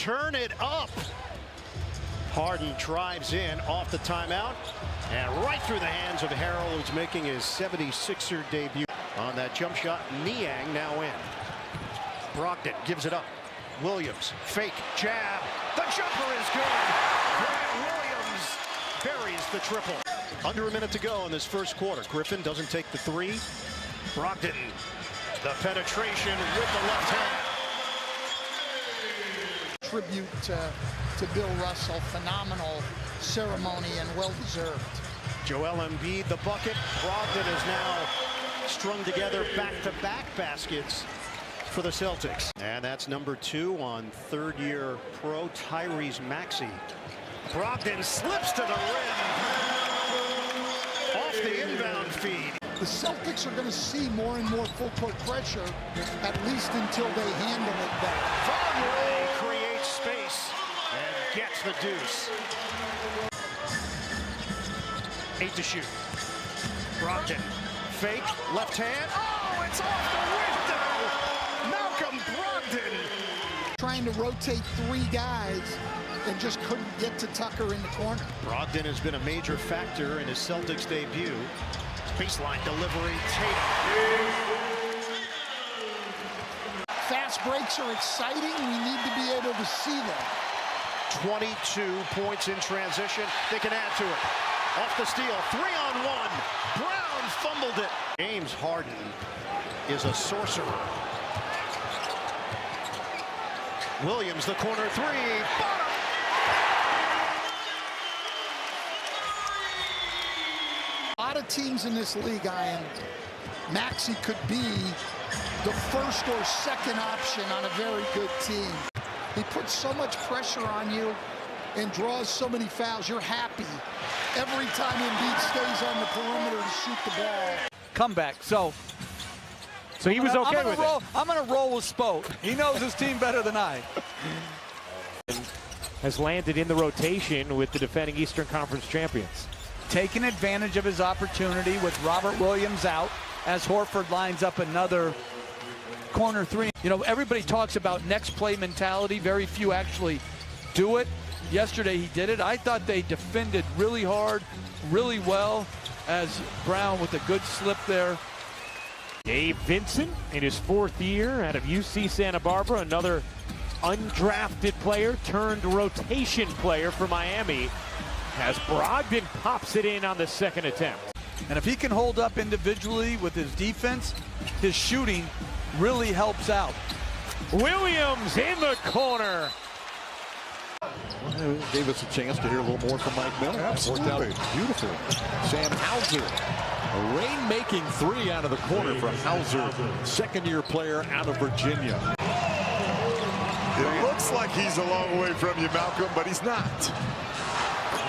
turn it up. Harden drives in off the timeout and right through the hands of Harrell, who's making his 76er debut. On that jump shot, Niang now in. Brogdon gives it up. Williams, fake, jab. The jumper is good. Grant Williams buries the triple. Under a minute to go in this first quarter. Griffin doesn't take the three. Brogdon, the penetration with the left hand. Tribute to Bill Russell. Phenomenal ceremony and well-deserved. Joel Embiid, the bucket. Brogdon is now strung together back-to-back baskets for the Celtics. And that's number 2 on third-year pro Tyrese Maxey. Brogdon slips to the rim. Off the inbound feed. The Celtics are going to see more and more full-court pressure, at least until they handle it better. Fournier creates space and gets the deuce. 8 to shoot. Brogdon, fake, left hand. Oh, it's off the window! Malcolm Brogdon! Trying to rotate 3 guys and just couldn't get to Tucker in the corner. Brogdon has been a major factor in his Celtics debut. Baseline delivery, Tatum. Fast breaks are exciting. We need to be able to see them. 22 points in transition. They can add to it. Off the steal, 3-on-1. Brown fumbled it. James Harden is a sorcerer. Williams, the corner 3. Bottom. A lot of teams in this league, Ian, Maxey could be the first or second option on a very good team. He puts so much pressure on you and draws so many fouls. You're happy every time Embiid stays on the perimeter to shoot the ball. Comeback. So he was okay with it. I'm going to roll with Spo. He knows his team better than I. Has landed in the rotation with the defending Eastern Conference champions. Taking advantage of his opportunity with Robert Williams out as Horford lines up another corner 3. You know, everybody talks about next play mentality. Very few actually do it. Yesterday he did it. I thought they defended really hard, really well, as Brown with a good slip there. Dave Vincent in his 4th year out of UC Santa Barbara, another undrafted player turned rotation player for Miami, as Brogdon pops it in on the 2nd attempt. And if he can hold up individually with his defense, his shooting really helps out. Williams in the corner. Gave us a chance to hear a little more from Mike Miller. Absolutely. Worked out beautiful. Sam Hauser, a rain-making 3 out of the corner from Hauser, second-year player out of Virginia. It looks like he's a long way from you, Malcolm, but he's not.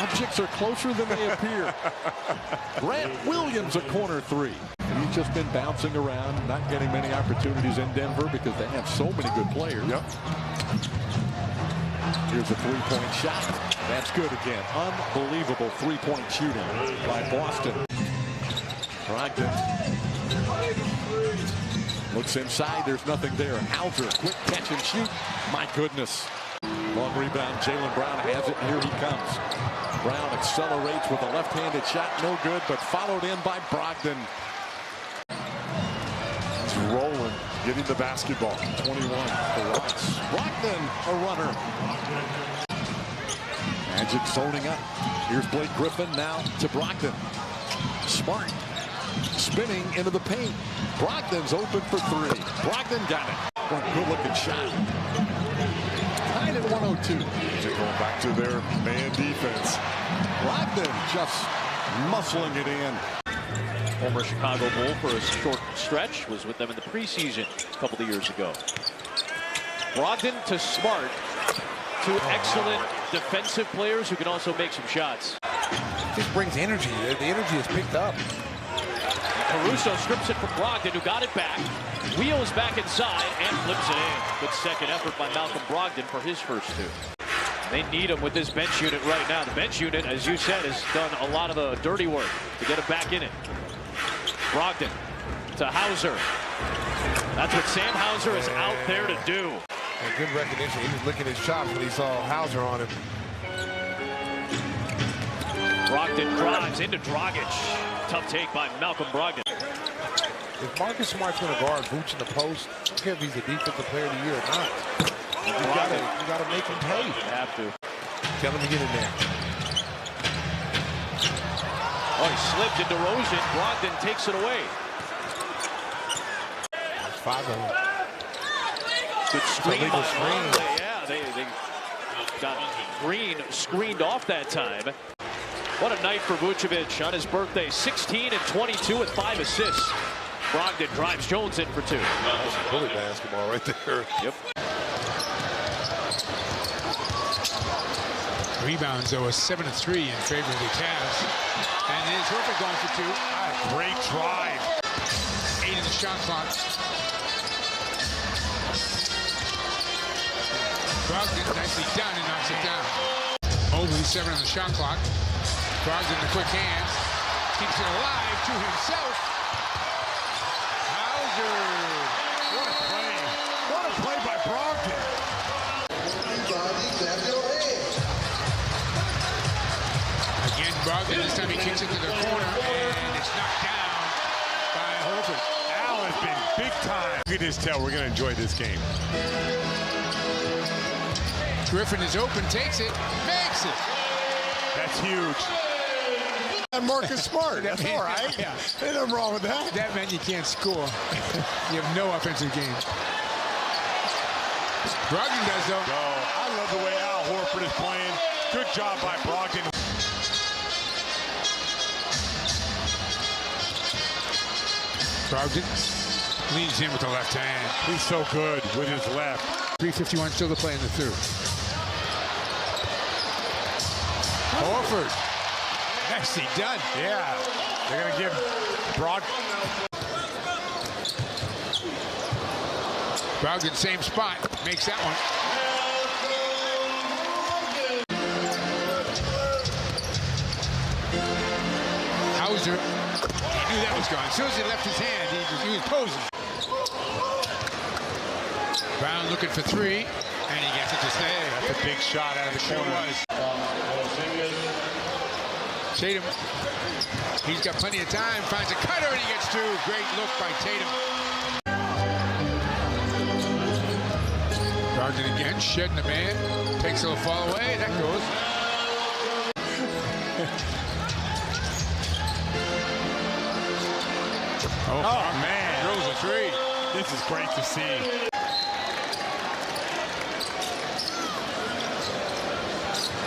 Objects are closer than they appear. Grant Williams, a corner 3. And he's just been bouncing around, not getting many opportunities in Denver because they have so many good players. Yep. Here's a 3-point shot. That's good again. Unbelievable 3-point shooting by Boston. Brogdon looks inside. There's nothing there. Hauser, quick catch and shoot. My goodness. Long rebound. Jaylen Brown has it. Here he comes. Brown accelerates with a left-handed shot. No good, but followed in by Brogdon. He's rolling, getting the basketball. 21 for Ross. Brogdon, a runner. Magic zoning up. Here's Blake Griffin now to Brogdon. Smart. Spinning into the paint. Brogdon's open for 3. Brogdon got it. Good looking shot. Tied at 102. They're going back to their man defense. Brogdon just muscling it in. Former Chicago Bull for a short stretch, was with them in the preseason a couple of years ago. Brogdon to Smart, 2 excellent defensive players who can also make some shots. Just brings energy. The energy is picked up. Caruso strips it from Brogdon, who got it back, wheels back inside, and flips it in. Good second effort by Malcolm Brogdon for his first 2. They need him with this bench unit right now. The bench unit, as you said, has done a lot of the dirty work to get him back in it. Brogdon to Hauser. That's what Sam Hauser is out there to do. And good recognition. He was licking his chops when he saw Hauser on him. Brogdon drives into Dragic. Tough take by Malcolm Brogdon. If Marcus Smart's going to guard Vooch in the post, I don't care if he's the defensive player of the year or not. You gotta make him pay. You have to. Tell him to get in there. Oh, he slipped into Rosen. Brogdon takes it away. That's 5 of them. Good screen by screen. Longley. Yeah, they got Green screened off that time. What a night for Vucevic on his birthday. 16 and 22 with 5 assists. Brogdon drives Jones in for 2. That's bully basketball right there. Yep. Rebounds, though, a 7-3 in favor of the Cavs. And there's Horford going for 2. Great drive. 8 in the shot clock. Brogdon nicely done and knocks it down. Mobley 7 on the shot clock. Brogdon the quick hands. Keeps it alive to himself. Hauser. What a play. What a play by Brogdon. Again, Brogdon, this time he kicks it to the corner, and it's knocked down by Horford. Allen's been big time. Look at this tell. We're going to enjoy this game. Griffin is open, takes it, makes it. That's huge. And Marcus Smart. That's all right. Yeah. Ain't nothing wrong with that. That meant you can't score. You have no offensive game. Brogdon does, though. I love the way Al Horford is playing. Good job by Brogdon. Brogdon leans in with the left hand. He's so good with his left. 3:51 still to play in the third. Horford. Nicely done. Yeah. They're going to give Brogdon, same spot. Makes that one. Hauser. He knew that was gone. As soon as he left his hand, he was posing. Brown looking for 3, and he gets it to stay. That's a big shot out of the corner. Tatum, he's got plenty of time, finds a cutter, and he gets 2. Great look by Tatum. Brogdon again, shedding the man, takes a little fall away, that goes. Oh, man. Drills a 3. This is great to see.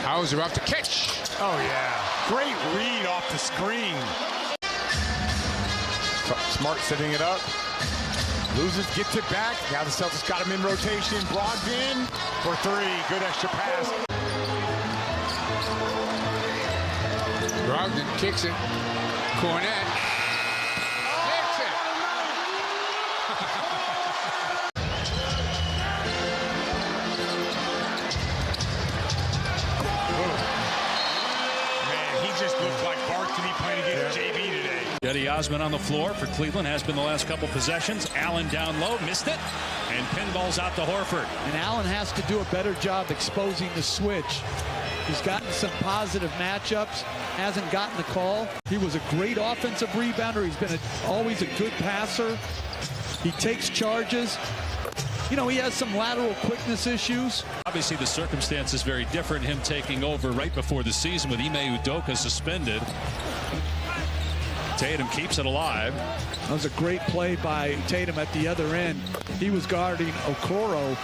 Hauser off the catch. Oh, yeah. Great read off the screen. Smart setting it up. Loses, gets it back. Now the Celtics got him in rotation. Brogdon for 3. Good extra pass. Brogdon kicks it. Cornet. Hits it. Man, he just looked like Barkley playing against JB today. Cedi Osman on the floor for Cleveland, has been the last couple possessions. Allen down low, missed it, and pinballs out to Horford. And Allen has to do a better job exposing the switch. He's gotten some positive matchups, hasn't gotten the call. He was a great offensive rebounder. He's been always a good passer. He takes charges. You know, he has some lateral quickness issues. Obviously, the circumstance is very different. Him taking over right before the season with Ime Udoka suspended. Tatum keeps it alive. That was a great play by Tatum at the other end. He was guarding Okoro.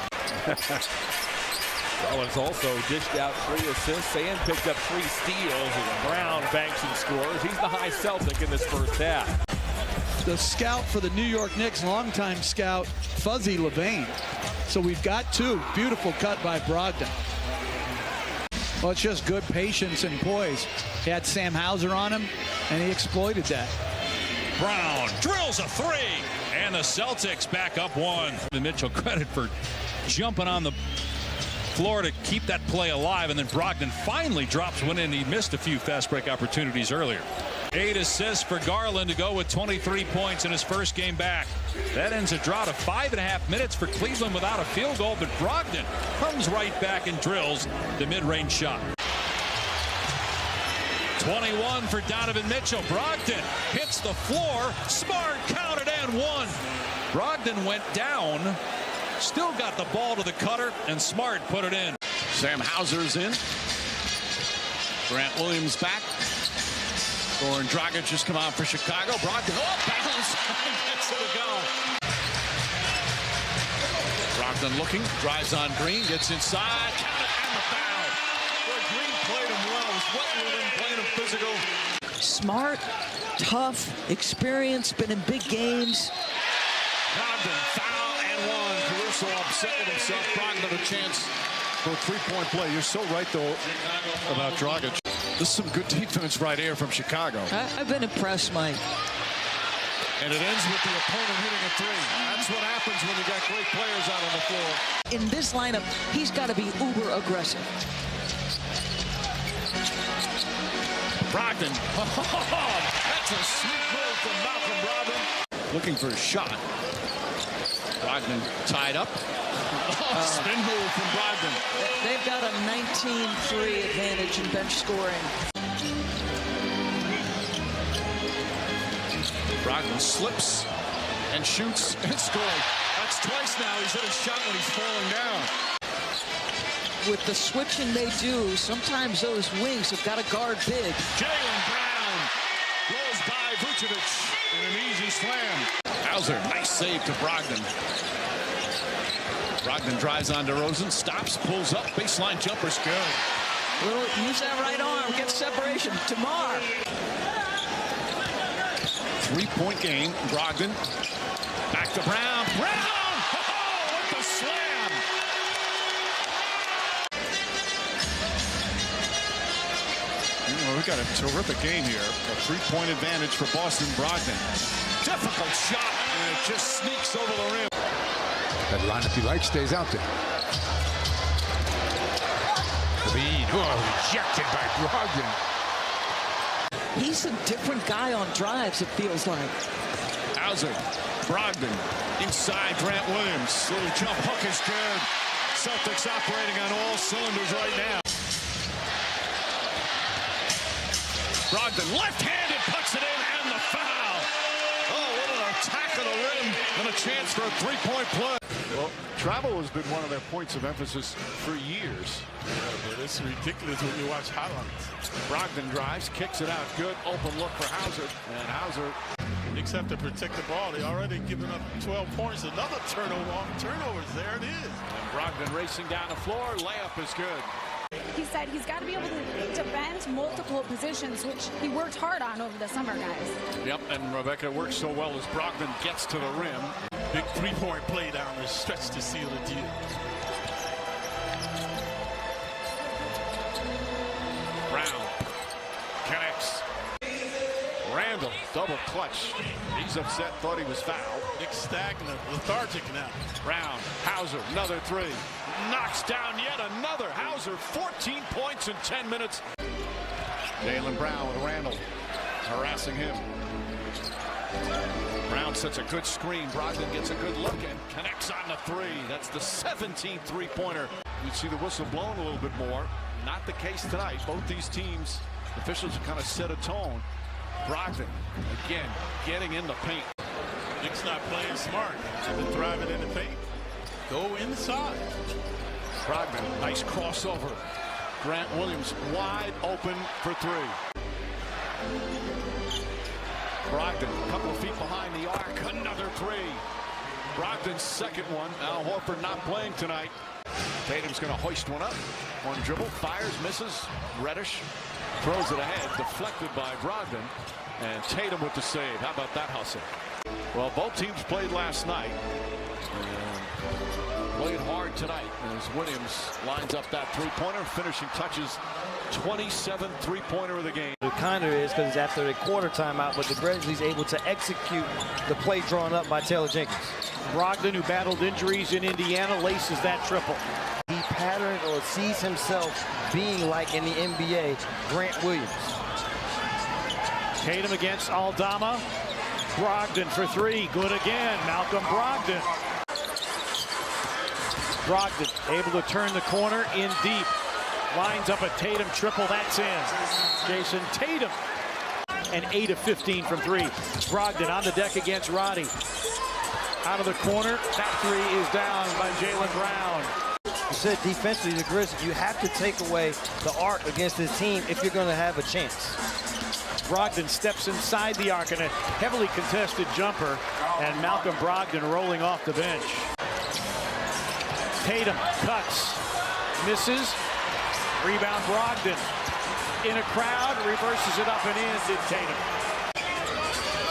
Rollins also dished out 3 assists and picked up 3 steals. And Brown banks and scores. He's the high Celtic in this first half. The scout for the New York Knicks, longtime scout, Fuzzy Levain. So we've got 2. Beautiful cut by Brogdon. Well, it's just good patience and poise. He had Sam Hauser on him, and he exploited that. Brown drills a 3, and the Celtics back up 1. Mitchell credit for jumping on the floor to keep that play alive, and then Brogdon finally drops one in. He missed a few fast break opportunities earlier. 8 assists for Garland to go with 23 points in his first game back. That ends a drought of 5.5 minutes for Cleveland without a field goal, but Brogdon comes right back and drills the mid-range shot. 21 for Donovan Mitchell. Brogdon hits the floor. Smart counted and one. Brogdon went down, still got the ball to the cutter, and Smart put it in. Sam Hauser's in. Grant Williams back. Goran Dragic just come on for Chicago. Brogdon off balance. Gets it to go. Brogdon looking, drives on Green, gets inside. Count it and the foul. Where Green played him well. Was wetting with him, playing him physical. Smart, tough, experienced, been in big games. Brogdon foul and one. Caruso upset with himself. Brogdon a chance for a three-point play. You're so right, though, about Dragic. This is some good defense right here from Chicago. I've been impressed, Mike. And it ends with the opponent hitting a three. That's what happens when you got great players out on the floor. In this lineup, he's got to be uber aggressive. Brogdon. That's a sweet move from Malcolm Brogdon. Looking for a shot. Brogdon tied up. Spin move from Brogdon. They've got a 19-3 advantage in bench scoring. Brogdon slips and shoots and scores. That's twice now he's hit a shot when he's falling down. With the switching they do, sometimes those wings have got to guard big. Jaylen Brown blows by Vucevic in an easy slam. Hauser, nice save to Brogdon. Brogdon drives on DeRozan, stops, pulls up, baseline jumper's good. Use that right arm, get separation. Tamar. Three-point game. Brogdon back to Brown. Brown! Oh, with the slam! We've got a terrific game here. A three-point advantage for Boston. Brogdon. Difficult shot, and it just sneaks over the rim. That lineup he likes stays out there. Rejected by Brogdon. He's a different guy on drives, it feels like. Hauser, Brogdon, inside Grant Williams. Little jump hook is good. Celtics operating on all cylinders right now. Brogdon left-handed puts it in and the foul. Oh, what an attack of the rim and a chance for a three-point play. Well, travel has been one of their points of emphasis for years. Yeah, but it's ridiculous when you watch highlights. Brogdon drives, kicks it out. Good open look for Hauser. And Hauser, except to protect the ball, they already given up 12 points. Another turnover. Turnovers, there it is. And Brogdon racing down the floor. Layup is good. He said he's got to be able to defend multiple positions, which he worked hard on over the summer, guys. Yep, and Rebecca works so well as Brogdon gets to the rim. Big three-point play down the stretch to seal the deal. Brown connects. Randall, double clutch. He's upset, thought he was fouled. Nick stagnant, lethargic now. Brown, Hauser, another three. Knocks down yet another. Hauser, 14 points in 10 minutes. Jaylen Brown with Randall harassing him. Brown sets a good screen. Brogdon gets a good look and connects on the three. That's the 17th three-pointer. You'd see the whistle blown a little bit more. Not the case tonight. Both these teams, officials have kind of set a tone. Brogdon, again, getting in the paint. Nick's not playing smart. They've been driving in the paint. Go inside. Brogdon, nice crossover. Grant Williams wide open for three. Brogdon, a couple of feet behind the arc, another three. Brogdon's second one. Al Horford not playing tonight. Tatum's going to hoist one up. One dribble, fires, misses. Reddish throws it ahead, deflected by Brogdon. And Tatum with the save. How about that hustle? Well, both teams played last night. And played hard tonight as Williams lines up that three-pointer, finishing touches 27th three-pointer of the game. The kinder is because it's after a quarter timeout, but the Grizzlies able to execute the play drawn up by Taylor Jenkins. Brogdon, who battled injuries in Indiana, laces that triple. He patterned or sees himself being like in the NBA, Grant Williams. Tatum against Aldama. Brogdon for three. Good again. Malcolm Brogdon. Brogdon able to turn the corner in deep. Lines up a Tatum triple. That's in. Jason Tatum. And 8 of 15 from three. Brogdon on the deck against Roddy. Out of the corner. That three is down by Jaylen Brown. You said defensively, the Grizzlies, you have to take away the arc against this team if you're going to have a chance. Brogdon steps inside the arc in a heavily contested jumper, and Malcolm Brogdon rolling off the bench. Tatum cuts, misses, rebound Brogdon. In a crowd, reverses it up and in, did Tatum.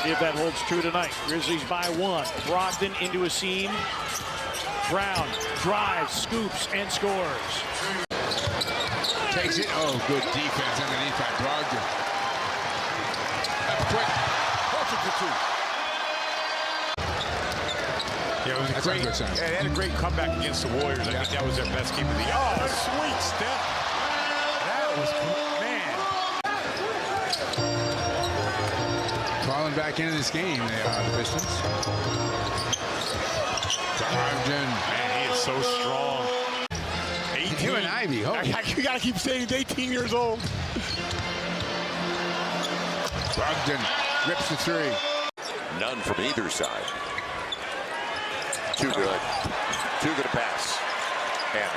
See if that holds true tonight. Grizzlies by one. Brogdon into a seam. Brown drives, scoops, and scores. Takes it. Oh, good defense underneath by Brogdon. Up quick. Perfect for two. Yeah, it was a great, they had a great comeback against the Warriors. I think that was their best game of the year. Oh, a sweet step. That was cool. Falling back into this game, they are, the Pistons. Brogdon. Man, he is so strong. 18. Him and Ivy. Oh. You got to keep saying he's 18 years old. Brogdon rips the three. None from either side. Too good. Too good a pass. And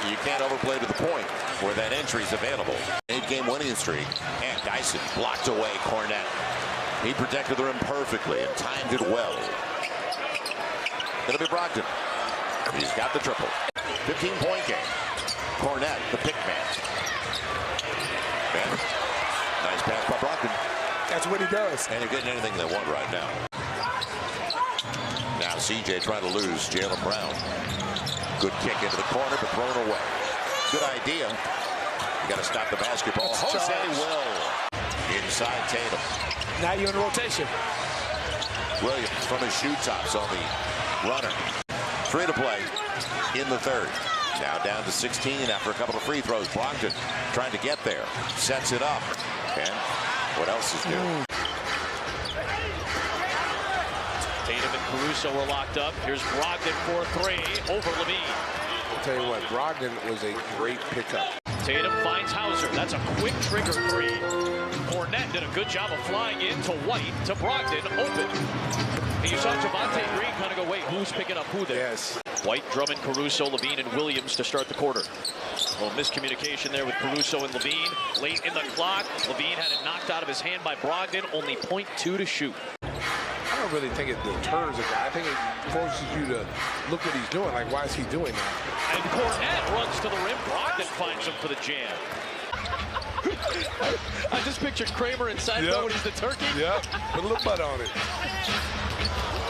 you can't overplay to the point where that entry is available. 8-game winning streak. And Dyson blocked away Cornette. He protected the rim perfectly and timed it well. It'll be Brogdon. He's got the triple. 15-point game. Cornette, the pick man. And nice pass by Brogdon. That's what he does. And they're getting anything they want right now. Now CJ trying to lose Jaylen Brown. Good kick into the corner, but thrown away. Good idea. You got to stop the basketball. Jose will. Inside Tatum. Now you're in rotation. Williams from his shoe tops on the runner. 3 to play in the third. Now down to 16 after a couple of free throws. Brogdon trying to get there. Sets it up. And what else is new? Tatum and Caruso were locked up. Here's Brogdon for three over Levine. I'll tell you what, Brogdon was a great pickup. Tatum finds Hauser. That's a quick trigger three. Fournette did a good job of flying into White to Brogdon, open. And you saw Javonte Green kind of go, wait, who's picking up who there? Yes. White, Drummond, Caruso, Levine, and Williams to start the quarter. A little miscommunication there with Caruso and Levine. Late in the clock, Levine had it knocked out of his hand by Brogdon. Only .2 to shoot. I don't really think it deters a guy. I think it forces you to look what he's doing. Like, why is he doing that? And Cornette runs to the rim. Brogdon finds him for the jam. I just pictured Kramer inside nobody's the turkey. Yep, put a little butt on it.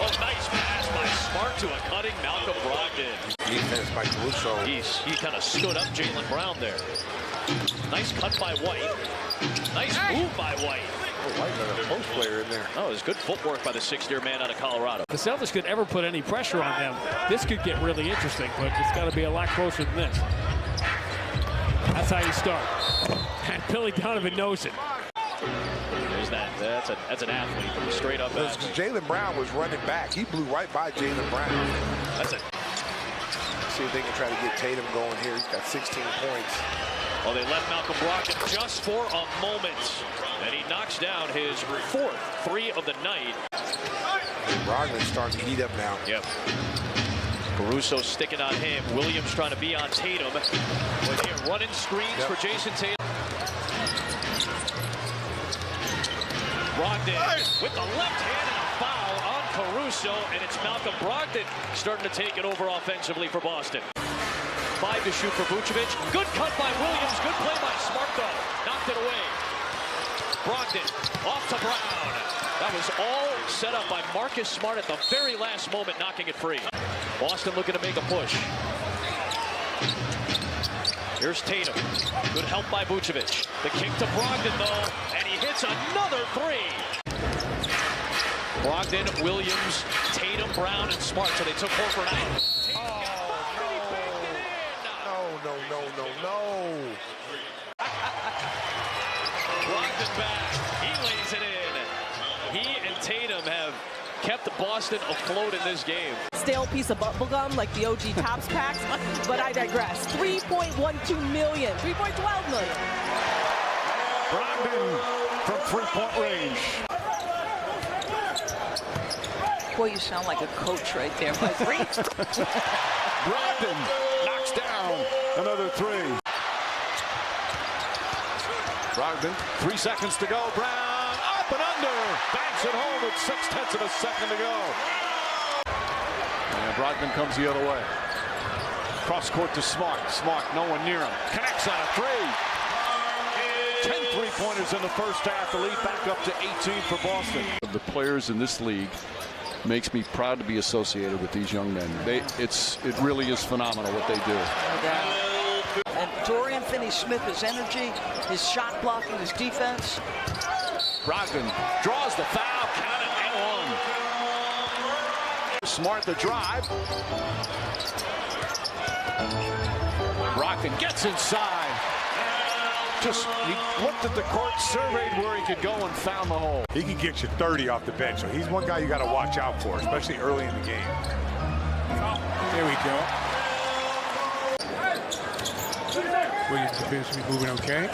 Oh, nice pass by Smart to a cutting Malcolm Brogdon. Defense by Caruso. He kind of stood up Jaylen Brown there. Nice cut by White. Nice move by White. Oh, White got a post player in there. Oh, it was good footwork by the 6-year man out of Colorado. The Celtics could ever put any pressure on them. This could get really interesting, but it's got to be a lot closer than this. That's how you start. And Billy Donovan knows it. There's that. That's an athlete. Straight up. Jaylen Brown was running back. He blew right by Jaylen Brown. That's it. See if they can try to get Tatum going here. He's got 16 points. Well, they left Malcolm Brogdon just for a moment. And he knocks down his 4th three of the night. Brogdon's starting to heat up now. Yep. Caruso sticking on him. Williams trying to be on Tatum. With here running screens for Jason Tatum. Brogdon with the left hand and a foul on Caruso. And it's Malcolm Brogdon starting to take it over offensively for Boston. 5 to shoot for Vucevic. Good cut by Williams. Good play by Smart, though. Knocked it away. Brogdon off to Brown. That was all set up by Marcus Smart at the very last moment, knocking it free. Boston looking to make a push. Here's Tatum. Good help by Vucevic. The kick to Brogdon, though, and he hits another three. Brogdon, Williams, Tatum, Brown, and Smart. So they took Horford out. No. Brogdon back. He lays it in. He and Tatum have kept Boston afloat in this game. Stale piece of bubblegum like the OG Topps packs, but I digress. $3.12 million, $3.12 million. Brogdon from three-point range. Boy, you sound like a coach right there, my friend. Brogdon knocks down another three. Brogdon, 3 seconds to go. Brown up and under. Banks it home with 0.6 of a second to go. And Brogdon comes the other way. Cross court to Smart. Smart, no one near him. Connects on a three. 10 3-pointers in the first half. The lead back up to 18 for Boston. The players in this league makes me proud to be associated with these young men. It really is phenomenal what they do. And Dorian Finney-Smith, his energy, his shot blocking, his defense. Brogdon draws the foul, count it, and one. Smart the drive. Brogdon gets inside. Just, he looked at the court, surveyed where he could go, and found the hole. He can get you 30 off the bench, so he's one guy you got to watch out for, especially early in the game. There we go. Williams appears to be moving okay.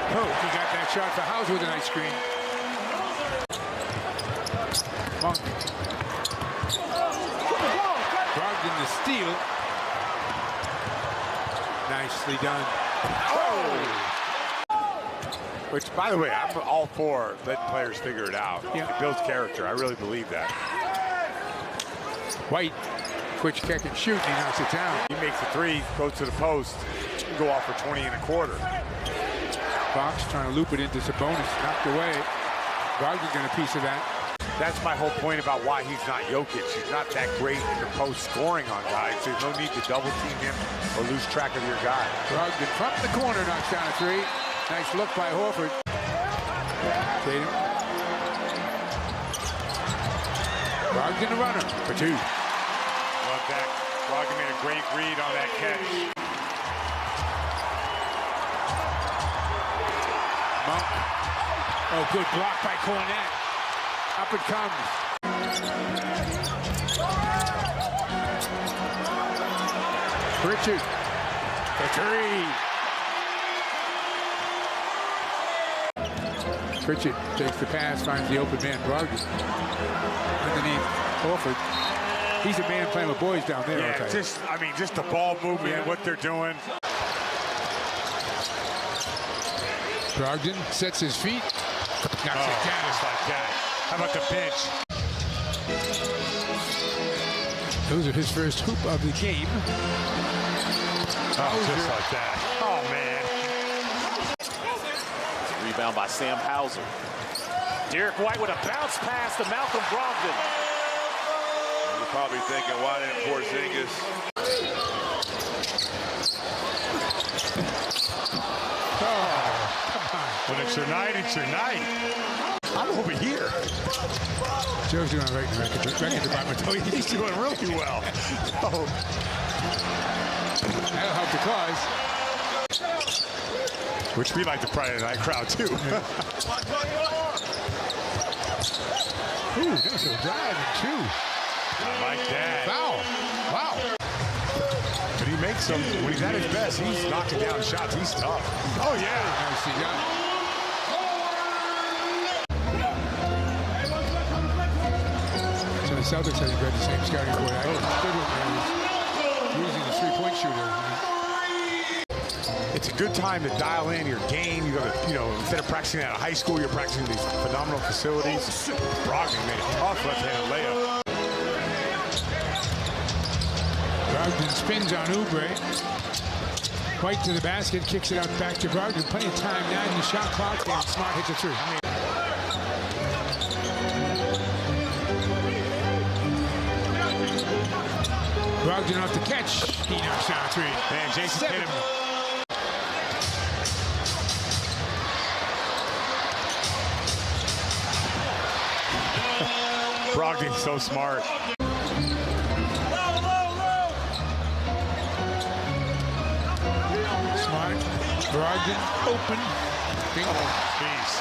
Oh, he got that shot for House with a nice screen. Monk. Brogdon the steal. Nicely done. Oh! Which, by the way, I'm all for letting players figure it out. Yeah. It builds character. I really believe that. White, quick kick and shoot, and he knocks it down. He makes a three, goes to the post, and go off for 20 and a quarter. Fox trying to loop it into Sabonis, knocked away. Brogdon got a piece of that. That's my whole point about why he's not Jokic. He's not that great in the post scoring on guys. There's no need to double team him or lose track of your guy. Brogdon from the corner knocks down a three. Nice look by Horford. Tatum. Brogdon the runner for two. Love that. Brogdon made a great read on that catch. Monk. Oh, good block by Cornette. Up it comes. Richard. The three. Pritchett takes the pass, finds the open man, Brogdon. Underneath Horford. He's a man playing with boys down there. Yeah, just the ball movement and what they're doing. Brogdon sets his feet. Knocks it down. Just like that. How about the bench? Those are his first hoop of the game. Oh, just like that. Oh, man. Rebound by Sam Hauser. Derek White with a bounce pass to Malcolm Brogdon. You're probably thinking, why didn't Porzingis? Oh, come on. When it's your night, it's your night. I'm over here. Joe's doing right in the record department. Oh, he's doing really well. Oh. That'll help the cause. Which we like the Friday night crowd, too. Ooh, nice little drive and two. I like that. Foul. Wow. But he makes them, when he's at his best, he's knocking down shots. He's tough. Oh, yeah. Nicely done. So the Celtics have got the same scouting board. I was using the three-point shooter. It's a good time to dial in your game. You got to, instead of practicing out of high school, you're practicing these phenomenal facilities. Brogdon made a tough left-handed layup. Brogdon spins on Oubre. White to the basket, kicks it out back to Brogdon. Plenty of time now in the shot clock, and Smart hits a three. Brogdon off the catch. He knocks down a three. Man, Jason hit him. Brogdon's so smart. Smart. Brogdon open. Bingo. Jeez.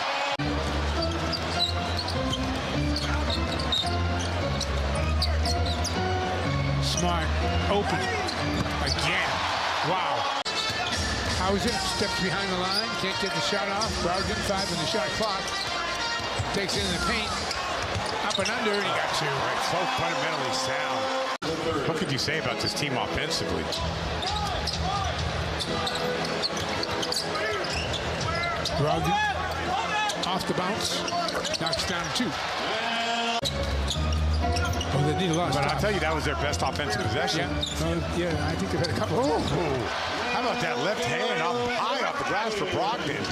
Smart open again. Wow. Hauser steps behind the line, can't get the shot off. Brogdon 5 in the shot clock. Takes it in the paint. Up and under, and he got 2. Right, so fundamentally sound. What could you say about this team offensively? Brogdon off the bounce, knocks down 2. Oh, they need a lot of But stops. I'll tell you, that was their best offensive possession. Yeah, I think they've had a couple. Ooh. How about that left hand up high off the glass for Brogdon?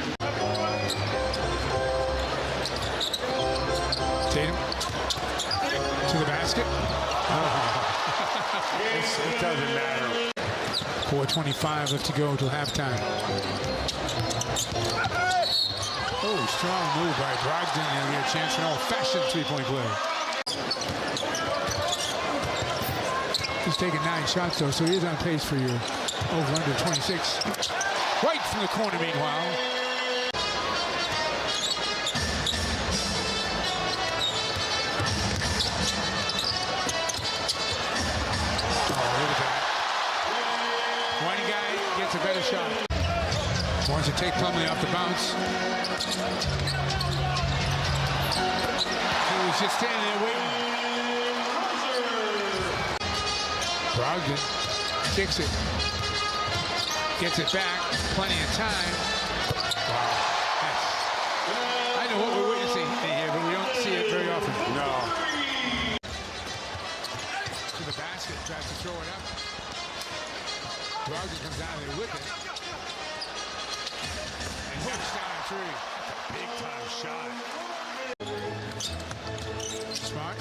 Tatum to the basket. It doesn't matter. 4:25 left to go until halftime. Oh, strong move by Brogdon. He'll get a chance for an old-fashioned three-point play. He's taking 9 shots, though, so he is on pace for your over-under 26. Right from the corner, meanwhile. One guy gets a better shot. Wants to take Plumlee off the bounce. He was just standing there waiting. Brogdon kicks it. Gets it back. Plenty of time. Wow. I know what we're witnessing here, but we don't see it very often. No. To the basket, tries to throw it up. Brogdon comes out of there with it. And knocks down a 3. Big time shot. Smart.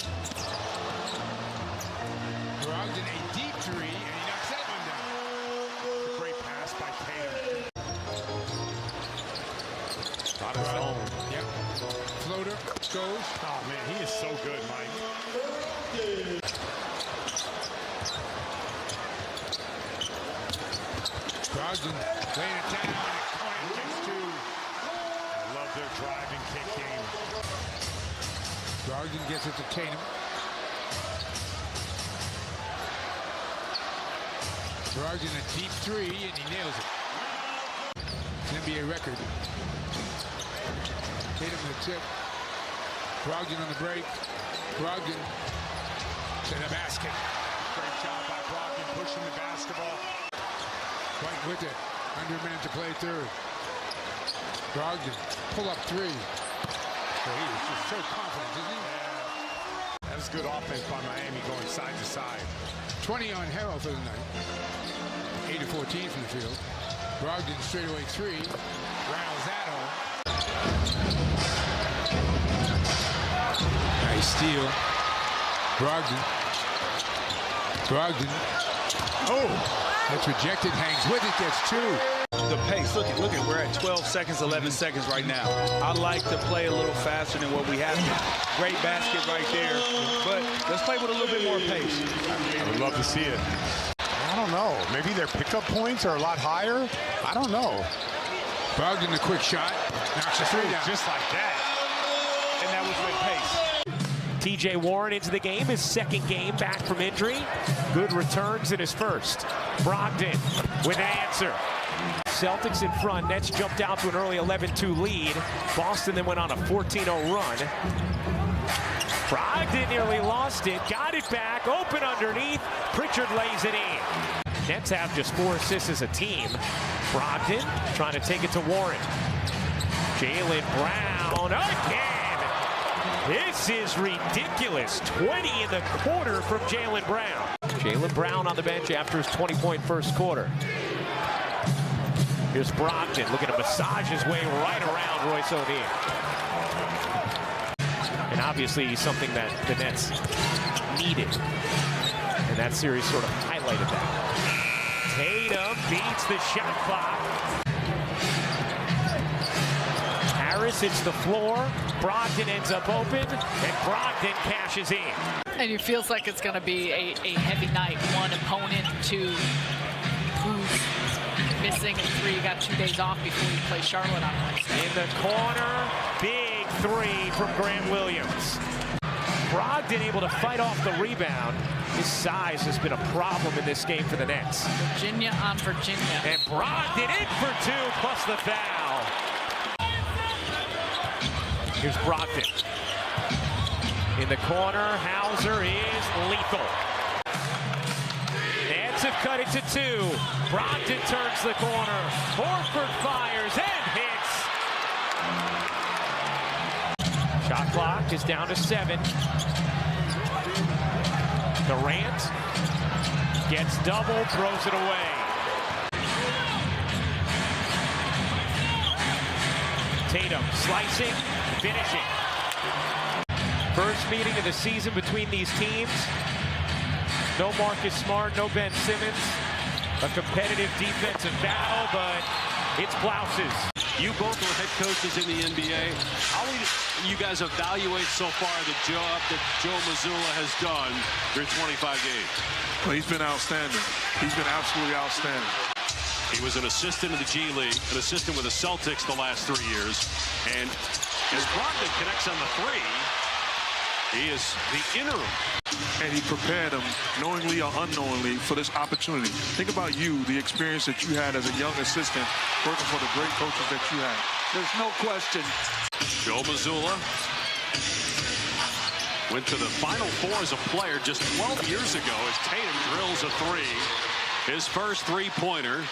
Brogdon a deep 3, and he knocks that one down. Great pass by Tatum. On his own. Yep. Floater goes. Oh man, he is so good, Mike. Brogdon laying it down. And gets 2. I love their driving kick game. Brogdon gets it to Tatum. Brogdon a deep 3, and he nails it. It's an NBA record. Tatum the tip. Brogdon on the break. Brogdon to the basket. Great job by Brogdon pushing the basketball. White with it. Under a minute to play third. Brogdon pull up 3. Well, he is just so confident, isn't he? Yeah. That was good offense by Miami going side to side. 20 on Harrell for the night. 8 of 14 from the field. Brogdon straightaway 3. Rattles that home. Nice steal. Brogdon. Oh! That's rejected. Hangs with it. Gets 2. The pace. Look at. We're at 12 seconds, 11 seconds right now. I'd like to play a little faster than what we have. Great basket right there. But let's play with a little bit more pace. I would love to see it. I don't know. Maybe their pickup points are a lot higher. I don't know. Brogdon the quick shot. Knocks a 3 down. Just like that. And that was with pace. TJ Warren into the game, his second game back from injury. Good returns in his first. Brogdon with an answer. Celtics in front. Nets jumped out to an early 11-2 lead. Boston then went on a 14-0 run. Brogdon nearly lost it. Got it back. Open underneath. Pritchard lays it in. Nets have just 4 assists as a team. Brogdon trying to take it to Warren. Jaylen Brown again. This is ridiculous. 20 in the quarter from Jaylen Brown. Jaylen Brown on the bench after his 20-point first quarter. Here's Brogdon looking to massage his way right around Royce O'Neal. And obviously something that the Nets needed. And that series sort of highlighted that. Tatum beats the shot clock. Harris hits the floor. Brogdon ends up open, and Brogdon cashes in. And it feels like it's going to be a heavy night. One opponent, 2 who's missing, and 3 got 2 days off before you play Charlotte on Wednesday. In the corner, big 3 from Grant Williams. Brogdon able to fight off the rebound. His size has been a problem in this game for the Nets. Virginia on Virginia. And Brogdon in for 2 plus the foul. Here's Brogdon. In the corner, Hauser is lethal. Nets have cut it to 2. Brogdon turns the corner. Horford fires and hits. Shot clock is down to 7. Durant gets double, throws it away. Tatum slicing, finishing. First meeting of the season between these teams. No Marcus Smart, no Ben Simmons. A competitive defensive battle, but it's blouses. You both were head coaches in the NBA. How will you guys evaluate so far the job that Joe Mazzulla has done through 25 games? Well, he's been outstanding. He's been absolutely outstanding. He was an assistant in the G League, an assistant with the Celtics the last 3 years. And as Brogdon connects on the 3, he is the interim. And he prepared him, knowingly or unknowingly, for this opportunity. Think about you, the experience that you had as a young assistant, working for the great coaches that you had. There's no question. Joe Mazzulla went to the Final Four as a player just 12 years ago as Tatum drills a 3. His first three-pointer.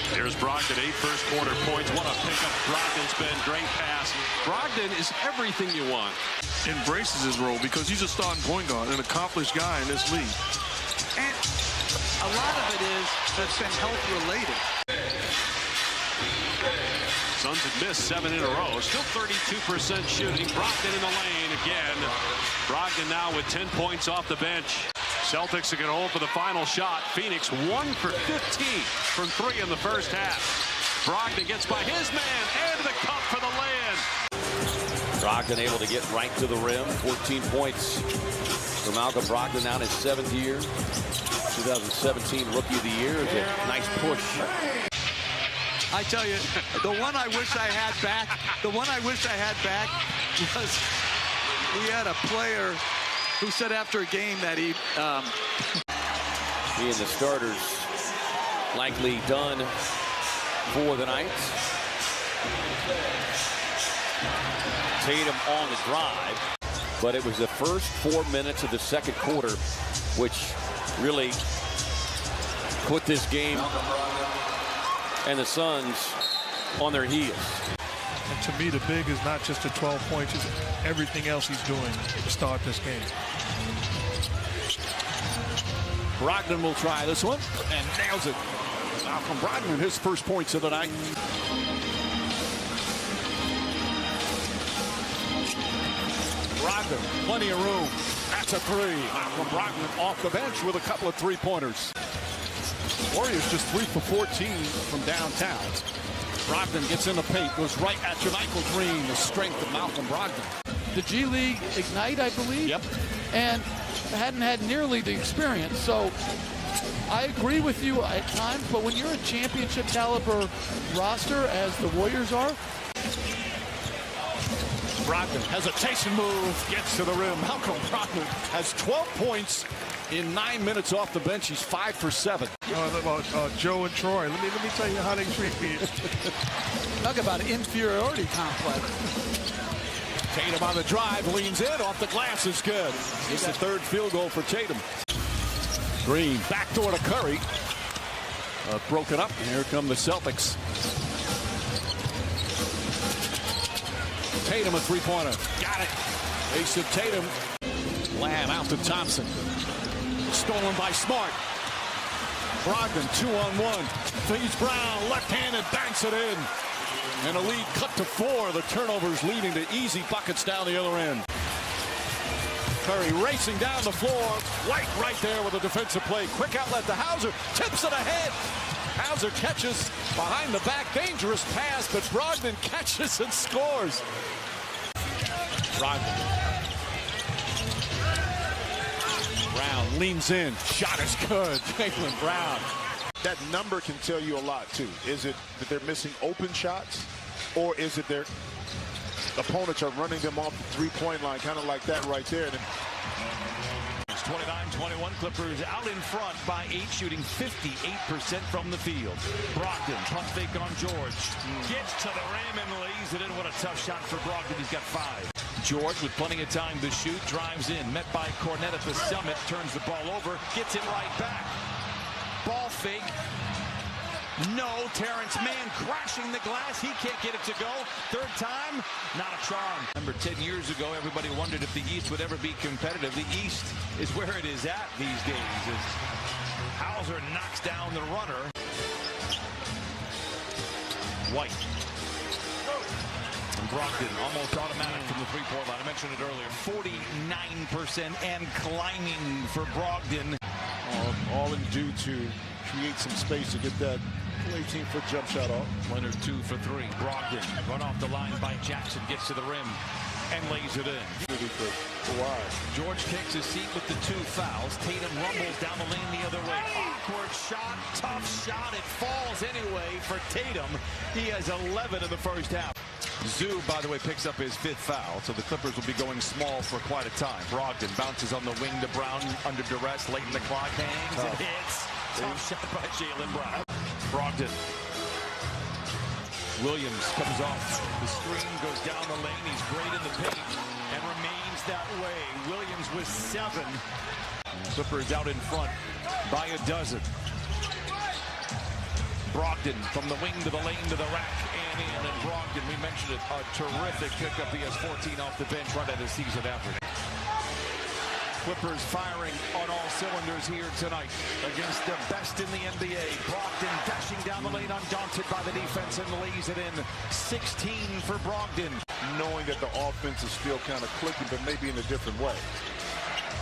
Here's Brogdon, 8 first-quarter points. What a pickup Brogdon's been. Great pass. Brogdon is everything you want. Embraces his role because he's a starting point guard, an accomplished guy in this league. And a lot of it is that's been health-related. Suns have missed 7 in a row. Still 32% shooting. Brogdon in the lane again. Brogdon now with 10 points off the bench. Celtics are going to hold for the final shot. Phoenix 1 for 15 from 3 in the first half. Brogdon gets by his man and the cup for the land. Brogdon able to get right to the rim. 14 points for Malcolm Brogdon now in his 7th year. 2017 Rookie of the Year is a nice push. I tell you, the one I wish I had back, was we had a player who said after a game that he and the starters likely done for the night. Tatum on the drive, but it was the first 4 minutes of the second quarter which really put this game and the Suns on their heels. And to me, the big is not just the 12 points, it's everything else he's doing to start this game. Brogdon will try this one and nails it. Malcolm Brogdon, his first points of the night. Brogdon, plenty of room. That's a 3. Malcolm Brogdon off the bench with a couple of 3-pointers. Warriors just 3 for 14 from downtown. Brogdon gets in the paint, goes right at Jermichael Green, the strength of Malcolm Brogdon. The G League Ignite, I believe. Yep. And hadn't had nearly the experience. So I agree with you at times, but when you're a championship caliber roster, as the Warriors are. Brogdon, hesitation move, gets to the rim. Malcolm Brogdon has 12 points in 9 minutes off the bench. He's 5 for 7. About Joe and Troy. Let me tell you how they treat me. Talk about an inferiority complex. Tatum on the drive, leans in, off the glass is good. It's the 3rd field goal for Tatum. Green, backdoor to Curry. Broken up, and here come the Celtics. Tatum a 3-pointer. Got it. Ace of Tatum. Lamb out to Thompson. Stolen by Smart. Brogdon 2-on-1. Feeds Brown, left-handed, banks it in. And a lead cut to 4. The turnovers leading to easy buckets down the other end. Curry racing down the floor. White right there with a defensive play. Quick outlet to Hauser. Tips it ahead. Hauser catches behind the back. Dangerous pass, but Brogdon catches and scores. Brogdon. Brown leans in. Shot is good. Jaylen Brown. That number can tell you a lot, too. Is it that they're missing open shots, or is it they're opponents are running them off the three-point line, kind of like that right there. It's 29-21. Clippers out in front by 8, shooting 58% from the field. Brogdon, pump fake on George. Gets to the rim and lays it in. What a tough shot for Brogdon. He's got 5. George with plenty of time to shoot, drives in. Met by Cornette at the summit, turns the ball over, gets it right back. Ball fake. No, Terrence Mann crashing the glass. He can't get it to go. Third time, not a charm. Remember, 10 years ago, everybody wondered if the East would ever be competitive. The East is where it is at these days. As Hauser knocks down the runner. White. And Brogdon, almost automatic from the three-point line. I mentioned it earlier. 49% and climbing for Brogdon. All in due to create some space to get that 18-foot jump shot off. Leonard 2 for 3. Brogdon run off the line by Jackson, gets to the rim and lays it in. George takes his seat with the 2 fouls. Tatum rumbles down the lane the other way. Awkward shot, tough shot. It falls anyway for Tatum. He has 11 in the first half. Zoo, by the way, picks up his 5th foul, so the Clippers will be going small for quite a time. Brogdon bounces on the wing to Brown under duress late in the clock. Hangs and hits. Tough shot by Jaylen Brown. Brogdon. Williams comes off the screen, goes down the lane. He's great in the paint and remains that way. Williams with 7. Clippers out in front by a dozen. Brogdon from the wing to the lane to the rack and in. And Brogdon, we mentioned it, a terrific pickup. He has 14 off the bench right at his season average. Clippers firing on all cylinders here tonight against the best in the NBA. Brogdon dashing down the lane, undaunted by the defense, and lays it in. 16 for Brogdon. Knowing that the offense is still kind of clicking, but maybe in a different way.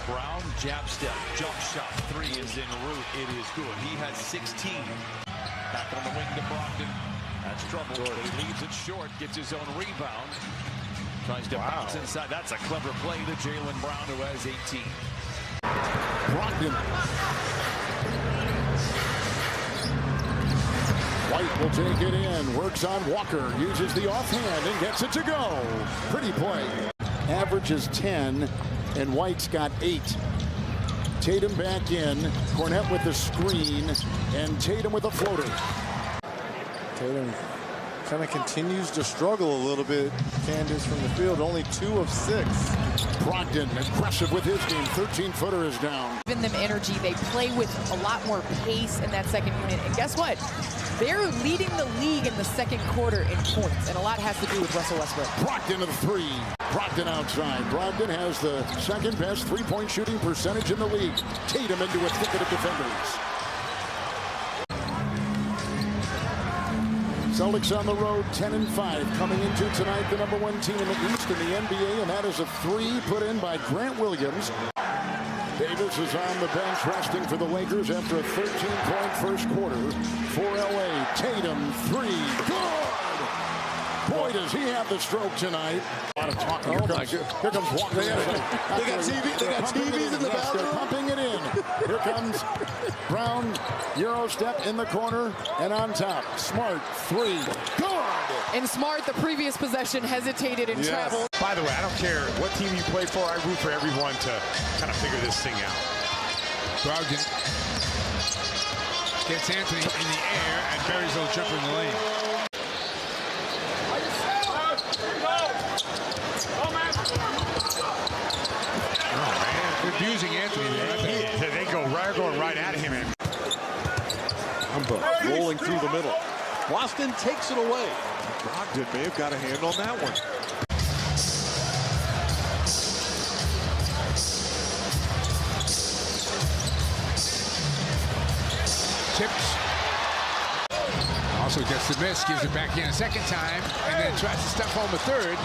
Brown, jab step, jump shot. 3 is en route. It is good. He has 16. Back on the wing to Brogdon. That's trouble, but he leaves it short, gets his own rebound. Tries to bounce inside. That's a clever play to Jaylen Brown, who has 18. Brogdon. White will take it in. Works on Walker. Uses the offhand and gets it to go. Pretty play. Average is 10, and White's got 8. Tatum back in. Cornette with the screen, and Tatum with a floater. Tatum kind of continues to struggle a little bit, Candace, from the field. Only 2 of 6. Brogdon aggressive with his game. 13-footer is down. Giving them energy. They play with a lot more pace in that second unit. And guess what? They're leading the league in the second quarter in points. And a lot has to do with Russell Westbrook. Brogdon to the 3. Brogdon outside. Brogdon has the second best three-point shooting percentage in the league. Tatum into a thicket of defenders. Celtics on the road, 10-5, coming into tonight the #1 team in the East in the NBA, and that is a 3 put in by Grant Williams. Davis is on the bench resting for the Lakers after a 13-point first quarter for LA. Tatum, 3, good! Boy, does he have the stroke tonight. A lot of talking. Here comes Walker. They got TVs in the bathroom. They're pumping it in. Here comes Brown. Euro step in the corner and on top. Smart, 3. Good! And Smart, the previous possession, hesitated and traveled. By the way, I don't care what team you play for. I root for everyone to kind of figure this thing out. Brogdon gets Anthony in the air and buries a little jumper in the lane. Abusing Anthony there. They go going right at him. Rolling through the middle. Boston takes it away. Brogdon may have got a hand on that one. Tips. Also gets the miss, gives it back in a second time, and then tries to step home a third.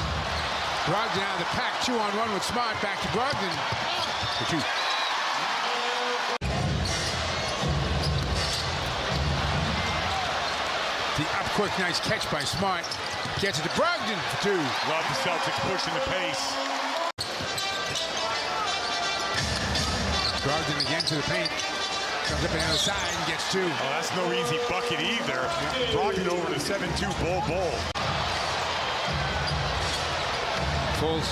Brogdon out of the pack, 2-on-1 with Smart, back to Brogdon. For 2. The up quick, nice catch by Smart. Gets it to Brogdon for 2. Love the Celtics pushing the pace. Brogdon again to the paint. Comes up on the other side and gets 2. Oh, that's no easy bucket either. Brogdon over to 7-2 Bull. Pulls.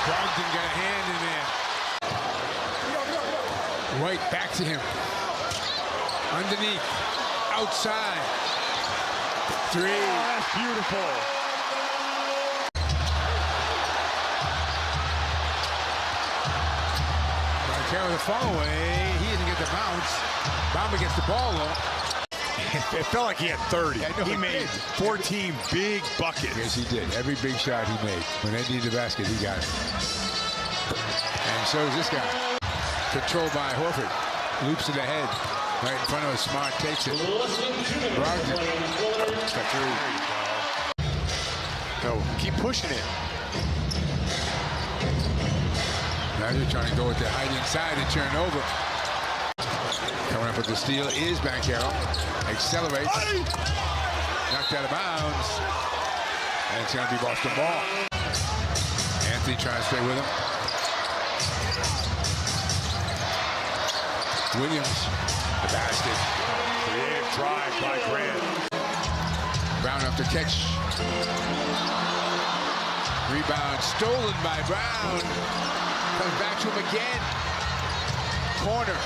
Brogdon got a hand in there. White back to him. Underneath. Outside. Three. Oh, that's beautiful. Carry the fall away. He didn't get the bounce. Bamba gets the ball though. It felt like he had 30. He made 14 big buckets. Yes, he did. Every big shot he made. When they needed the basket, he got it. And so is this guy. Controlled by Horford. Loops to the head. Right in front of us. Smart takes it. Brogdon. No, keep pushing it. Now they're trying to go with the height inside and turn over. Coming up with the steal is Banchero. Accelerates. Knocked out of bounds. And it's going to be Boston ball. Anthony trying to stay with him. Williams. The basket. Creative drive by Grant. Brown up to catch. Rebound stolen by Brown. Comes back to him again. Corner.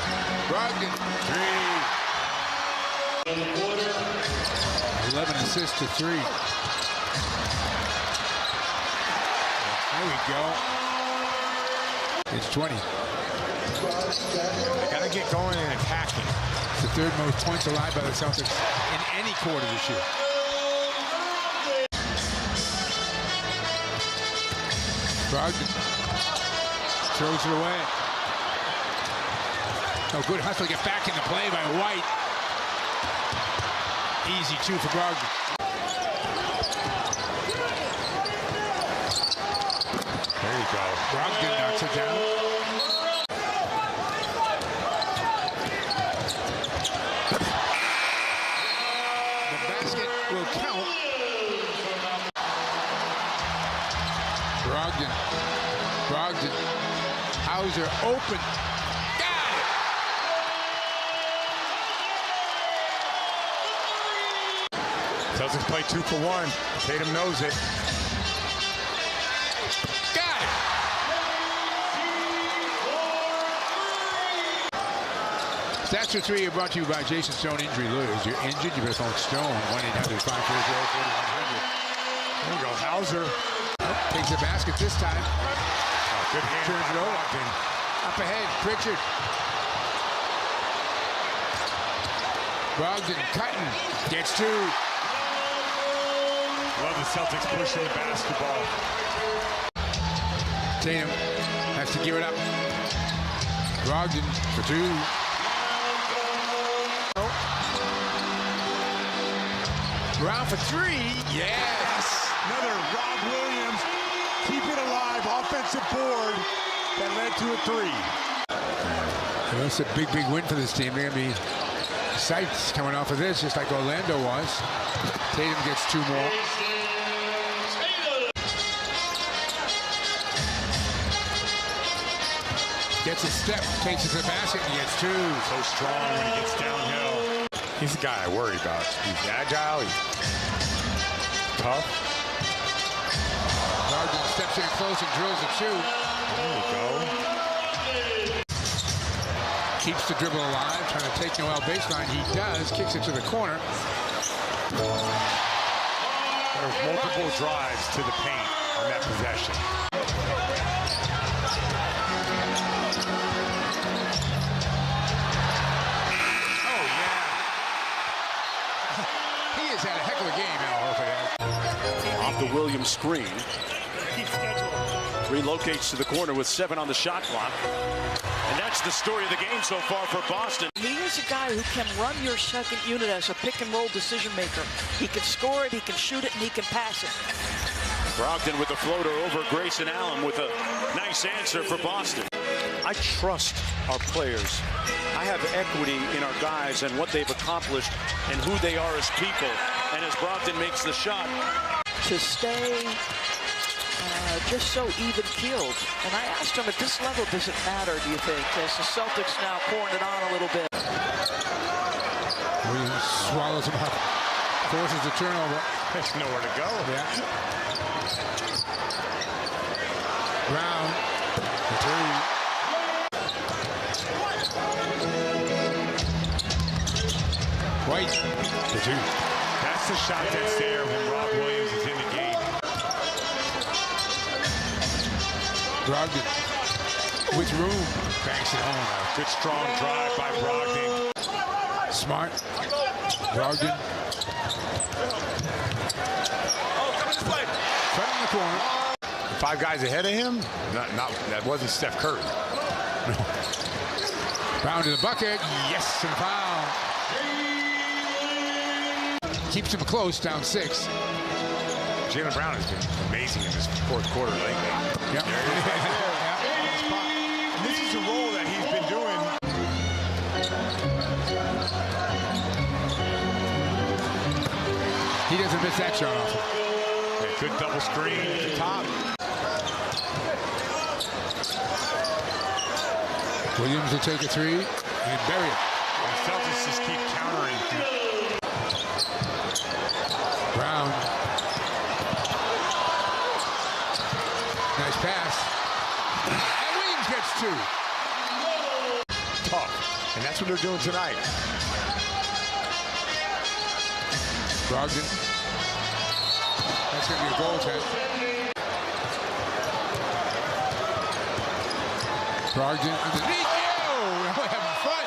Brogdon. Three. 11 assists to 3. There we go. It's 20. They got to get going and attacking. It's the third most points allowed by the Celtics in any quarter this year. Brogdon. Throws it away. Oh, good hustle. Get back in the play by White. Easy 2 for Brogdon. There you go. Brogdon knocks it down. The basket will count. Brogdon. Hauser open. Got it. Celtics play 2 for 1. Tatum knows it. Got it. Stats for 3 are brought to you by Jason Stone Injury Lawyers. You're injured, you better phone Stone. 1-800-540-4100. There you go. Hauser. Takes the basket this time. Oh, good hand. Turns it over. Up ahead, Pritchard. Brogdon cutting. Gets 2. Love the Celtics pushing the basketball. Tatum has to give it up. Brogdon for 2. Brown for 3. Yes. Another Rob Williams. Keep it alive. Offensive board that led to a 3. Well, that's a big win for this team. They're going to be sights coming off of this, just like Orlando was. Tatum gets 2 more. Gets a step, takes it to the basket, and gets 2. So strong when he gets downhill. He's the guy I worry about. He's agile. He's tough. Brogdon steps in close and drills a 2. There we go. Keeps the dribble alive, trying to take Noel baseline. He does, kicks it to the corner. There's multiple drives to the paint on that possession. Oh, yeah. He has had a heck of a game, Al Horford. Off the Williams screen. Relocates to the corner with 7 on the shot clock. And that's the story of the game so far for Boston. He is a guy who can run your second unit as a pick-and-roll decision maker. He can score it, he can shoot it, and he can pass it. Brogdon with the floater over Grayson Allen with a nice answer for Boston. I trust our players. I have equity in our guys and what they've accomplished and who they are as people. And as Brogdon makes the shot. To stay just so even-keeled. And I asked him, at this level, does it matter, do you think? As the Celtics now pouring it on a little bit. Williams swallows him up. Forces the turnover. There's nowhere to go. Yeah. Brown, the three. White, the two. That's the shot that's there when Rob Williams is in the game. Brogdon, with room, banks it home. Good strong drive by Brogdon. Smart. Brogdon. Cut in the corner. 5 guys ahead of him? That wasn't Steph Curry. Brown to the bucket. Yes, and foul. Keeps him close, down 6. Jaylen Brown has been amazing in this fourth quarter lately. Yep. There he is right there. And this is a role that he's been doing. He doesn't miss that shot often. Yeah, good double screen at the top. Williams will take a 3 and bury it. The Celtics just keep countering. Brown. Nice pass. And Williams gets 2. Tough. And that's what they're doing tonight. Brogdon. That's going to be a goal attempt. Brogdon underneath. We're having fun.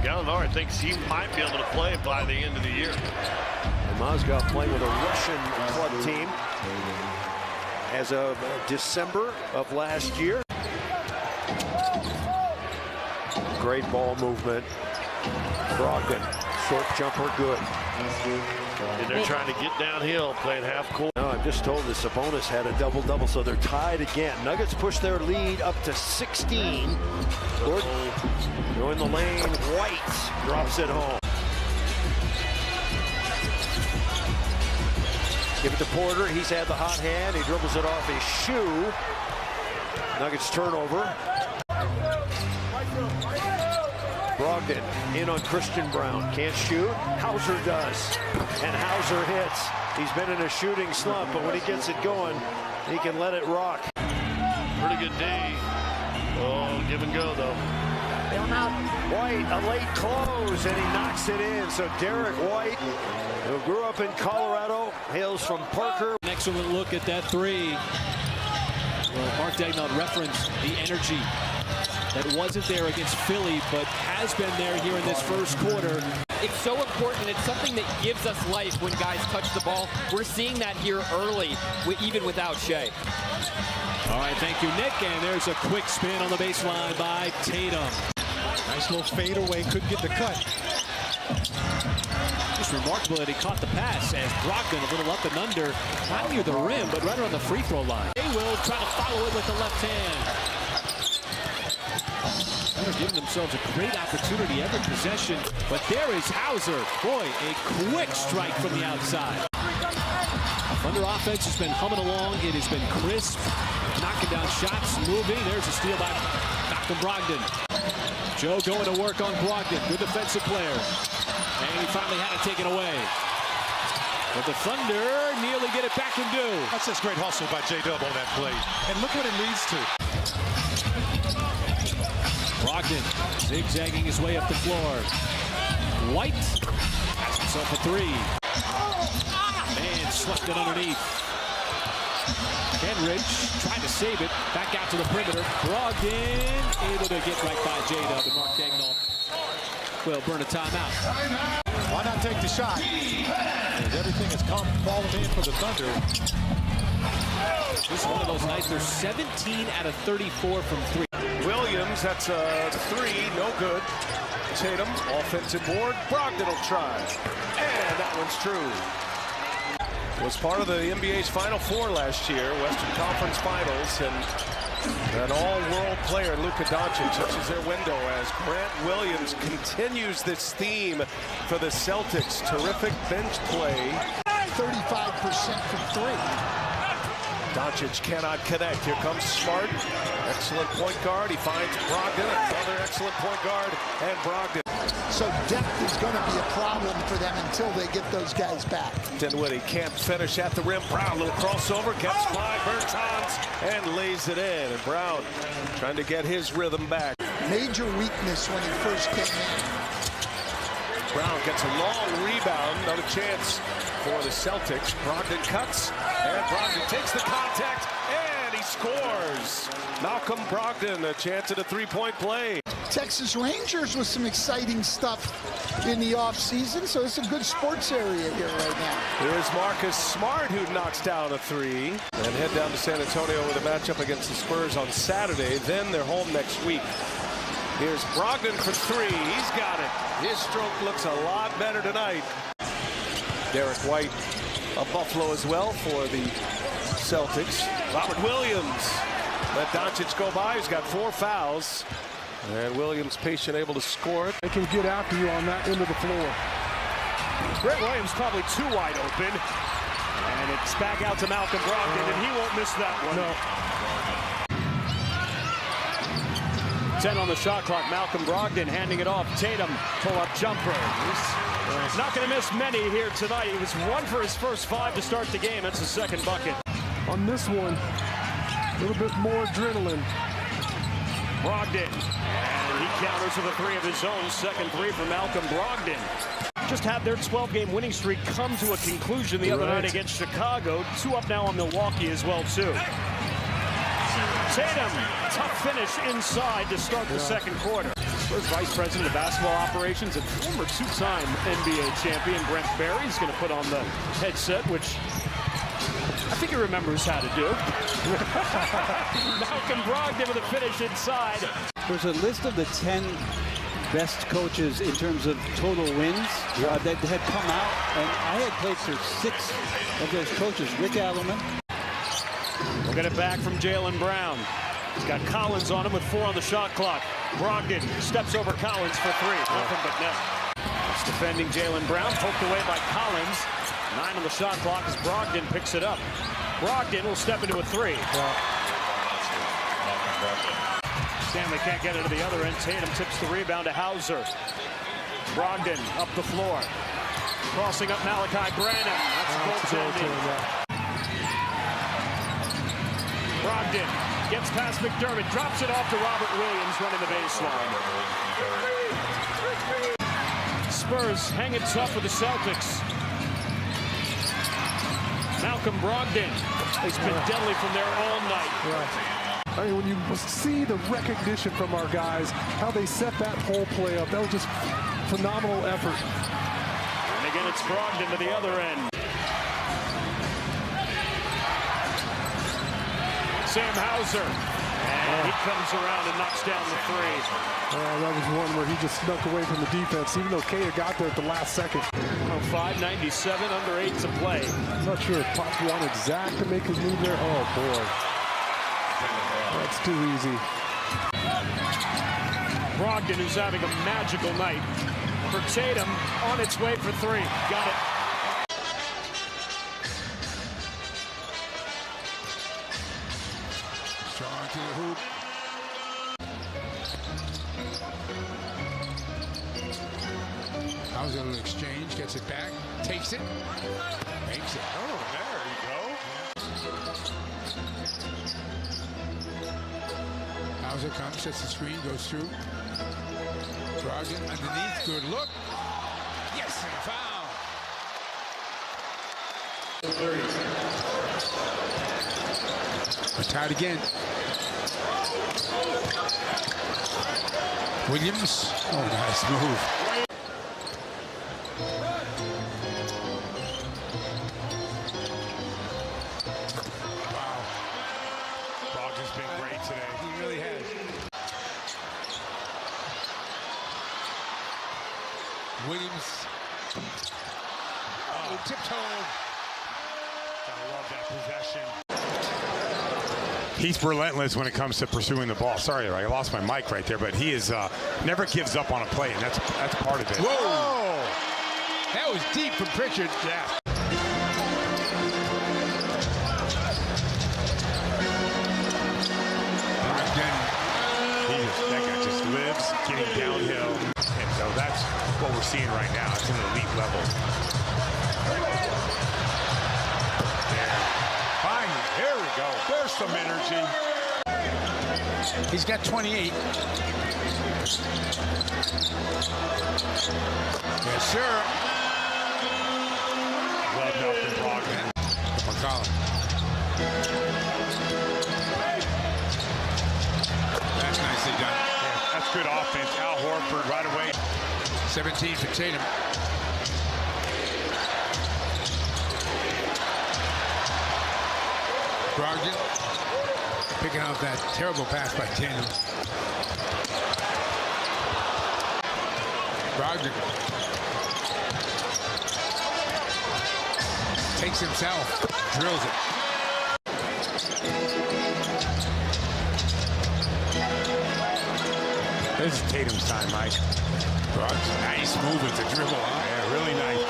Gallinari thinks he might be able to play by the end of the year. And Mozgov playing with a Russian club team as of December of last year. Great ball movement. Brogdon, short jumper, good. And they're trying to get downhill, playing half court. No, I'm just told the Sabonis had a double-double, so they're tied again. Nuggets push their lead up to 16. Gordon going the lane. White drops it home. Give it to Porter. He's had the hot hand. He dribbles it off his shoe. Nuggets turnover. Brogdon in on Christian Brown. Can't shoot. Hauser does. And Hauser hits. He's been in a shooting slump, but when he gets it going, he can let it rock. Pretty good day. Oh, give and go, though. White, a late close, and he knocks it in. So Derek White, who grew up in Colorado, hails from Parker. An excellent look at that 3. Well, Mark Daigneault referenced the energy that wasn't there against Philly, but has been there here in this first quarter. It's so important. It's something that gives us life when guys touch the ball. We're seeing that here early, even without Shea. All right, thank you, Nick. And there's a quick spin on the baseline by Tatum. Nice little fade away, couldn't get the cut. Just remarkable that he caught the pass as Brogdon a little up and under, not near the rim, but right around the free throw line. They will try to follow it with the left hand. They're giving themselves a great opportunity every possession, but there is Hauser. Boy, a quick strike from the outside. Thunder offense has been humming along. It has been crisp, knocking down shots, moving. There's a steal by Malcolm Brogdon. Joe going to work on Brogdon, good defensive player. And he finally had it taken away. But the Thunder nearly get it back and do. That's just great hustle by J-Dub on that play. And look what it leads to. Brogdon zigzagging his way up the floor. White has himself a 3. Man, swept it underneath. Kenridge trying to save it. Back out to the perimeter. Brogdon able to get right by J-Dub, and Mark Daigneault will burn a timeout. Why not take the shot? As everything has fallen in for the Thunder. This is one of those nights. They're 17 out of 34 from 3. Williams, that's a 3, no good. Tatum, offensive board. Brogdon will try. And that one's true. Was part of the NBA's Final Four last year, Western Conference Finals, and an all-world player, Luka Doncic, touches their window as Grant Williams continues this theme for the Celtics. Terrific bench play. 35% from 3. Doncic cannot connect. Here comes Smart. Excellent point guard. He finds Brogdon. Another excellent point guard. And Brogdon. So depth is going to be a problem for them until they get those guys back. Dinwiddie can't finish at the rim. Brown, little crossover, gets by Bertans and lays it in. And Brown trying to get his rhythm back. Major weakness when he first came in. Brown gets a long rebound. Another chance for the Celtics. Brogdon cuts, and Brogdon takes the contact, and he scores. Malcolm Brogdon, a chance at a three-point play. Texas Rangers with some exciting stuff in the offseason, so it's a good sports area here right now. Here's Marcus Smart, who knocks down a three. And head down to San Antonio with a matchup against the Spurs on Saturday. Then they're home next week. Here's Brogdon for three. He's got it. His stroke looks a lot better tonight. Derek White of Buffalo as well for the Celtics. Robert Williams let Doncic go by. He's got 4 fouls. And Williams patient, able to score it. They can get after you on that end of the floor. Grant Williams probably too wide open. And it's back out to Malcolm Brogdon, and he won't miss that one. No. 10 on the shot clock. Malcolm Brogdon handing it off. Tatum, pull-up jumper. He's not going to miss many here tonight. He was 1 for his first 5 to start the game. That's his second bucket. On this one, a little bit more adrenaline. Brogdon, and he counters with a 3 of his own. Second 3 for Malcolm Brogdon. Just had their 12-game winning streak come to a conclusion the other night against Chicago. 2 up now on Milwaukee as well, too. Tatum, tough finish inside to start the second quarter. Spurs Vice President of Basketball Operations and former 2-time NBA champion Brent Barry is going to put on the headset, which I think he remembers how to do. Malcolm Brogdon with a finish inside. There's a list of the 10 best coaches in terms of total wins that had come out, and I had played for 6 of those coaches. Rick Allen. We'll get it back from Jaylen Brown. He's got Collins on him with 4 on the shot clock. Brogdon steps over Collins for 3. Nothing but net. It's defending Jaylen Brown, poked away by Collins. 9 on the shot clock as Brogdon picks it up. Brogdon will step into a 3. Stanley can't get it to the other end. Tatum tips the rebound to Hauser. Brogdon up the floor. Crossing up Malachi Branham. That's goaltending. Brogdon gets past McDermott, drops it off to Robert Williams running the baseline. Spurs hanging tough with the Celtics. Malcolm Brogdon has been deadly from there all night. I mean, when you see the recognition from our guys, how they set that whole play up, that was just phenomenal effort. And again, it's Brogdon to the other end. Sam Hauser, and he comes around and knocks down the 3. That was one where he just snuck away from the defense, even though Kaya got there at the last second. 5:97, under 8 to play. I'm not sure if Pop wanted Zach to make his move there. Oh, boy. That's too easy. Brogdon is having a magical night. For Tatum, on its way for 3. Got it. Strong to the hoop. How's an exchange? Gets it back. Takes it. Makes it. Oh, there you go. Hauser comes, sets the screen, goes through. Brogdon underneath. Good look. Yes, and a foul. We're tied again. Williams. Oh, nice move. Wow. Brogdon's been great today. He really has. Williams. Oh, tiptoe. I love that possession. He's relentless when it comes to pursuing the ball. Sorry, I lost my mic right there, but he is never gives up on a play, and that's part of it. Whoa! That was deep from Pritchard. Yeah. lives getting downhill. And so that's what we're seeing right now. It's an elite level. Finally, here we go. There's some energy. He's got 28. Yes, sir. Love Malcolm Brogdon. McCollum. That's nicely done. Yeah, that's good offense. Al Horford right away. 17 for Tatum. Brogdon picking out that terrible pass by Tatum. Brogdon takes himself, drills it. This is Tatum's time, Mike. Brogdon, nice move with the dribble. Huh? Yeah, really nice.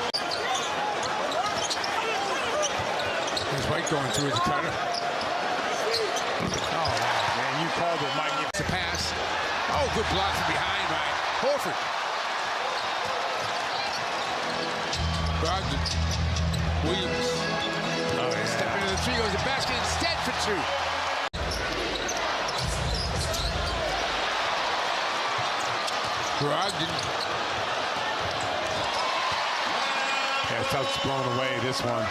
There's White going through his cutter. Oh, man, you called it, Mike. It's a pass. Oh, good block from behind by Horford. Brogdon. Williams. Oh, yeah. Step into the three, goes to basket instead for two. Brogdon. Yeah, Celtics blown away this one.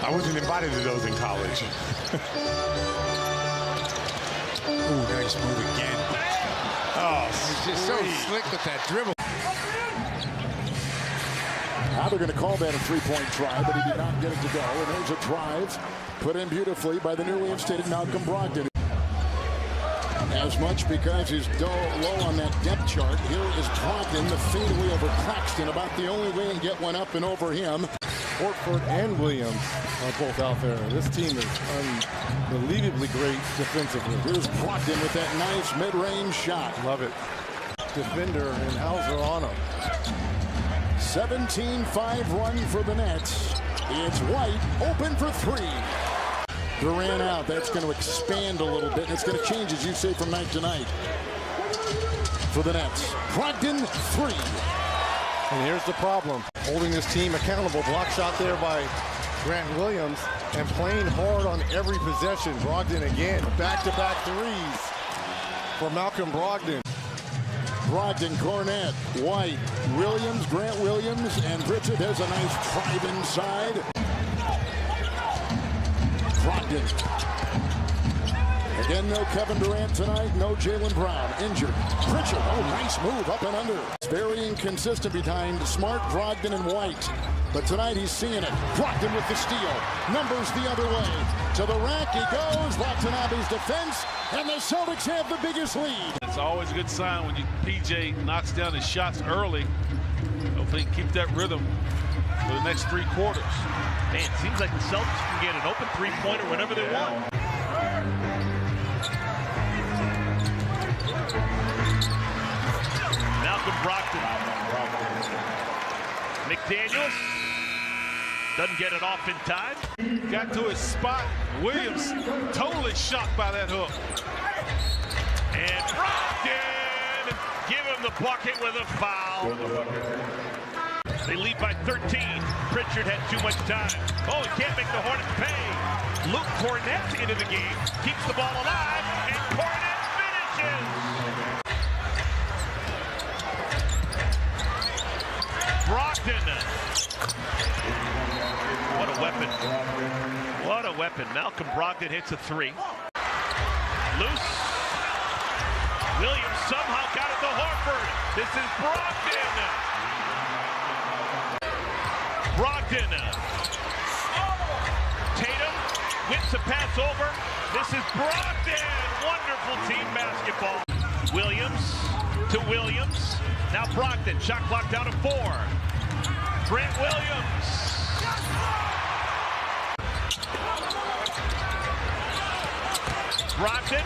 I wasn't invited to those in college. Ooh, nice move again. Oh, he's just so slick with that dribble. Now they're going to call that a three-point try, but he did not get it to go. And there's a drive put in beautifully by the newly instated Malcolm Brogdon. As much because he's low on that depth chart. Here is Brogdon, the fadeaway over Claxton, about the only way to get one up and over him. Horford and Williams are both out there. This team is unbelievably great defensively. Here's Brogdon with that nice mid-range shot. Love it. Defender and Hauser on him. 17-5 run for the Nets. It's White open for three. Durant out. That's going to expand a little bit, and it's going to change, as you say, from night to night for the Nets. Brogdon, three. And here's the problem. Holding this team accountable. Block shot there by Grant Williams and playing hard on every possession. Brogdon again. Back-to-back threes for Malcolm Brogdon. Brogdon, Cornette, White, Williams, Grant Williams, and Pritchard. There's a nice drive inside. Brogdon. Again, no Kevin Durant tonight, no Jaylen Brown. Injured. Pritchard, oh, nice move up and under. It's very inconsistent behind Smart, Brogdon, and White. But tonight he's seeing it. Brogdon with the steal. Numbers the other way. To the rack he goes. Watanabe's defense. And the Celtics have the biggest lead. It's always a good sign when PJ knocks down his shots early. Hopefully keep that rhythm for the next three quarters. Man, it seems like the Celtics can get an open three-pointer whenever they want. Malcolm Brogdon. McDaniels doesn't get it off in time. Got to his spot. Williams totally shocked by that hook. And Brogdon give him the bucket with a foul. They lead by 13. Pritchard had too much time. Oh, he can't make the Hornets pay. Luke Cornette into the game. Keeps the ball alive, and Cornette finishes. Brogdon. What a weapon. What a weapon. Malcolm Brogdon hits a three. Loose. Williams somehow got it to Horford. This is Brogdon. Brogdon. Tatum whips a pass over. This is Brogdon. Wonderful team basketball. Williams to Williams. Now Brogdon. Shot clock down to 4. Grant Williams. Brogdon.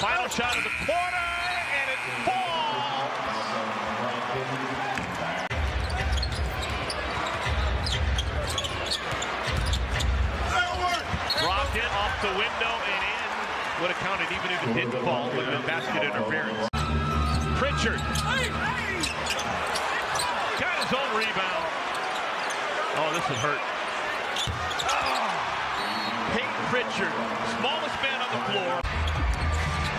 Final shot of the quarter. And it falls. Brogdon off the window and in. Would have counted even if it didn't fall. Would have been basket interference. Pritchard. Got his own rebound. Oh, this would hurt. Peyton Pritchard, smallest man on the floor.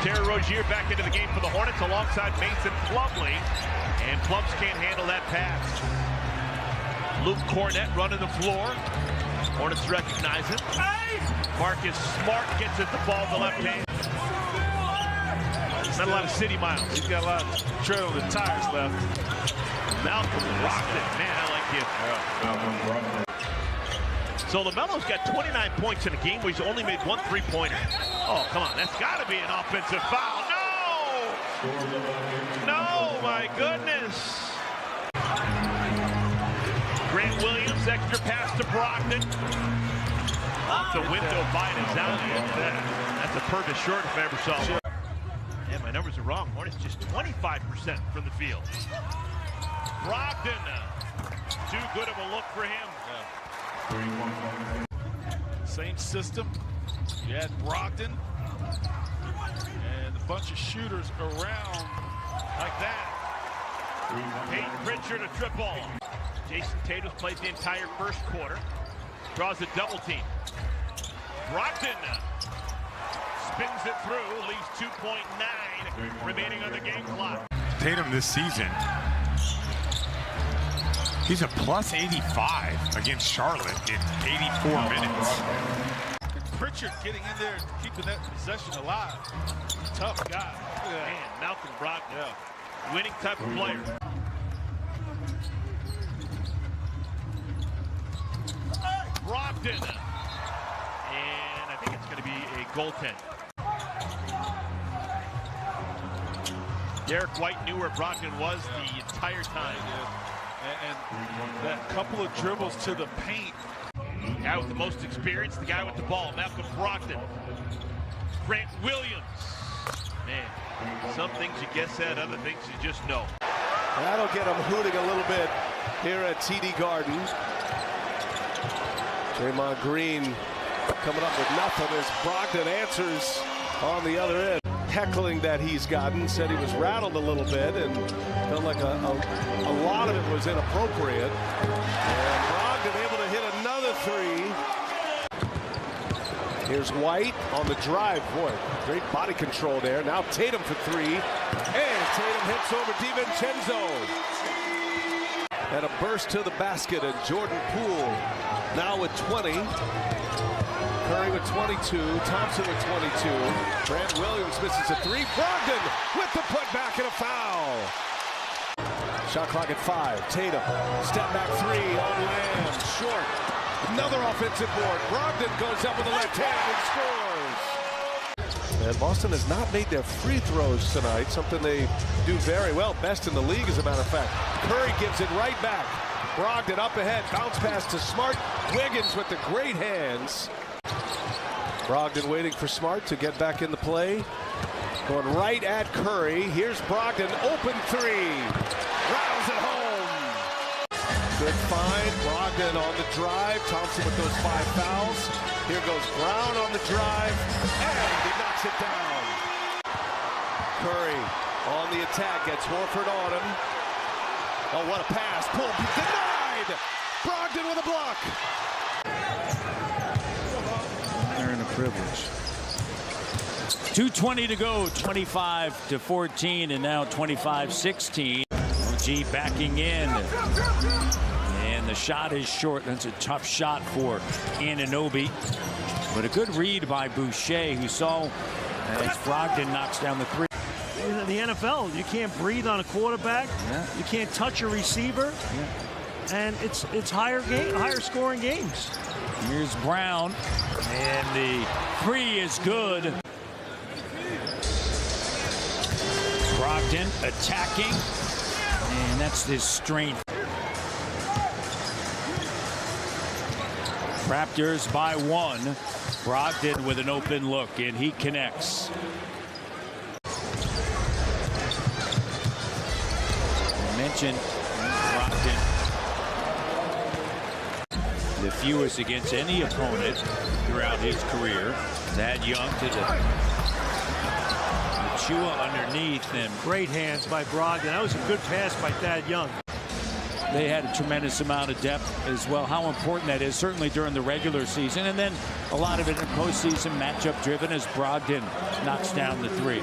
Terry Rozier back into the game for the Hornets alongside Mason Plumlee. And Plums can't handle that pass. Luke Cornett running the floor. Hornets recognize it. Marcus Smart gets at the ball with the left hand. Not a lot of city miles. He's got a lot of tread on the tires left. Malcolm Brogdon. Man, I like him. So LaMelo's got 29 points in a game where he's only made 1 3-pointer. Oh, come on. That's got to be an offensive foul. No! No, my goodness. Grant Williams, extra pass to Brogdon. Off the window by Nazali. That's a perfect short if I ever saw one. Yeah, my numbers are wrong. Hornets just 25% from the field. Brogdon, too good of a look for him. Same system. You had Brogdon and a bunch of shooters around like that. Peyton Pritchard a triple. Jason Tatum's played the entire first quarter. Draws a double team. Brogdon spins it through, leaves 2.9 remaining on the game clock. Tatum this season, he's a plus 85 against Charlotte in 84 minutes. Pritchard getting in there, keeping that possession alive. Tough guy. Man, Malcolm Brogdon, winning type of player. Brogdon, and I think it's going to be a goaltend. Derek White knew where Brogdon was the entire time. And that couple of dribbles to the paint. The guy with the most experience, the guy with the ball, Malcolm Brogdon. Grant Williams. Man, some things you guess at, other things you just know. That'll get him hooting a little bit here at TD Garden. Draymond Green coming up with nothing as Brogdon answers on the other end. Heckling that he's gotten, said he was rattled a little bit and felt like a lot of it was inappropriate. And Brogdon able to hit another three. Here's White on the drive. Boy, great body control there. Now Tatum for three. And Tatum hits over DiVincenzo. And a burst to the basket, and Jordan Poole now with 20. Curry with 22, Thompson with 22. Grant Williams misses a three. Brogdon with the putback and a foul. Shot clock at 5. Tatum, step back three on Lamb, short. Another offensive board. Brogdon goes up with the left hand and scores. And Boston has not made their free throws tonight, something they do very well. Best in the league, as a matter of fact. Curry gives it right back. Brogdon up ahead, bounce pass to Smart. Wiggins with the great hands. Brogdon waiting for Smart to get back in the play. Going right at Curry. Here's Brogdon, open three. Rattles it home. Good find. Brogdon on the drive. Thompson with those 5 fouls. Here goes Brown on the drive. And he knocks it down. Curry on the attack. Gets Horford on him. Oh, what a pass. Pull. Denied. Brogdon with a block. They're in a privilege. 2:20 to go, 25-14, and now 25-16. OG backing in, and the shot is short. That's a tough shot for Anunoby, but a good read by Boucher, who saw as Brogdon knocks down the three. In the NFL, you can't breathe on a quarterback. Yeah. You can't touch a receiver. Yeah. And it's higher scoring games. Here's Brown, and the three is good. Brogdon attacking, and that's his strength. Raptors by 1. Brogdon with an open look, and he connects. I mentioned Brogdon, the fewest against any opponent throughout his career. Thad Young to the Achua underneath him. Great hands by Brogdon. That was a good pass by Thad Young. They had a tremendous amount of depth as well. How important that is, certainly during the regular season. And then a lot of it in postseason matchup driven as Brogdon knocks down the three.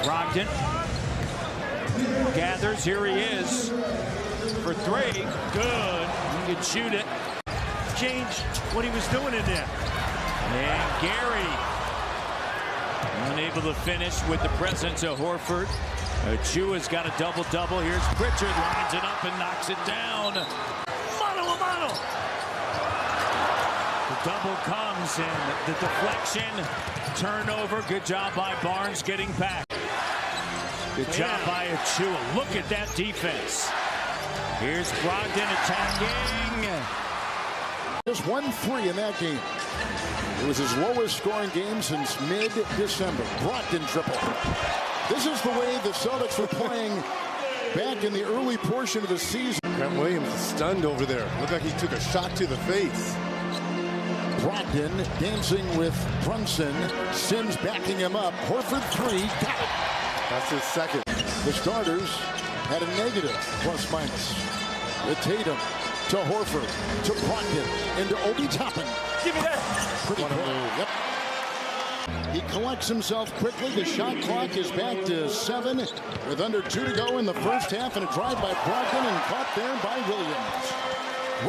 Brogdon gathers. Here he is for three. Good. He can shoot it. Change what he was doing in there. And Gary unable to finish with the presence of Horford. Achua's got a double-double. Here's Pritchard, lines it up and knocks it down. Mano a mano. The double comes and the deflection, turnover. Good job by Barnes getting back. Good job by Achua. Look at that defense. Here's Brogdon attacking. Just 1-3 in that game. It was his lowest scoring game since mid-December. Brogdon triple. This is the way the Celtics were playing back in the early portion of the season. Grant Williams is stunned over there. Looked like he took a shot to the face. Brogdon dancing with Brunson. Sims backing him up. Horford three. Got it. That's his second. The starters had a negative plus-minus. With Tatum to Horford to Brogdon into Obi Toppin. Give me that. Pretty cool. Yep. He collects himself quickly. The shot clock is back to 7 with under 2 to go in the first half, and a drive by Brogdon and caught there by Williams.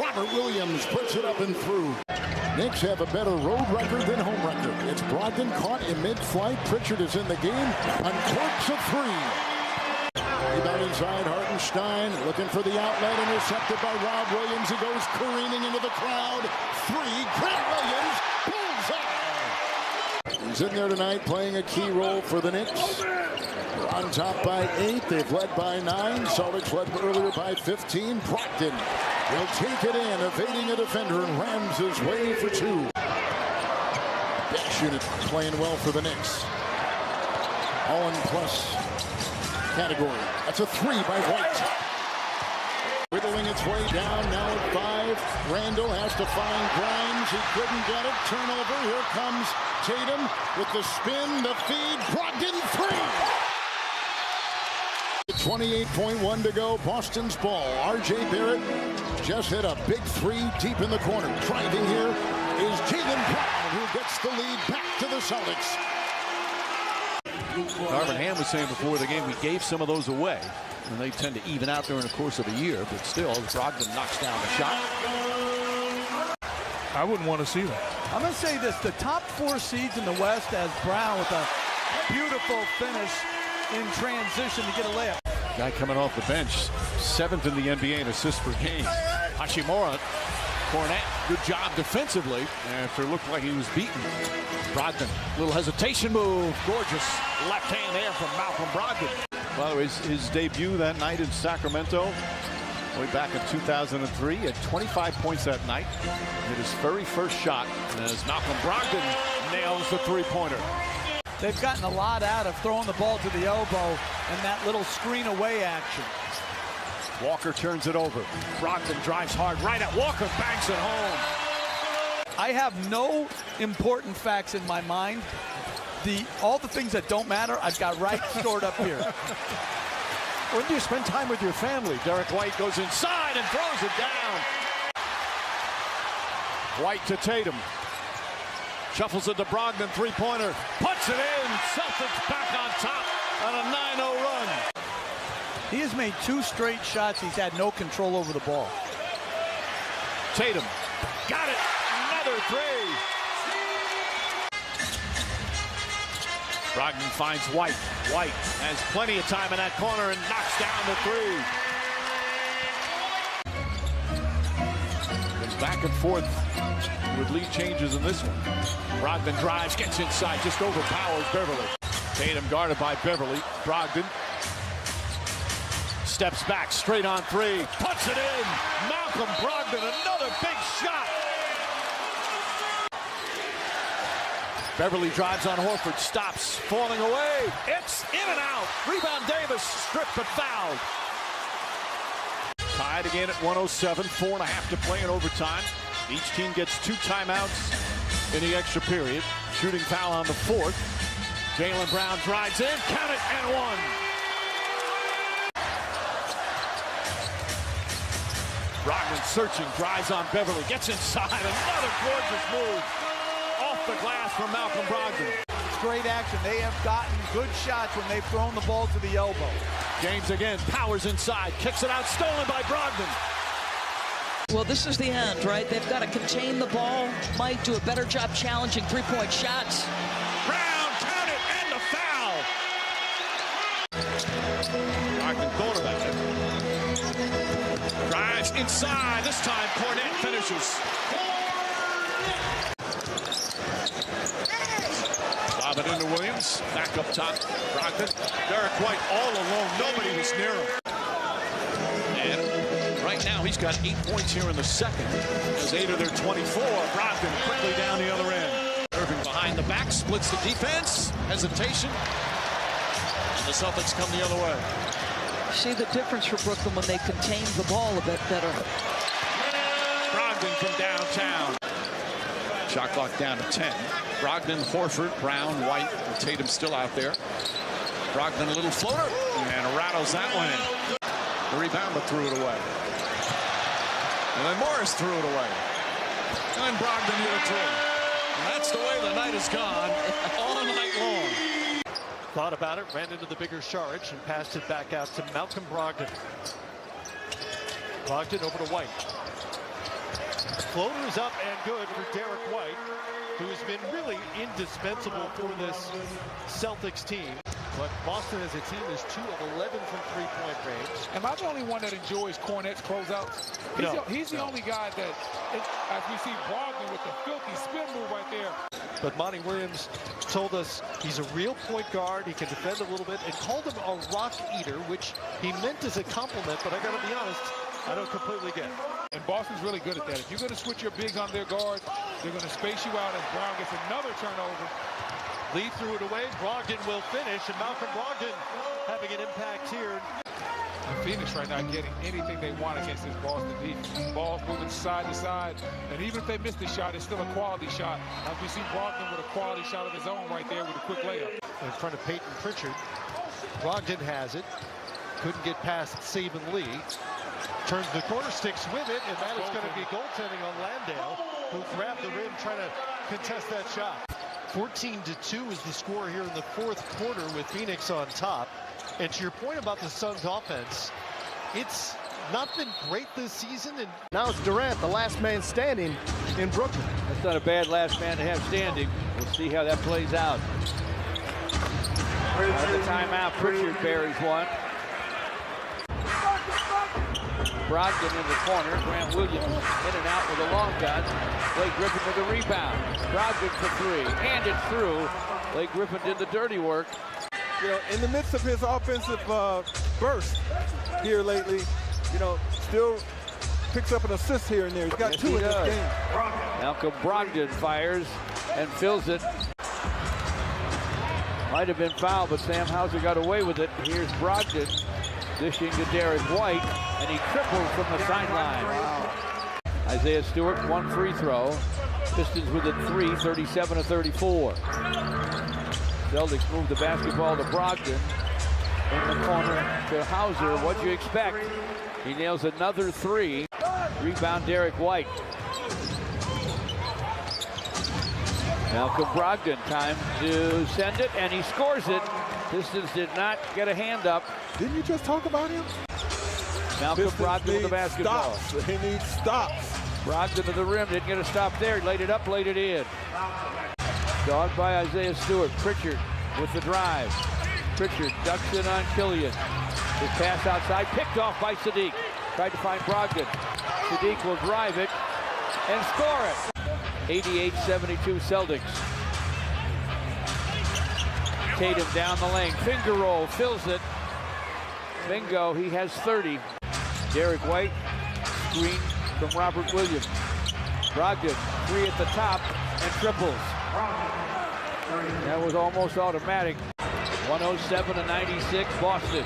Robert Williams puts it up and through. Knicks have a better road record than home record. It's Brogdon caught in mid-flight. Pritchard is in the game. Uncorks a three. Rebound inside. Hartenstein looking for the outlet. Intercepted by Rob Williams. He goes careening into the crowd. Three. Grant Williams. Bullseye. He's in there tonight playing a key role for the Knicks. They're on top by 8. They've led by 9. Celtics led earlier by 15. Brogdon will take it in, evading a defender and rams his way for 2. Dash unit playing well for the Knicks. All in plus category. That's a 3 by White. Whittling its way down, now at 5. Randall has to find Grimes. He couldn't get it. Turnover. Here comes Tatum with the spin, the feed. Brogdon 3. 28.1 to go. Boston's ball. R.J. Barrett just hit a big 3 deep in the corner. Driving here is Jaylen Brown, who gets the lead back to the Celtics. Darvin Ham was saying before the game we gave some of those away, and they tend to even out during the course of a year, but still, Brogdon knocks down the shot. I wouldn't want to see that. I'm going to say this, the top 4 seeds in the West has Brown with a beautiful finish in transition to get a layup. Guy coming off the bench, 7th in the NBA in assists per game. Hachimura, Cornette, good job defensively after it looked like he was beaten. Brogdon, little hesitation move, gorgeous left hand there from Malcolm Brogdon. By the way, his debut that night in Sacramento, way back in 2003, he had 25 points that night. Hit his very first shot as Malcolm Brogdon nails the three-pointer. They've gotten a lot out of throwing the ball to the elbow and that little screen away action. Walker turns it over. Brogdon drives hard right at Walker, banks it home. I have no important facts in my mind. All the things that don't matter, I've got right stored up here. When do you spend time with your family? Derek White goes inside and throws it down. White to Tatum. Shuffles it to Brogdon, three-pointer. Puts it in. Celtics back on top on a 9-0 run. He has made 2 straight shots. He's had no control over the ball. Tatum. Got it. Another 3. Brogdon finds White. White has plenty of time in that corner and knocks down the 3. Goes back and forth with lead changes in this one. Brogdon drives, gets inside, just overpowers Beverly. Tatum guarded by Beverly. Brogdon steps back, straight on 3. Puts it in. Malcolm Brogdon, another big shot. Beverly drives on Horford, stops, falling away. It's in and out. Rebound Davis, stripped but fouled. Tied again at 107, 4.5 to play in overtime. Each team gets 2 timeouts in the extra period. Shooting foul on the 4th. Jaylen Brown drives in, count it, and one. Brogdon searching, drives on Beverly, gets inside, another gorgeous move off the glass from Malcolm Brogdon. Great action. They have gotten good shots when they've thrown the ball to the elbow. James again, powers inside, kicks it out, stolen by Brogdon. Well, this is the end, right? They've got to contain the ball. Mike, do a better job challenging three-point shots. Brown, count it, and the foul. Brogdon thought about it. Drives inside. This time, Cornette finishes. Lob it into Williams. Back up top. Brogdon. Derek White all alone. Nobody was near him. And right now, he's got 8 points here in the second. As 8 of their 24. Brogdon quickly down the other end. Irving behind the back. Splits the defense. Hesitation. And the Celtics come the other way. See the difference for Brooklyn when they contain the ball a bit better. Brogdon from downtown. Shot clock down to 10. Brogdon, Horford, Brown, White, and Tatum still out there. Brogdon a little floater and rattles that one in. The rebounder threw it away. And then Morris threw it away. And Brogdon hit a three. And that's the way the night has gone all night long. Thought about it, ran into the bigger Saric and passed it back out to Malcolm Brogdon. Brogdon over to White. Floater is up and good for Derek White, who has been really indispensable for this Celtics team. But Boston as a team is 2 of 11 from three-point range. Am I the only one that enjoys Cornette's closeouts? He's the only guy that, as we see Brogdon with the filthy spin move right there. But Monty Williams told us he's a real point guard. He can defend a little bit and called him a rock eater, which he meant as a compliment, but I got to be honest, I don't completely get it. And Boston's really good at that. If you're going to switch your bigs on their guards, they're going to space you out as Brown gets another turnover. Lee threw it away. Brogdon will finish, and Malcolm Brogdon having an impact here. Phoenix right now getting anything they want against this Boston defense. Ball's moving side to side, and even if they miss the shot, it's still a quality shot. As we see Brogdon with a quality shot of his own right there with a quick layup. In front of Peyton Pritchard. Brogdon has it. Couldn't get past Saban Lee. Turns the corner, sticks with it, and that is going to be goaltending on Landale, who grabbed the rim trying to contest that shot. 14-2 is the score here in the fourth quarter with Phoenix on top. And to your point about the Suns offense, it's not been great this season. And now it's Durant, the last man standing in Brooklyn. That's not a bad last man to have standing. We'll see how that plays out. Out of the timeout, Pritchard buries one. Brogdon in the corner. Grant Williams in and out with a long gun. Blake Griffin with a rebound. Brogdon for three. And it's through. Blake Griffin did the dirty work. You know, in the midst of his offensive burst here lately, you know, still picks up an assist here and there. He's got two in this game. Malcolm Brogdon fires and fills it. Might have been fouled, but Sam Hauser got away with it. Here's Brogdon dishing to Derek White, and he tripled from the sideline. Wow. Isaiah Stewart, one free throw. Pistons with a 3, 37-34. Celtics move the basketball to Brogdon. In the corner to Hauser. What'd you expect? He nails another 3. Rebound Derek White. Malcolm Brogdon, time to send it, and he scores it. Pistons did not get a hand up. Didn't you just talk about him? Malcolm Brogdon with the basketball. Stops. He needs stops. Brogdon to the rim, didn't get a stop there. Laid it up, laid it in. Dogged by Isaiah Stewart. Pritchard with the drive. Pritchard ducks in on Killian. His pass outside, picked off by Sadiq. Tried to find Brogdon. Sadiq will drive it and score it. 88-72 Celtics. Tatum down the lane. Finger roll, fills it. Bingo, he has 30. Derek White, screen from Robert Williams. Brogdon, 3 at the top, and triples. That was almost automatic. 107-96, Boston.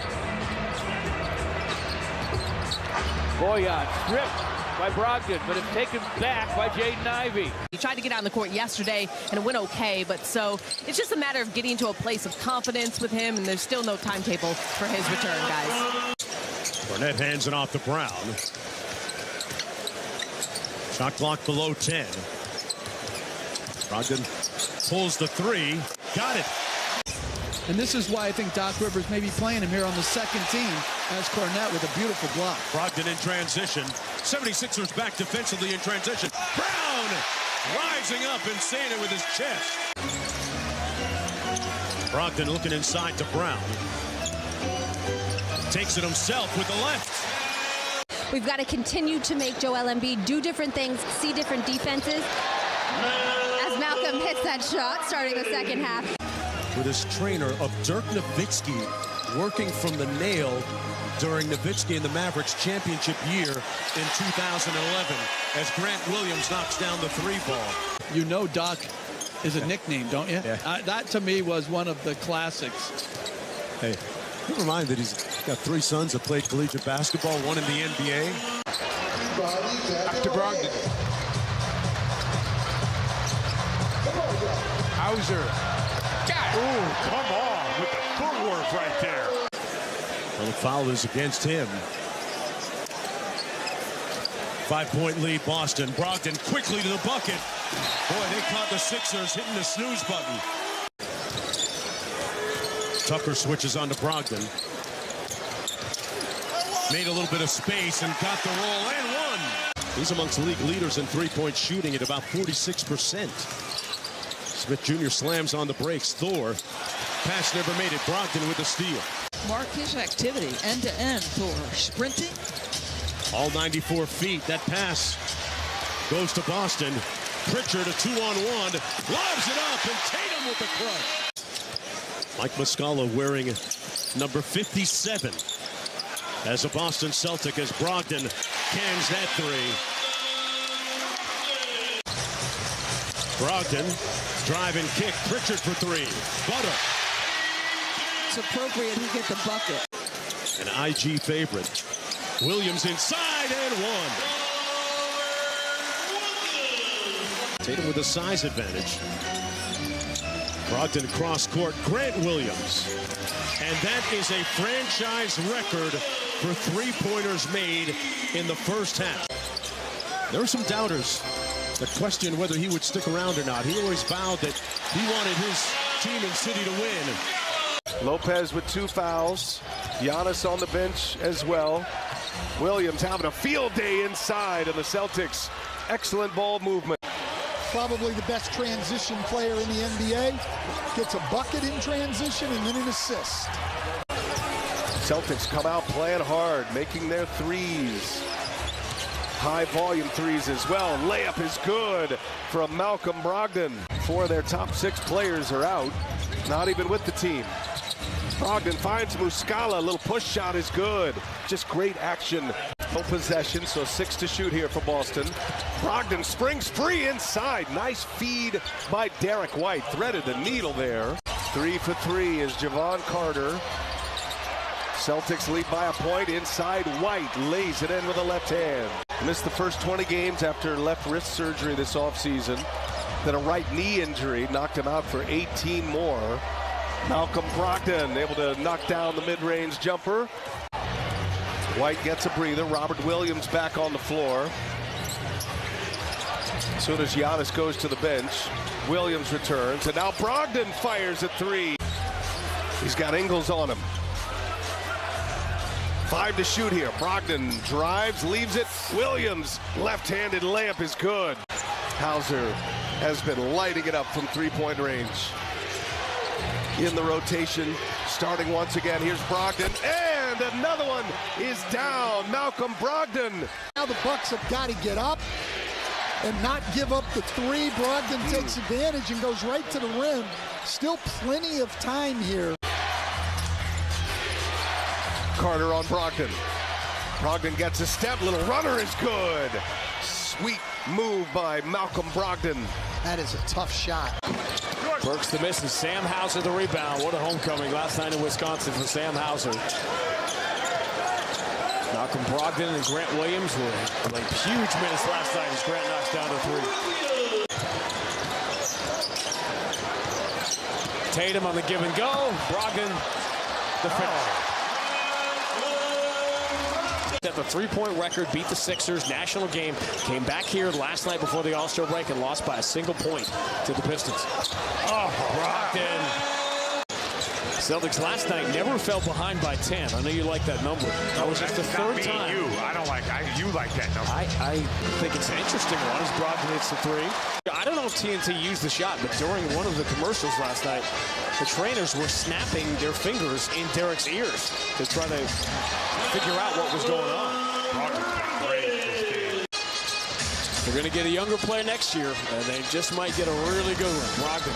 Boyan stripped, by Brogdon, but it's taken back by Jaden Ivey. He tried to get out on the court yesterday, and it went okay, but so it's just a matter of getting to a place of confidence with him, and there's still no timetable for his return, guys. Barnett hands it off to Brown. Shot clock below 10. Brogdon pulls the three. Got it. And this is why I think Doc Rivers may be playing him here on the second team as Cornette with a beautiful block. Brogdon in transition. 76ers back defensively in transition. Brown rising up and saying it with his chest. Brogdon looking inside to Brown. Takes it himself with the left. We've got to continue to make Joel Embiid do different things, see different defenses. As Malcolm hits that shot, starting the second half. With his trainer of Dirk Nowitzki working from the nail during Nowitzki and the Mavericks championship year in 2011 as Grant Williams knocks down the three ball. You know Doc is a nickname, don't you? Yeah. That to me was one of the classics. Hey, never mind that he's got 3 sons that played collegiate basketball, one in the NBA. Back to Brogdon. Hauser. Oh, come on with the footwork right there. Well, the foul is against him. 5-point lead, Boston. Brogdon quickly to the bucket. Boy, they caught the Sixers hitting the snooze button. Tucker switches on to Brogdon. Made a little bit of space and got the roll and won. He's amongst league leaders in three-point shooting at about 46%. Smith Jr. slams on the brakes. Thor. Pass never made it. Brogdon with the steal. Mark his activity end-to-end, Thor. Sprinting. All 94 feet. That pass goes to Boston. Pritchard a 2-on-1. Lobs it up and Tatum with the crush. Mike Muscala wearing number 57 as a Boston Celtic as Brogdon cans that three. Brogdon, drive and kick. Pritchard for three. Butter. It's appropriate he get the bucket. An IG favorite. Williams inside and one. Tatum with a size advantage. Brogdon cross court. Grant Williams. And that is a franchise record for three-pointers made in the first half. There were some doubters that questioned whether he would stick around or not. He always vowed that he wanted his team and city to win. Lopez with 2 fouls. Giannis on the bench as well. Williams having a field day inside, and the Celtics, excellent ball movement. Probably the best transition player in the NBA. Gets a bucket in transition and then an assist. Celtics come out playing hard, making their threes. High volume threes as well. Layup is good from Malcolm Brogdon. 4 of their top 6 players are out, not even with the team. Brogdon finds Muscala. A little push shot is good. Just great action. Full possession, so 6 to shoot here for Boston. Brogdon springs free inside. Nice feed by Derek White. Threaded the needle there. 3 for 3 is Javon Carter. Celtics lead by a point inside. White lays it in with the left hand. Missed the first 20 games after left wrist surgery this offseason. Then a right knee injury knocked him out for 18 more. Malcolm Brogdon able to knock down the mid-range jumper. White gets a breather. Robert Williams back on the floor. As soon as Giannis goes to the bench, Williams returns, and now Brogdon fires a 3. He's got Ingles on him. 5 to shoot here. Brogdon drives, leaves it. Williams, left-handed layup is good. Hauser has been lighting it up from three-point range. In the rotation, starting once again. Here's Brogdon, and another one is down. Malcolm Brogdon. Now the Bucks have got to get up and not give up the 3. Brogdon takes advantage and goes right to the rim. Still plenty of time here. Carter on Brogdon. Brogdon gets a step. Little runner is good. Sweet move by Malcolm Brogdon. That is a tough shot. Burks the miss and Sam Hauser the rebound. What a homecoming last night in Wisconsin for Sam Hauser. Malcolm Brogdon and Grant Williams were like huge minutes last night as Grant knocks down the three. Tatum on the give and go. Brogdon the finish. Set the three-point record, beat the Sixers, national game, came back here last night before the All-Star break and lost by a single point to the Pistons. Oh, Brogdon. Celtics last night never fell behind by 10. I know you like that number. That was just the third time. I don't like you like that number. I think it's an interesting one as Brogdon hits the three. I don't know if TNT used the shot, but during one of the commercials last night, the trainers were snapping their fingers in Derek's ears to try to figure out what was going on. They're going to get a younger player next year, and they just might get a really good one. Brogdon,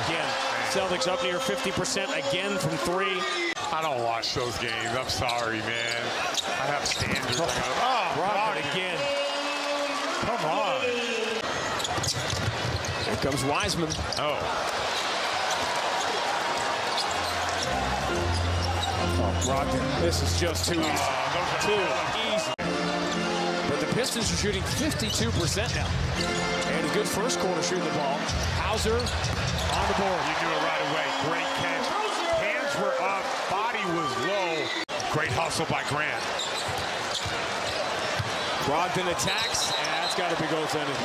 again, Celtics up near 50% again from three. I don't watch those games. I'm sorry, man. I have standards. Brogdon again. Come on. Here comes Wiseman. Brogdon, this is just too easy. Too easy. But the Pistons are shooting 52% now. And a good first quarter shooting the ball. Hauser on the board. You knew it right away. Great catch. Hands were up. Body was low. Great hustle by Grant. Brogdon attacks, and that's got to be goaltending.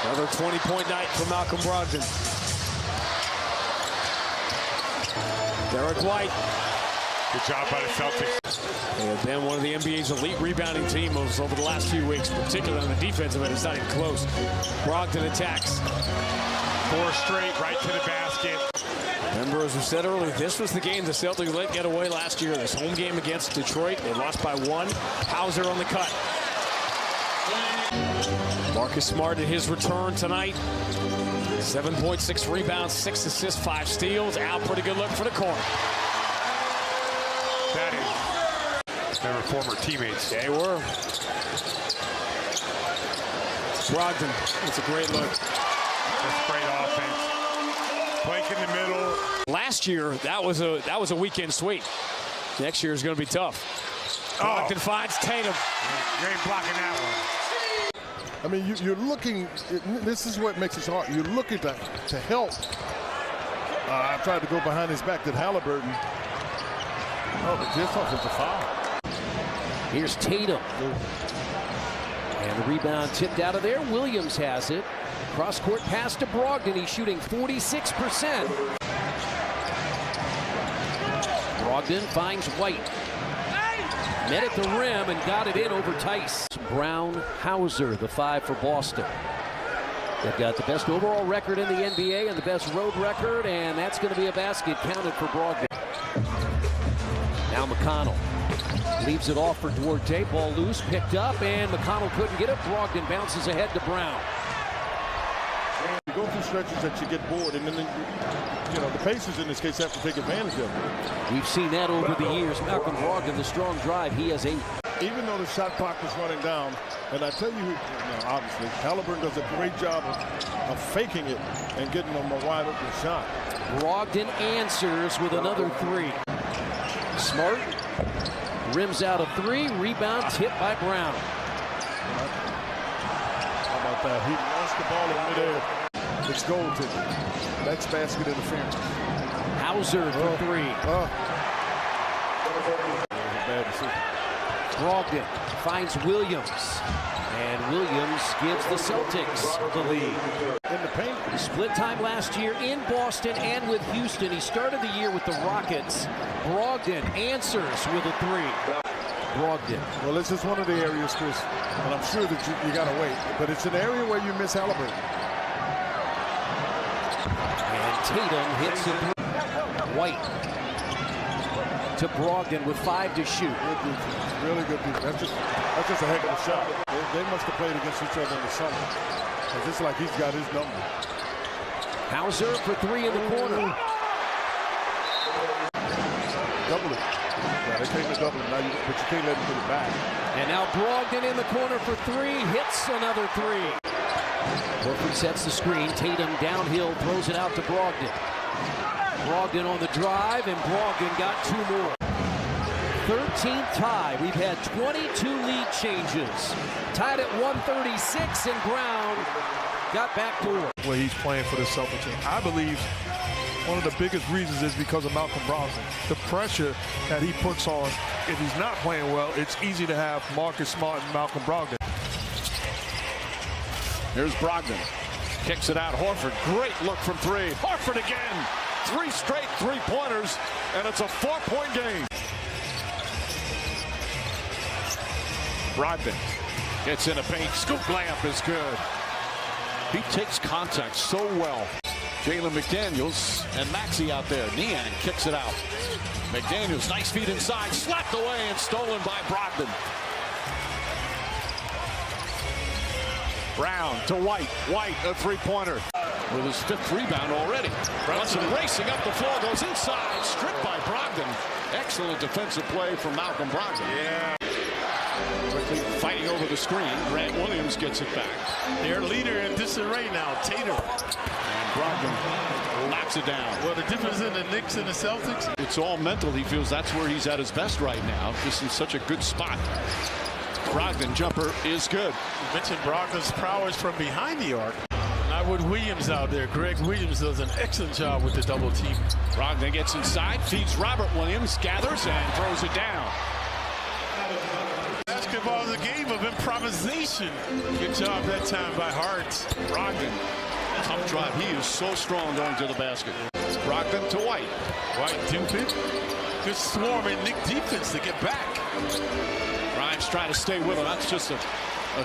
Another 20-point night for Malcolm Brogdon. Derek White. Good job by the Celtics. They have been one of the NBA's elite rebounding teams over the last few weeks, particularly on the defensive end. It's not even close. Brogdon attacks. 4 straight, right to the basket. Remember, as we said earlier, this was the game the Celtics let get away last year. This home game against Detroit, they lost by 1. Hauser on the cut. Marcus Smart at his return tonight. 7.6 rebounds, 6 assists, 5 steals. Al, pretty good look for the corner. That is. They were former teammates. They were. Brogdon, it's a great look. That's great offense. Blake in the middle. Last year, that was a weekend sweep. Next year is going to be tough. Brogdon finds Tatum. You ain't blocking that one. I mean, you're looking, this is what makes it hard. You're looking to help. I tried to go behind his back to Halliburton. Oh, but this offensive foul. Here's Tatum. And the rebound tipped out of there. Williams has it. Cross-court pass to Brogdon. He's shooting 46%. Brogdon finds White. Met at the rim and got it in over Tice. Brown, Hauser, the 5 for Boston. They've got the best overall record in the NBA and the best road record, and that's going to be a basket counted for Brogdon. Now McConnell leaves it off for Duarte. Ball loose, picked up, and McConnell couldn't get it. Brogdon bounces ahead to Brown. You go through stretches that you get bored, and then the Pacers in this case have to take advantage of it. We've seen that over the years. Malcolm Brogdon, the strong drive, he has 8. Even though the shot clock is running down, and I tell you, obviously, Halliburton does a great job of faking it and getting them a wide open shot. Brogdon answers with another 3. Smart rims out a 3, rebound hit by Brown. How about that? He lost the ball in midair. It's goal ticket. Next basket interference. Hauser for 3. Bad decision. Brogdon finds Williams. And Williams gives the Celtics the lead. In the paint. Split time last year in Boston and with Houston. He started the year with the Rockets. Brogdon answers with a 3. Brogdon. Well, this is one of the areas, Chris, and I'm sure that you got to wait. But it's an area where you miss Halliburton. And Tatum hits it. White to Brogdon with 5 to shoot. Good defense. Really good defense. That's just a heck of a shot. They must have played against each other in the summer. It's like he's got his number. Hauser for 3 in the corner. Double it. Yeah, they came to double it now, but you can't let him get it back. And now Brogdon in the corner for 3. Hits another 3. Horford sets the screen. Tatum downhill, throws it out to Brogdon. Brogdon on the drive, and Brogdon got 2 more. 13th tie. We've had 22 lead changes. Tied at 136, and Brown got back to work. Where he's playing for the Celtics team. I believe one of the biggest reasons is because of Malcolm Brogdon. The pressure that he puts on, if he's not playing well, it's easy to have Marcus Smart and Malcolm Brogdon. Here's Brogdon. Kicks it out. Horford. Great look from three. Horford again. 3 straight three-pointers, and it's a 4-point game. Brogdon gets in a paint. Scoop layup is good. He takes contact so well. Jalen McDaniels and Maxey out there. Niang kicks it out. McDaniels, nice feet inside. Slapped away and stolen by Brogdon. Brown to White. White, a three-pointer. With his 5th rebound already. Brunson racing up the floor, goes inside. Stripped by Brogdon. Excellent defensive play from Malcolm Brogdon. Yeah. Quickly fighting over the screen. Grant Williams gets it back. Their leader in disarray now, Tatum. And Brogdon knocks it down. Well, the difference in the Knicks and the Celtics? It's all mental. He feels that's where he's at his best right now. Just in such a good spot. Brogdon jumper is good. You mentioned Brogdon's prowess from behind the arc. Not with Williams out there. Greg Williams does an excellent job with the double team. Brogdon gets inside, feeds Robert Williams, gathers and throws it down. Basketball is a game of improvisation. Good job that time by Hart. Brogdon, tough drive. He is so strong going to the basket. Brogdon to White. White duped it. Good swarming Knick defense to get back. Grimes trying to stay with him. That's just a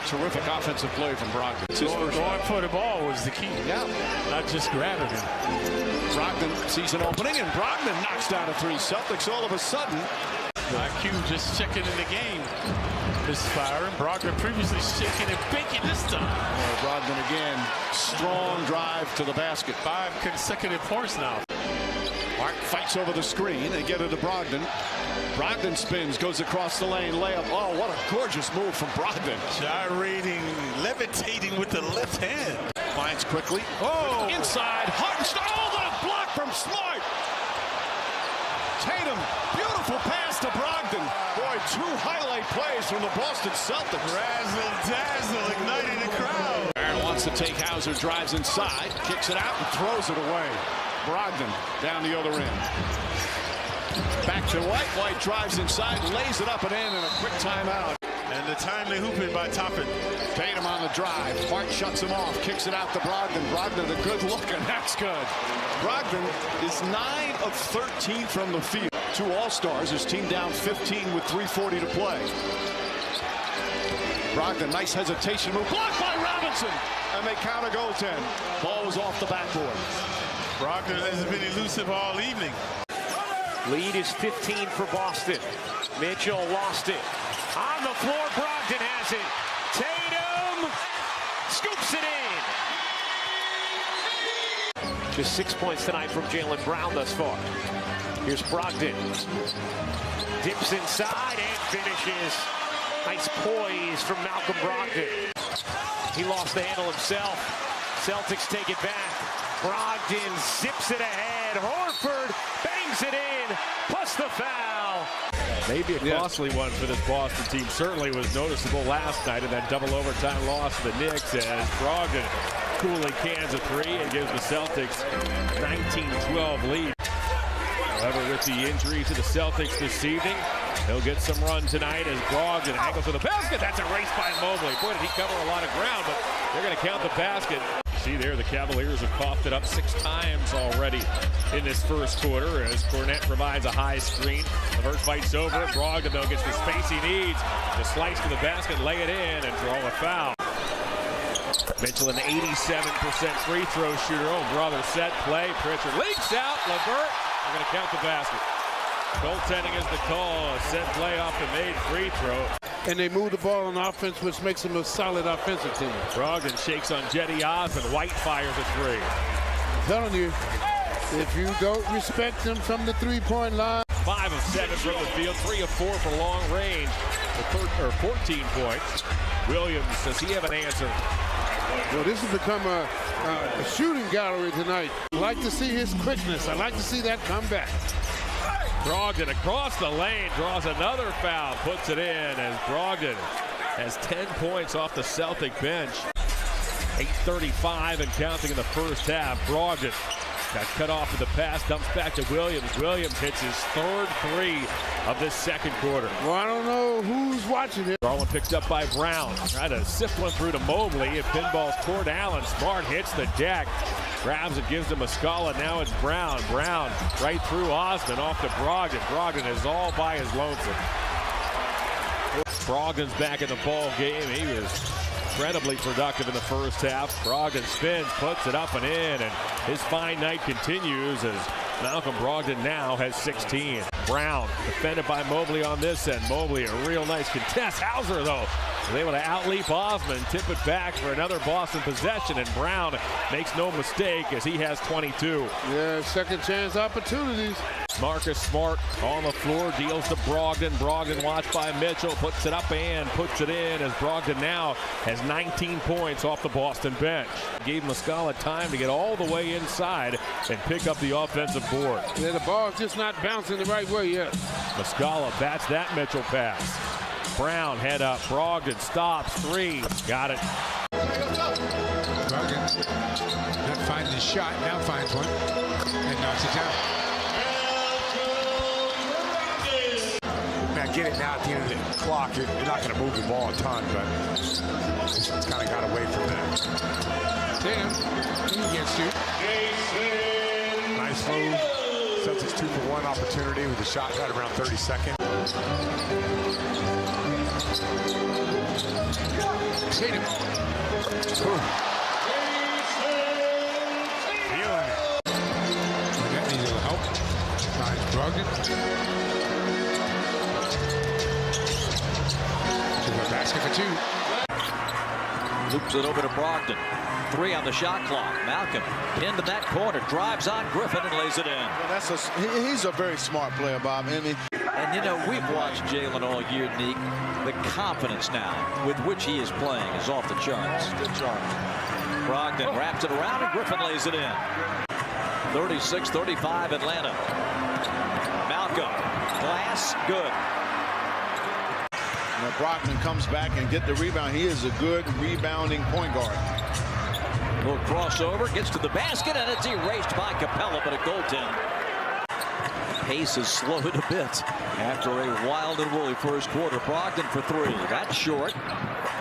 terrific offensive play from Brogdon. Going for the ball was the key. Yeah. Not just grabbing him. Brogdon sees an opening, and Brogdon knocks down a 3. Celtics all of a sudden. IQ just checking in the game. Misfiring. Brogdon previously shaking and baking this time. Brogdon again. Strong drive to the basket. 5 consecutive points now. Hart fights over the screen. They get it to Brogdon. Brogdon spins, goes across the lane, layup. Oh, what a gorgeous move from Brogdon. Gyrating, levitating with the left hand. Finds quickly. Oh! Inside, Hartenstein. Oh, what a block from Smart! Tatum, beautiful pass to Brogdon. Boy, 2 highlight plays from the Boston Celtics. Razzle dazzle, igniting the crowd. Aaron wants to take Hauser, drives inside, kicks it out and throws it away. Brogdon down the other end. Back to White. White drives inside, lays it up and in, and a quick timeout. And the timely hooping by Toppin. Tatum on the drive. Hart shuts him off, kicks it out to Brogdon. Brogdon a good look, and that's good. Brogdon is 9 of 13 from the field. 2 All-Stars. His team down 15 with 3:40 to play. Brogdon, nice hesitation move. Blocked by Robinson. And they count a goaltend. Ball was off the backboard. Brogdon has been elusive all evening. Lead is 15 for Boston. Mitchell lost it. On the floor, Brogdon has it. Tatum scoops it in. Just 6 points tonight from Jalen Brown thus far. Here's Brogdon. Dips inside and finishes. Nice poise from Malcolm Brogdon. He lost the handle himself. Celtics take it back. Brogdon zips it ahead. Horford bangs it in, plus the foul. Maybe a costly one for this Boston team. Certainly was noticeable last night in that double overtime loss to the Knicks as Brogdon coolly cans a 3 and gives the Celtics 19-12 lead. However, with the injury to the Celtics this evening, he'll get some run tonight as Brogdon angles to the basket. That's a race by Mobley. Boy, did he cover a lot of ground, but they're going to count the basket. See there, the Cavaliers have coughed it up 6 times already in this first quarter as Cornette provides a high screen. LeVert fights over it. Brogdon, though, gets the space he needs to slice to the basket, lay it in, and draw a foul. Mitchell, an 87% free throw shooter. Oh, brother, set play. Pritchard leaks out. LeVert, they're going to count the basket. Goaltending is the call. A set play off the made free throw. And they move the ball on offense, which makes them a solid offensive team. Brogdon shakes on Jetty Osmond. White fires a 3. I'm telling you, if you don't respect them from the 3-point line. 5 of 7 from the field, 3 of 4 for long range. 14 points. Williams, does he have an answer? Well, this has become a shooting gallery tonight. I like to see his quickness. I like to see that come back. Brogdon across the lane, draws another foul, puts it in as Brogdon has 10 points off the Celtic bench. 8:35 and counting in the first half. Brogdon got cut off with the pass, dumps back to Williams. Williams hits his third three of this second quarter. Well, I don't know who's watching it. Garland picked up by Brown. Tried to sift one through to Mobley. It pinballs toward Allen. Smart hits the deck. Grabs and gives to Muscala. Now it's Brown. Brown right through Osman off to Brogdon. Brogdon is all by his lonesome. Brogdon's back in the ball game. He was incredibly productive in the first half. Brogdon spins, puts it up and in, and his fine night continues as Malcolm Brogdon now has 16. Brown defended by Mobley on this end. Mobley a real nice contest. Hauser though was able to outleap Osman, tip it back for another Boston possession, and Brown makes no mistake as he has 22. Yeah, second chance opportunities. Marcus Smart on the floor, deals to Brogdon. Brogdon watched by Mitchell, puts it up and puts it in as Brogdon now has 19 points off the Boston bench. Gave Muscala time to get all the way inside and pick up the offensive board. Yeah, the ball's just not bouncing the right way yet. Muscala bats that Mitchell pass. Brown head up, Brogdon stops, three, got it. Brogdon not finding the shot, now finds one and knocks it down. Get it now at the end of the clock. You're not going to move the ball a ton, but just kind of got away from that. Tatum, he gets two. Nice move. Celtics 2-for-1 opportunity with the shot right around 30 seconds. Tatum. Feeling it. That needs a little help. Finds Brogdon. Basket for two. Loops it over to Brogdon. 3 on the shot clock. Malcolm into that corner, drives on Griffin and lays it in. Well, he's a very smart player, Bob. I mean, and you know, we've watched Jalen all year, Neek. The confidence now with which he is playing is off the charts. Brogdon wraps it around and Griffin lays it in. 36-35 Atlanta. Malcolm, glass, good. When Brogdon comes back and get the rebound, he is a good rebounding point guard. Little crossover, gets to the basket, and it's erased by Capella, but a goaltend. Pace has slowed a bit after a wild and woolly first quarter. Brogdon for 3. That's short,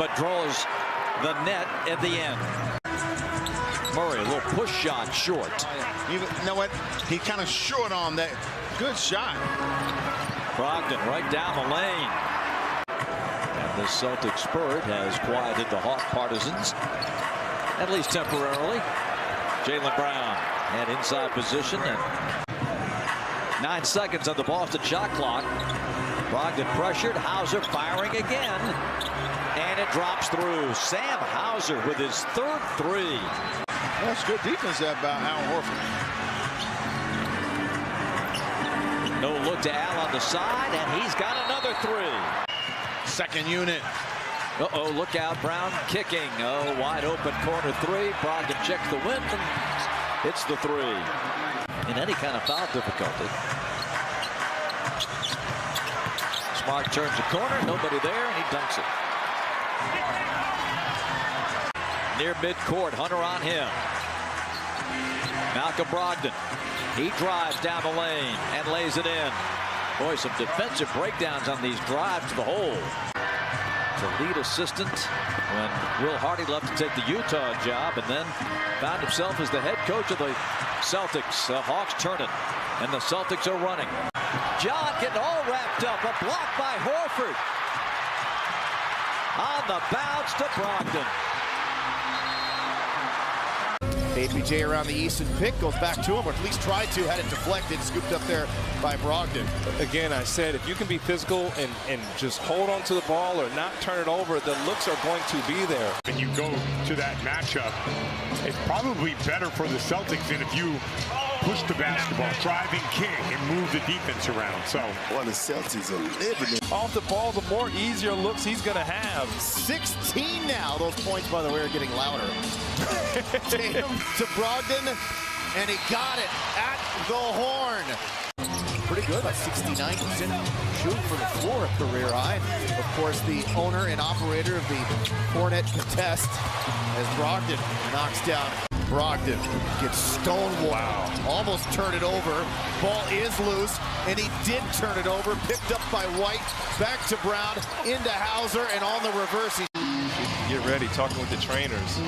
but draws the net at the end. Murray, a little push shot short. You know what? He kind of short on that. Good shot. Brogdon right down the lane. The Celtic spurt has quieted the Hawk partisans, at least temporarily. Jaylen Brown had inside position and 9 seconds on the Boston shot clock. Brogdon pressured, Hauser firing again, and it drops through. Sam Hauser with his third 3. That's good defense there by Al Horford. No look to Al on the side, and he's got another 3. Second unit. Uh-oh, look out, Brown kicking. Oh, wide open corner 3. Brogdon checks the wind and hits the 3. In any kind of foul difficulty. Smart turns the corner, nobody there, and he dunks it. Near midcourt, Hunter on him. Malcolm Brogdon. He drives down the lane and lays it in. Boy, some defensive breakdowns on these drives to the hole. The lead assistant when Will Hardy left to take the Utah job and then found himself as the head coach of the Celtics. The Hawks turn it, and the Celtics are running. John getting all wrapped up. A block by Horford. On the bounce to Brogdon. APJ around the Easton pick, goes back to him, or at least tried to, had it deflected, scooped up there by Brogdon. Again, I said, if you can be physical and just hold on to the ball or not turn it over, the looks are going to be there. When you go to that matchup, it's probably better for the Celtics than if you push the basketball, drive and kick, and move the defense around. So, well, the Celtics are living it. Off the ball, the more easier looks he's going to have. 16 now. Those points, by the way, are getting louder. Tatum to Brogdon, and he got it at the horn. Pretty pretty good, about 69% shooting from the floor, career high. And of course, the owner and operator of the Hornet contest as Brogdon knocks down. Brogdon gets stonewalled. Wow. Almost turned it over. Ball is loose, and he did turn it over. Picked up by White, back to Brown, into Hauser, and on the reverse. Get ready, talking with the trainers.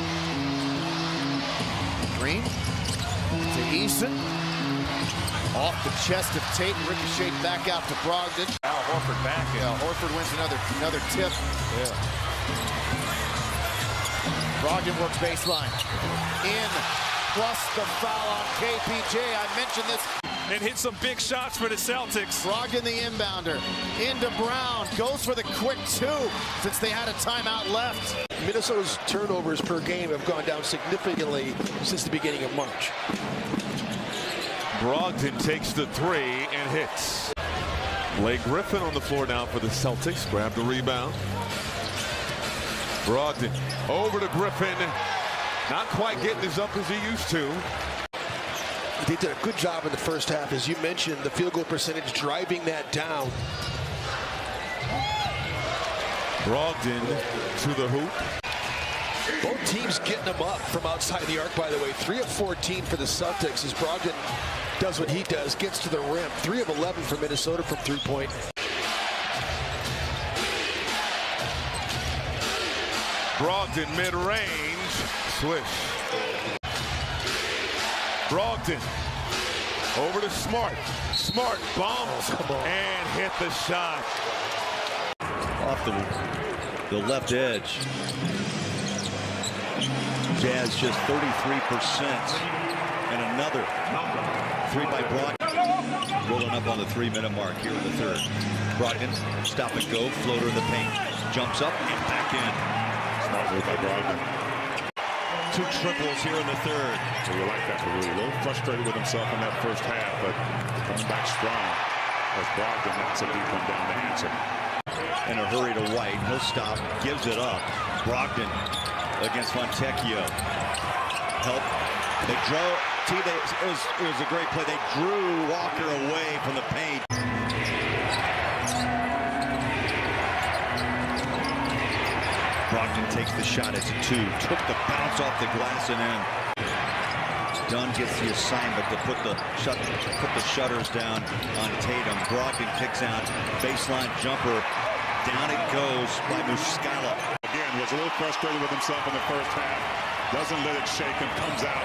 Green to Eason. Off the chest of Tate, ricocheted back out to Brogdon. Al Horford back. Yeah, Horford wins another tip. Yeah. Brogdon works baseline. In, plus the foul on KPJ. I mentioned this. And hit some big shots for the Celtics. Brogdon the inbounder. Into Brown. Goes for the quick two since they had a timeout left. Minnesota's turnovers per game have gone down significantly since the beginning of March. Brogdon takes the three and hits. Blake Griffin on the floor now for the Celtics. Grabbed the rebound. Brogdon over to Griffin. Not quite getting as up as he used to. They did a good job in the first half, as you mentioned, the field goal percentage driving that down. Brogdon to the hoop. Both teams getting them up from outside the arc, by the way. 3 of 14 for the Celtics as Brogdon does what he does, gets to the rim. 3 of 11 for Minnesota from three-point. Brogdon mid-range. Swish. Brogdon over to Smart. Smart bombs and hit the shot. Off the left edge. Jazz just 33%. And another three by Brogdon. Rolling up on the 3-minute mark here in the third. Brogdon, stop and go, floater in the paint. Jumps up and back in. Smart move by Brogdon. 2 triples here in the third. So you like that, a little frustrated with himself in that first half, but comes back strong as Brogdon knocks a deep one down to answer. In a hurry to White, he'll stop, gives it up. Brogdon against Fontecchio. Help. They drove. It was a great play. They drew Walker away from the paint. Brogdon takes the shot. It's a 2. Took the bounce off the glass and in. Dunn gets the assignment to put the shutters down on Tatum. Brogdon kicks out. Baseline jumper. Down it goes by Muscala. Again, was a little frustrated with himself in the first half. Doesn't let it shake him. Comes out.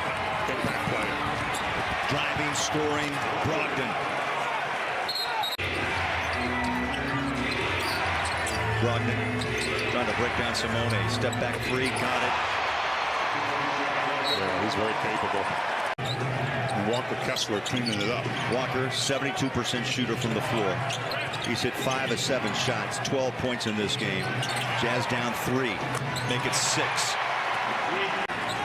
Impact player. Driving, scoring. Brogdon. Brogdon trying to break down Simone. Step back 3. Got it. Yeah, he's very capable. And Walker Kessler cleaning it up. Walker, 72% shooter from the floor. He's hit 5 of 7 shots, 12 points in this game. Jazz down 3, make it 6.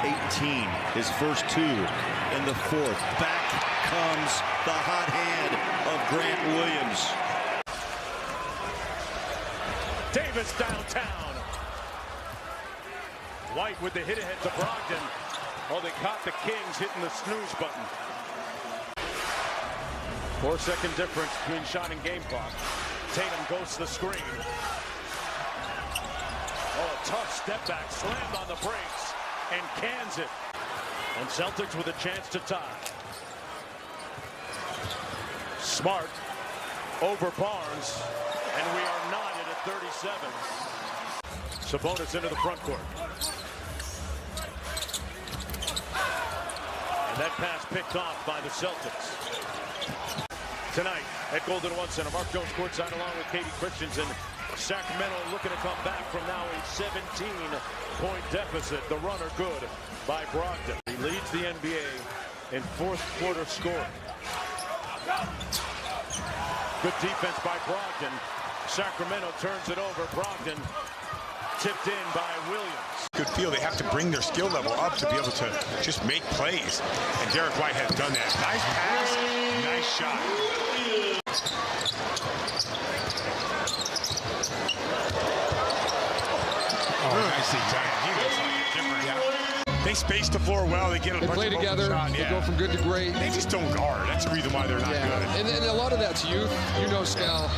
18, his first 2 in the fourth. Back comes the hot hand of Grant Williams. Davis downtown. White with the hit ahead to Brogdon. Oh, they caught the Kings hitting the snooze button. 4-second difference between shot and game clock. Tatum goes to the screen. Oh, a tough step back, slammed on the brakes and cans it. And Celtics with a chance to tie. Smart over Barnes, and we are knotted at 37. Sabonis into the front court. And that pass picked off by the Celtics. Tonight at Golden One Center, Mark Jones courtside along with Katie Christensen. Sacramento looking to come back from now a 17-point deficit. The runner good by Brogdon. He leads the NBA in fourth quarter scoring. Good defense by Brogdon. Sacramento turns it over. Brogdon tipped in by Williams. Good feel. They have to bring their skill level up to be able to just make plays. And Derek White has done that. Nice pass, nice shot. Oh, nicely done. He looks like a different guy. They space the floor well. They get a bunch play of together. They go from good to great. They just don't guard. That's the reason why they're not good. And a lot of that's youth. You know, Scal.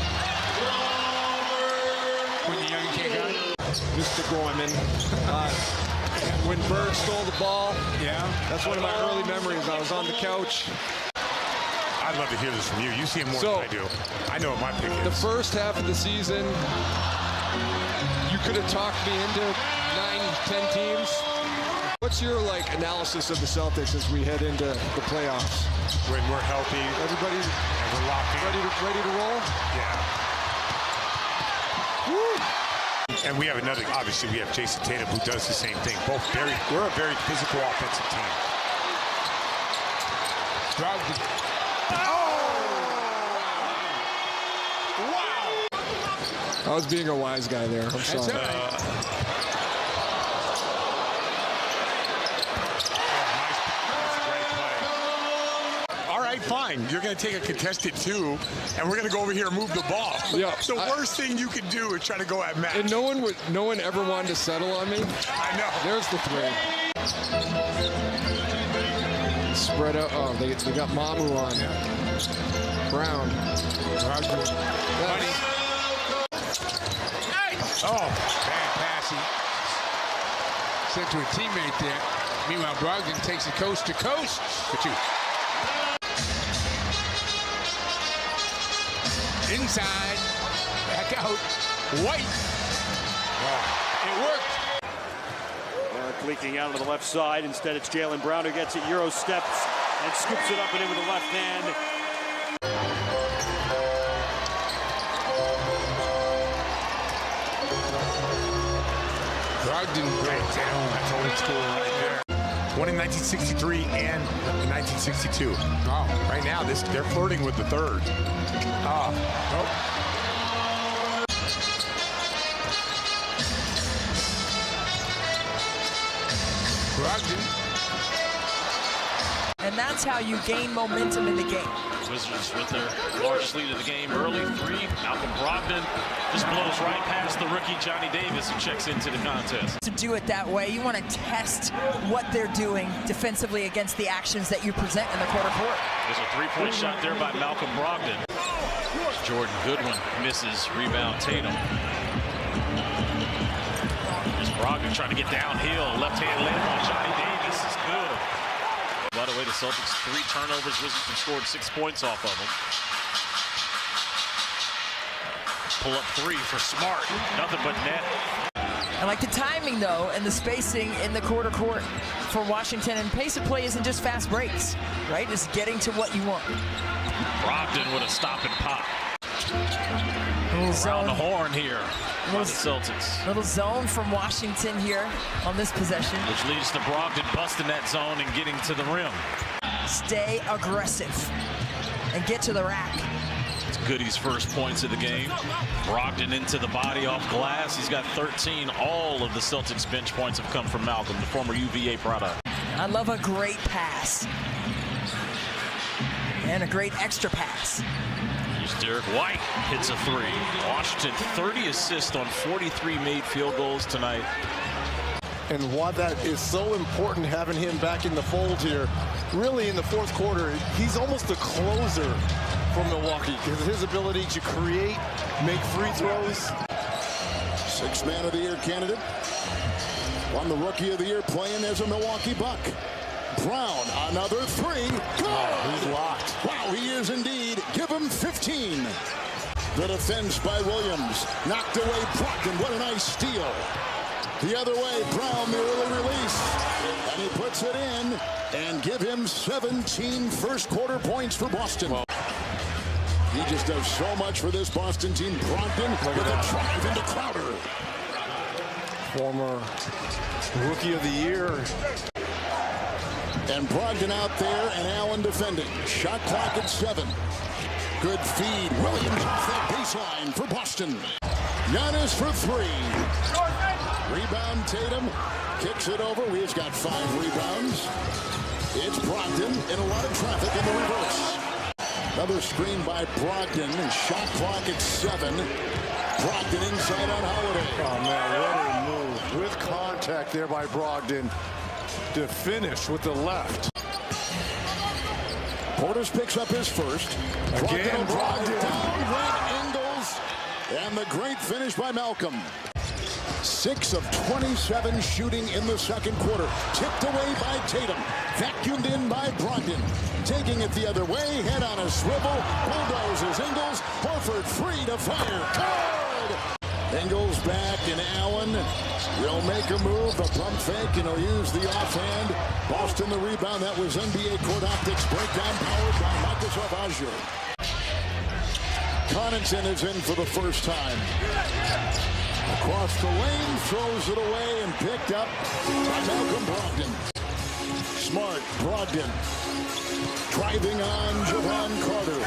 When you're young, you can't got it. Mr. Gorman. When Bird stole the ball. Yeah. That's one of my early memories. I was on the couch. I'd love to hear this from you. You see it more than I do. I know what my pick is. The first half of the season, you could have talked me into 9-10 teams. What's your analysis of the Celtics as we head into the playoffs? When we're healthy, everybody, and we're locked in. ready to roll. Yeah. Woo. And we have obviously we have Jason Tatum who does the same thing. We're a very physical offensive team. I was being a wise guy there. I'm sorry. All right, fine. You're going to take a contested 2, and we're going to go over here and move the ball. Yeah. The worst thing you can do is try to go at Matt. And no one ever wanted to settle on me. I know. There's the 3. Spread out. Oh, they got Mamu on. Brown. Oh, bad passing. Sent to a teammate there. Meanwhile, Brogdon takes it coast to coast for 2. Inside, back out, White. It worked. Leaking out to the left side. Instead, it's Jaylen Brown who gets it. Euro steps and scoops it up and in with the left hand. Brogdon right down. That's old school right there. One in 1963 and 1962. Oh. Right now, they're flirting with the 3rd. Nope. Brogdon. And that's how you gain momentum in the game. Wizards with their largest lead of the game. Early 3. Malcolm Brogdon just blows right past the rookie Johnny Davis who checks into the contest. To do it that way, you want to test what they're doing defensively against the actions that you present in the quarter court. There's a 3-point shot there by Malcolm Brogdon. Jordan Goodwin misses. Rebound Tatum. There's Brogdon trying to get downhill. Left hand land on Johnny Davis is good. By the way, the Celtics 3 turnovers. Wizards have scored 6 points off of them. Pull up 3 for Smart. Nothing but net. I like the timing, though, and the spacing in the quarter court for Washington. And pace of play isn't just fast breaks, right? It's getting to what you want. Brogdon with a stop and pop. Around the horn here by the Celtics. Little zone from Washington here on this possession. Which leads to Brogdon busting that zone and getting to the rim. Stay aggressive and get to the rack. It's Goody's first points of the game. Brogdon into the body off glass. He's got 13. All of the Celtics bench points have come from Malcolm, the former UVA product. I love a great pass. And a great extra pass. Here's Derek White, hits a 3. Washington 30 assists on 43 made field goals tonight. And why that is so important having him back in the fold here. Really in the 4th quarter, he's almost a closer for Milwaukee because his ability to create, make free throws. 6th Man of the Year candidate. Won the Rookie of the Year playing as a Milwaukee Buck. Brown, another 3. Good! He's locked. Wow, he is indeed. Give him 15. The defense by Williams. Knocked away Brogdon. What a nice steal. The other way, Brown, the early release. And he puts it in. And give him 17 first quarter points for Boston. He just does so much for this Boston team. Brogdon with a drive into Crowder. Former Rookie of the Year. And Brogdon out there and Allen defending. Shot clock at 7. Good feed. Williams off that baseline for Boston. Giannis for 3. Rebound Tatum. Kicks it over. We've got 5 rebounds. It's Brogdon in a lot of traffic in the reverse. Another screen by Brogdon. And shot clock at 7. Brogdon inside on Holiday. Oh, man, what a move. With contact there by Brogdon. to finish with the left. Portis picks up his first. Again, Brogdon. Down went Ingles. And the great finish by Malcolm. 6 of 27 shooting in the second quarter. Tipped away by Tatum. Vacuumed in by Brogdon. Taking it the other way. Head on a swivel. Bulldozes Ingles. Horford free to fire. Good! Ingles back and Allen will make a move. The pump fake, and he'll use the offhand. Boston the rebound. That was NBA Court Optics breakdown powered by Microsoft Azure. Connaughton is in for the first time. Across the lane, throws it away and picked up by Malcolm Brogdon. Smart, Brogdon driving on Javon Carter.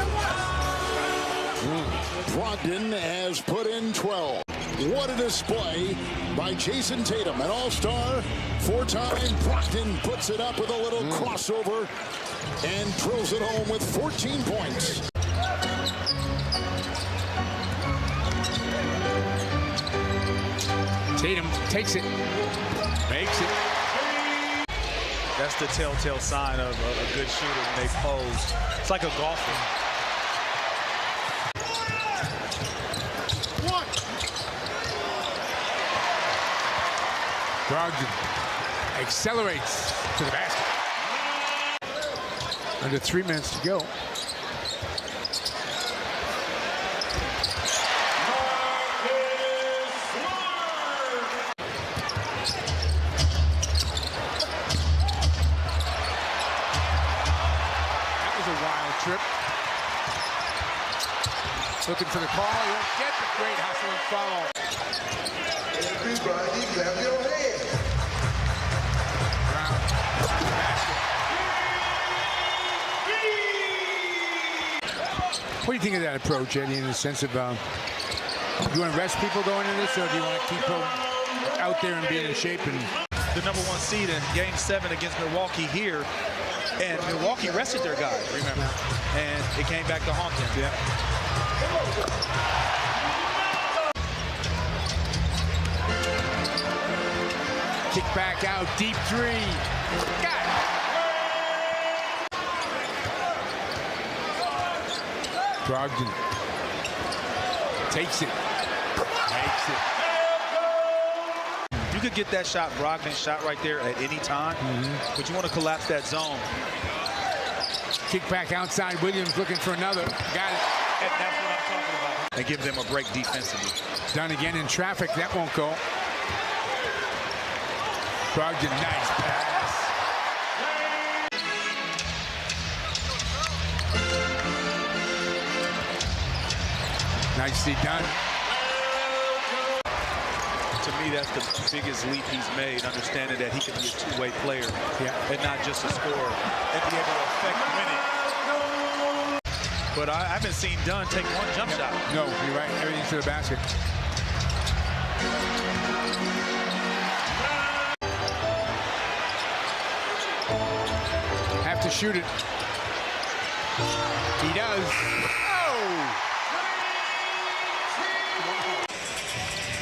Brogdon has put in 12. What a display by Jason Tatum, an all-star, 4-time. Brogdon puts it up with a little crossover and drills it home with 14 points. Tatum takes it, makes it. That's the telltale sign of a good shooter when they pose. It's like a golfer. Brogdon accelerates to the basket. Under 3 minutes to go. Trip. Looking for the call. He won't get the great hustle and follow. Everybody grab your hand. What do you think of that approach, Eddie, in the sense of, do you want to rest people going into this, or do you want to keep them out there and be in shape? And the #1 seed in Game 7 against Milwaukee here. And Milwaukee rested their guys, remember? And it came back to haunt them. Yeah. Kick back out, deep three. Got it. Brogdon takes it. Makes it. You could get that shot, Brogdon shot right there at any time, but you want to collapse that zone. Kick back outside. Williams looking for another. Got it. And that's what I'm talking about. And give them a break defensively. Done again in traffic. That won't go. Brogdon, nice pass. Nicely done. To me, that's the biggest leap he's made, understanding that he can be a two-way player and not just a scorer, and be able to affect winning. But I haven't seen Dunn take one jump shot. No, you're right. Everything's to the basket. Have to shoot it. He does.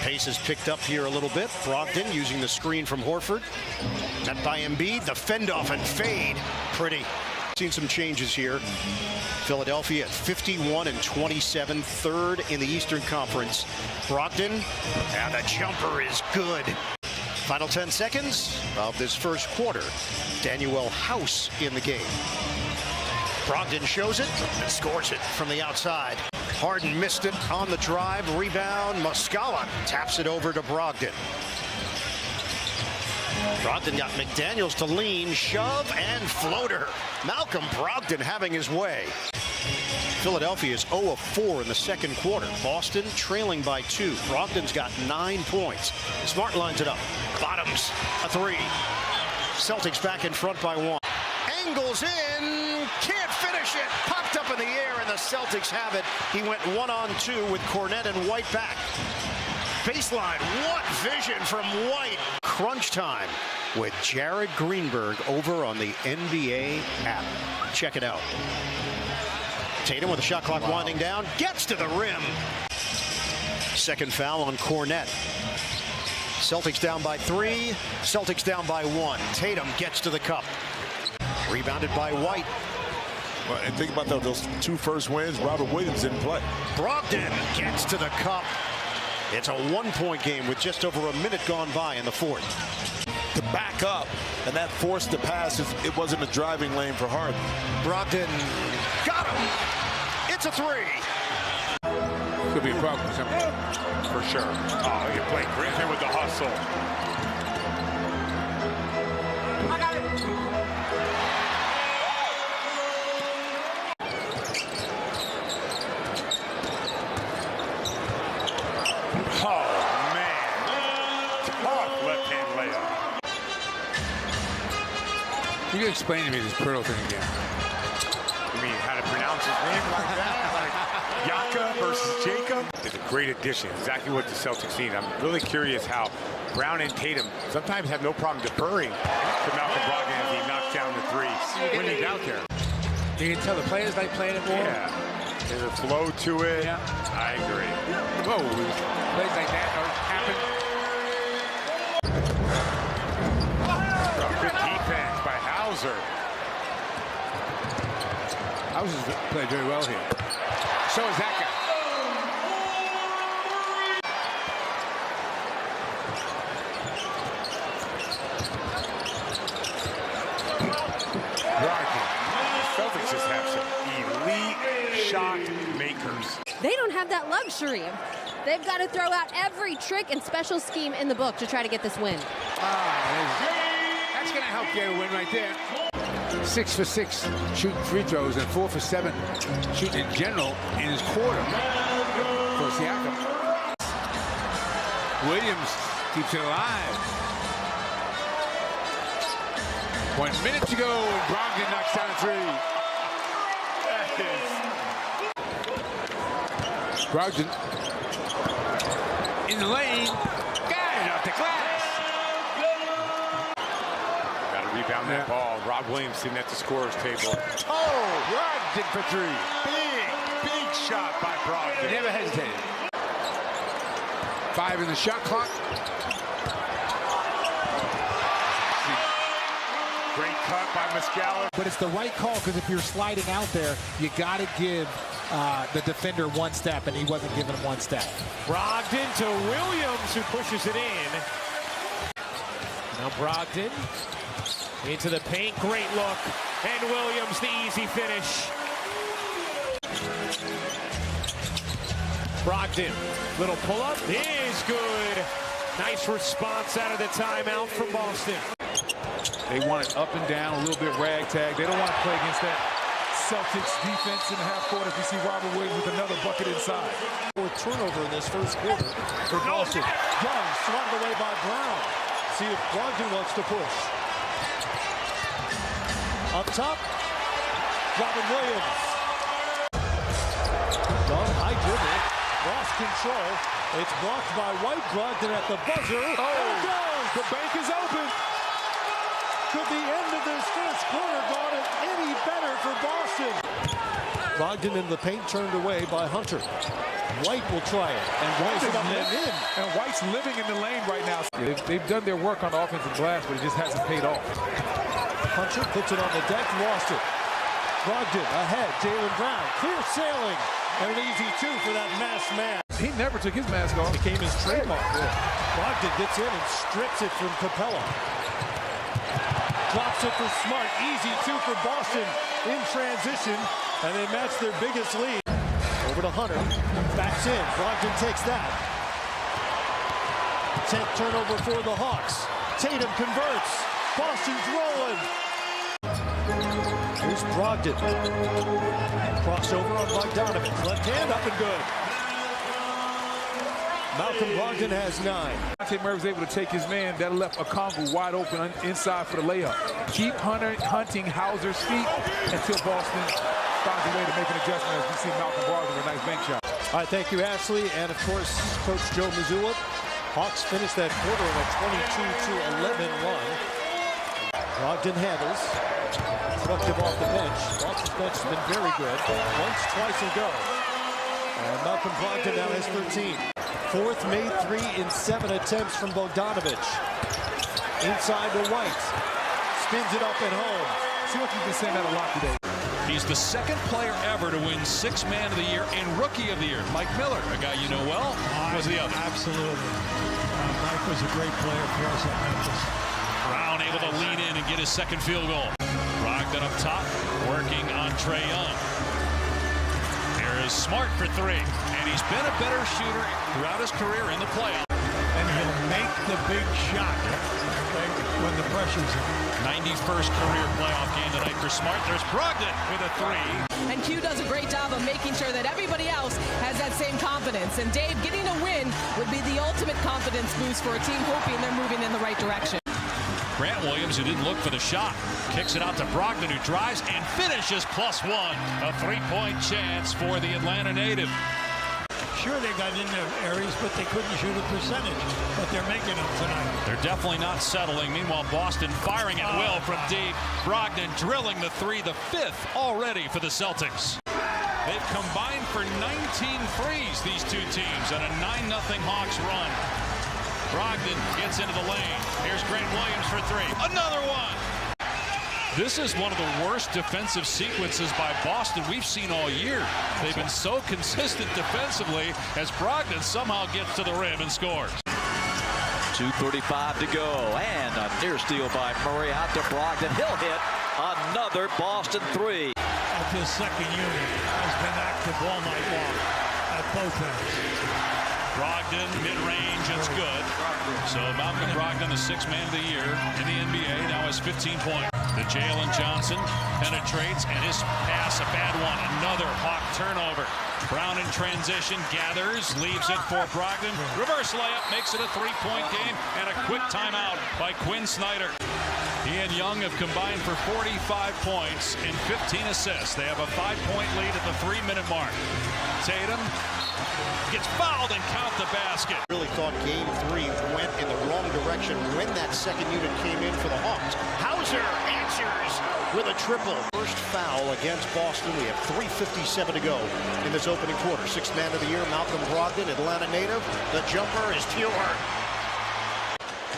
Pace is picked up here a little bit. Brogdon using the screen from Horford. Met by Embiid. The fend off and fade. Pretty. Seen some changes here. Philadelphia at 51-27, third in the Eastern Conference. Brogdon, and the jumper is good. Final 10 seconds of this first quarter. Danuel House in the game. Brogdon shows it and scores it from the outside. Harden missed it on the drive. Rebound. Muscala taps it over to Brogdon. Brogdon got McDaniels to lean, shove, and floater. Malcolm Brogdon having his way. Philadelphia is 0 of 4 in the second quarter. Boston trailing by 2. Brogdon's got 9 points. Smart lines it up. Bottoms a 3. Celtics back in front by 1. Angles in. Can't finish it. Popped up in the air, and the Celtics have it. He went 1-on-2 with Cornette and White back. Baseline. What vision from White. Crunch time with Jared Greenberg over on the NBA app. Check it out. Tatum with the shot clock winding down. Gets to the rim. Second foul on Cornette. Celtics down by 3. Celtics down by 1. Tatum gets to the cup. Rebounded by White. Well, and think about those 2 first wins. Robert Williams didn't play. Brogdon gets to the cup. It's a 1-point game with just over a minute gone by in the 4th. To back up, and that forced the pass. It wasn't a driving lane for Harden. Brogdon got him. It's a 3. Could be a problem For sure. Oh, you play Griffin with the hustle. I got it. Oh, man. Tough left-hand layup. You can explain to me this Pirtle thing again. You mean how to pronounce his name like that? Like Yaka versus Jacob? It's a great addition. Exactly what the Celtics need. I'm really curious how Brown and Tatum sometimes have no problem deferring to Malcolm Brogdon as he knocks down the 3 when he's out there. You can tell the players like playing it more. Yeah. There's a flow to it. Yeah. I agree. Whoa, plays like that happen. Good defense by Hauser. Hauser's played very well here. So is that guy. Celtics just have some elite shot makers. They don't have that luxury. They've got to throw out every trick and special scheme in the book to try to get this win. That's going to help get a win right there. 6 for 6 shooting free throws and 4 for 7 shooting in general in his quarter for Siakam. Williams keeps it alive. 1 minute to go, and Brogdon knocks down a 3. Brogdon in the lane, got it off the glass. Got to rebound that ball. Rob Williams sitting at the scorer's table. Oh, Brogdon for 3. Big shot by Brogdon. He never hesitated. 5 in the shot clock. Great cut by Muscala. But it's the right call, because if you're sliding out there, you got to give the defender 1 step, and he wasn't giving him 1 step. Brogdon to Williams, who pushes it in. Now Brogdon into the paint. Great look. And Williams, the easy finish. Brogdon, little pull-up is good. Nice response out of the timeout from Boston. They want it up and down, a little bit ragtag. They don't want to play against that Celtics defense in the half court. If you see Robert Williams with another bucket inside. Fourth turnover in this first quarter for Boston. Young swatted away by Brown. See if Brogdon wants to push. Up top, Robert Williams. Young, high dribble, lost control. It's blocked by White. Brogdon at the buzzer. Oh, there it goes. The bank is open. Could the end of this first quarter gone any better for Boston? Brogdon in the paint, turned away by Hunter. White will try it, and White's in. And White's living in the lane right now. They've done their work on the offensive glass, but it just hasn't paid off. Hunter puts it on the deck, lost it. Brogdon ahead, Jaylen Brown, clear sailing, and an easy 2 for that masked man. He never took his mask off. Became his trademark. Brogdon gets in and strips it from Capella. Drops it for Smart. Easy 2 for Boston in transition, and they match their biggest lead. Over to Hunter. Backs in. Brogdon takes that. 10th turnover for the Hawks. Tatum converts. Boston's rolling. Here's Brogdon. Crossover on Bogdanovich. Left hand up and good. Malcolm Brogdon has 9. Murray was able to take his man. That left Okongwu wide open inside for the layup. Keep hunting Hauser's feet until Boston finds a way to make an adjustment, as we see Malcolm Brogdon with a nice bank shot. All right, thank you, Ashley. And, of course, Coach Joe Mazzulla. Hawks finished that quarter in a 22-11 run. Brogdon handles. Productive off the bench. Boston's bench has been very good. Once, twice, and go. And Malcolm Brogdon now has 13. Fourth made three in 7 attempts from Bogdanovich. Inside to White. Spins it up and home. See what you've been saying that a lot today. He's the second player ever to win 6th Man of the Year and Rookie of the Year. Mike Miller, a guy you know well, was the other. Absolutely. Mike was a great player for us at Memphis. Brown able to lean in and get his second field goal. Brogdon up top, working on Trae Young. Here is Smart for 3, and he's been a better shooter throughout his career in the playoffs. And he'll make the big shot when the pressure's in. 91st career playoff game tonight for Smart. There's Brogdon with a 3. And Q does a great job of making sure that everybody else has that same confidence. And Dave, getting a win would be the ultimate confidence boost for a team hoping they're moving in the right direction. Grant Williams, who didn't look for the shot, kicks it out to Brogdon, who drives and finishes +1. A 3-point chance for the Atlanta native. Sure, they got into areas, but they couldn't shoot a percentage. But they're making them tonight. They're definitely not settling. Meanwhile, Boston firing at will from deep. Brogdon drilling the 3, the 5th already for the Celtics. They've combined for 19 threes, these two teams, and a 9-0 Hawks run. Brogdon gets into the lane. Here's Grant Williams for 3. Another one! This is one of the worst defensive sequences by Boston we've seen all year. They've been so consistent defensively as Brogdon somehow gets to the rim and scores. 2:35 to go, and a near steal by Murray out to Brogdon. He'll hit another Boston 3. Of this second unit has been active all night long at both ends. Brogdon, mid-range, it's good. So Malcolm Brogdon, the 6th Man of the Year in the NBA, now has 15 points. The Jalen Johnson penetrates, and his pass, a bad one. Another Hawk turnover. Brown in transition, gathers, leaves it for Brogdon. Reverse layup, makes it a 3-point game, and a quick timeout by Quinn Snyder. He and Young have combined for 45 points and 15 assists. They have a 5-point lead at the 3-minute mark. Tatum gets fouled and count the basket. Really thought game 3 went in the wrong direction when that second unit came in for the Hawks. Hauser answers with a triple. First foul against Boston. We have 3:57 to go in this opening quarter. 6th Man of the Year, Malcolm Brogdon, Atlanta native. The jumper is too hard.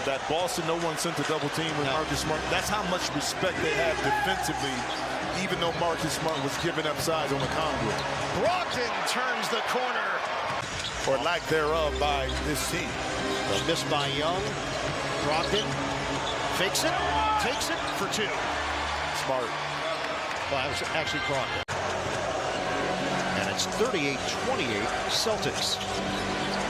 That Boston, no one sent a double team with Marcus Smart. That's how much respect they have defensively, even though Marcus Smart was giving up size on the conduit. Brogdon turns the corner. Or lack thereof by this team. A miss by Young. Brogdon fakes it, takes it for 2. Smart. Well, that was actually Brogdon. And it's 38-28 Celtics.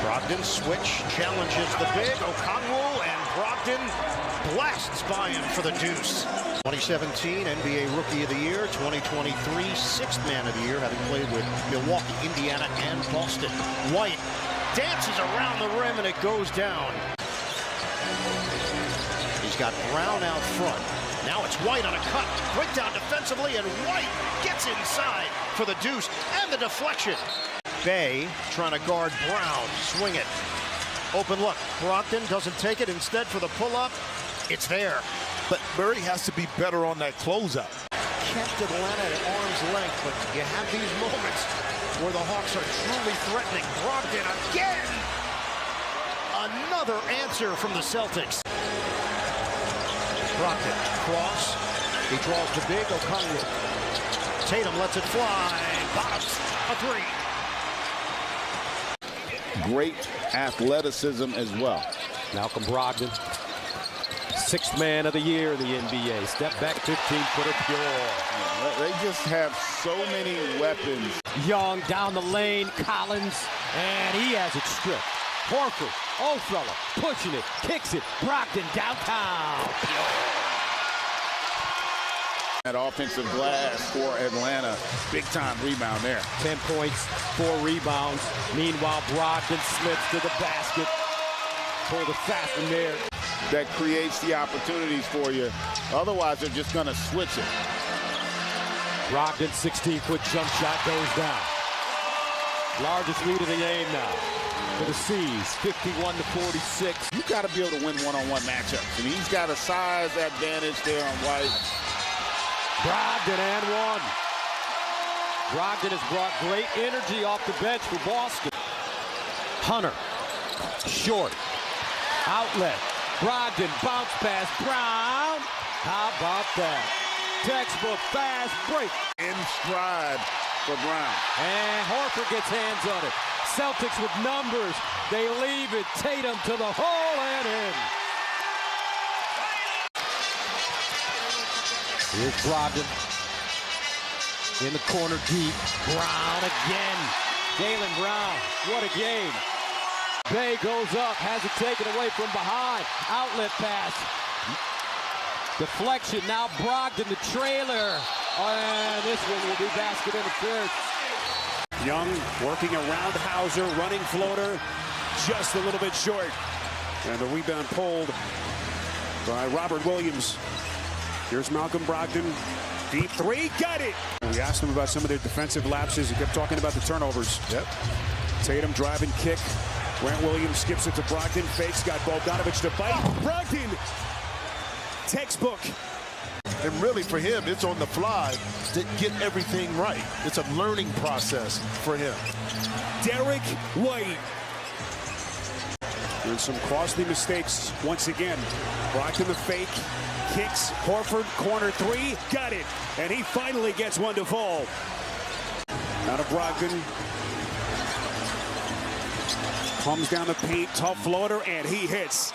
Brogdon switch, challenges the big. Okongwu, and Brogdon blasts by him for the deuce. 2017 NBA Rookie of the Year, 2023 6th Man of the Year, having played with Milwaukee, Indiana, and Boston. White dances around the rim, and it goes down. He's got Brown out front. Now it's White on a cut. Breakdown defensively, and White gets inside for the deuce and the deflection. Bay trying to guard Brown. Swing it. Open look. Brogdon doesn't take it. Instead, for the pull-up, it's there. But Murray has to be better on that closeout. Kept Atlanta at arm's length, but you have these moments where the Hawks are truly threatening. Brogdon again. Another answer from the Celtics. Brogdon cross. He draws the big. Okongwu. Tatum lets it fly. Bottoms a 3. Great athleticism as well. Malcolm Brogdon, 6th Man of the Year in the NBA. Step back 15-footer pure. They just have so many weapons. Young down the lane, Collins, and he has it stripped. Horford, old fella, pushing it, kicks it. Brogdon downtown. That offensive glass for Atlanta, big-time rebound there. 10 points, 4 rebounds. Meanwhile, Brogdon slips to the basket. Pull the fast from there. That creates the opportunities for you. Otherwise, they're just going to switch it. Brogdon, 16-foot jump shot goes down. Largest lead of the game now for the C's, 51-46. You got to be able to win one-on-one matchups, and he's got a size advantage there on White. Brogdon and 1. Brogdon has brought great energy off the bench for Boston. Hunter Short. Outlet. Brogdon. Bounce pass. Brown. How about that? Textbook fast break. In stride for Brown. And Horford gets hands on it. Celtics with numbers. They leave it. Tatum to the hole and in. Here's Brogdon. In the corner deep. Brown again. Jaylen Brown. What a game. Bay goes up. Has it taken away from behind. Outlet pass. Deflection. Now Brogdon, the trailer. And this one will be basket interference. Young working around Hauser, running floater, just a little bit short. And the rebound pulled by Robert Williams. Here's Malcolm Brogdon. Deep three, got it! We asked him about some of their defensive lapses. He kept talking about the turnovers. Yep. Tatum driving kick. Grant Williams skips it to Brogdon. Fakes, got Bogdanovich to bite. Brogdon! Textbook. And really for him, it's on the fly to get everything right. It's a learning process for him. Derek White. There's some costly mistakes once again. Brogdon the fake. Kicks. Horford, corner three. Got it. And he finally gets one to fall. Now to Brogdon. Comes down the paint. Tough floater. And he hits.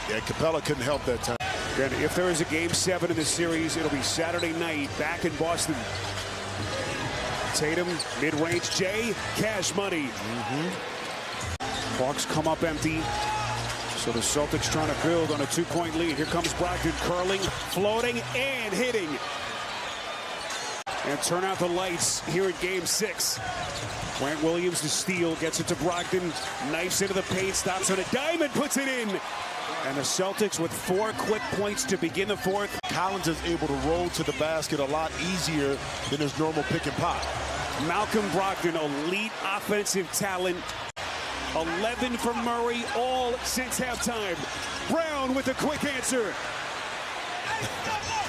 Yeah, Capella couldn't help that time. And if there is a game 7 in this series, it'll be Saturday night back in Boston. Tatum, mid-range J, cash money. Hawks come up empty. So the Celtics trying to build on a 2-point lead. Here comes Brogdon curling, floating, and hitting. And turn out the lights here in game 6. Grant Williams to steal, gets it to Brogdon, knifes into the paint, stops on a dime and puts it in. And the Celtics with 4 quick points to begin the 4th. Collins is able to roll to the basket a lot easier than his normal pick and pop. Malcolm Brogdon, elite offensive talent. 11 from Murray, all since halftime. Brown with a quick answer.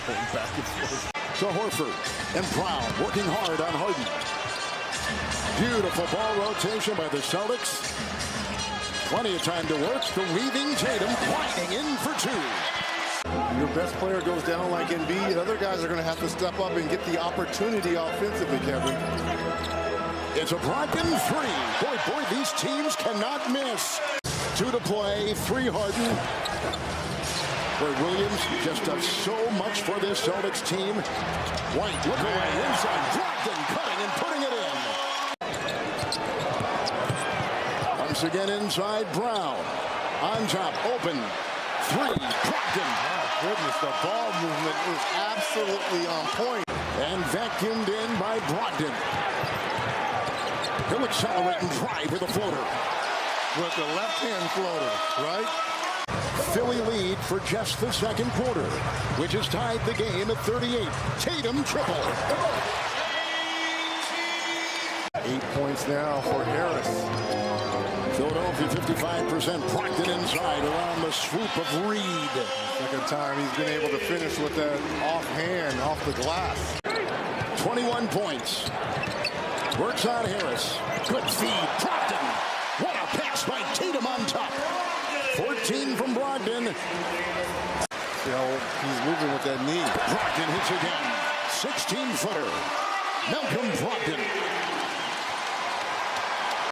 Going back and forth to Horford. And Brown working hard on Harden. Beautiful ball rotation by the Celtics. Plenty of time to work. The weaving Tatum winding in for 2. Your best player goes down like Embiid. Other guys are going to have to step up and get the opportunity offensively, Kevin. It's a Brogdon 3. Boy, these teams cannot miss. 2 to play, 3 Harden. Where Williams just does so much for this Celtics team. White, look away, inside. Brogdon cutting and putting it in. Once again inside, Brown. On top, open. 3, Brogdon. Oh, goodness, the ball movement is absolutely on point. And vacuumed in by Brogdon. He'll accelerate and drive with a floater. With the left-hand floater, right? Philly lead for just the second quarter, which has tied the game at 38. Tatum triple. 8 points now for Harris. Philadelphia 55%. Brogdon inside around the swoop of Reed. Second time he's been able to finish with that offhand, off the glass. 21 points. Works on Harris. Good feed. Brogdon. What a pass by Tatum on top. 14 from Brogdon. See how he's moving with that knee. Brogdon hits again. 16-footer. Malcolm Brogdon.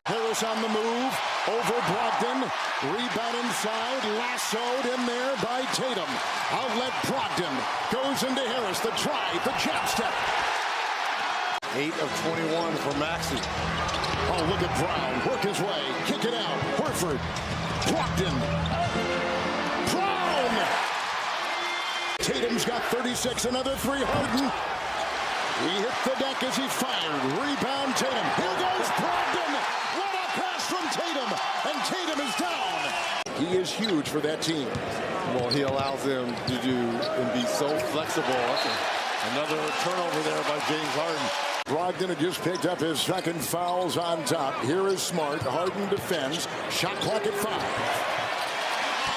Harris on the move. Over Brogdon. Rebound inside. Lassoed in there by Tatum. Outlet Brogdon. Goes into Harris. The drive. The jab step. 8 of 21 for Maxey. Oh, look at Brown. Work his way. Kick it out. Horford. Brogdon. Brown! Tatum's got 36. Another 3. Harden. He hit the deck as he fired. Rebound Tatum. Here goes Brogdon. What a pass from Tatum. And Tatum is down. He is huge for that team. Well, he allows them to do and be so flexible. Another turnover there by James Harden. Brogdon had just picked up his second fouls on top. Here is Smart. Harden defends. Shot clock at 5.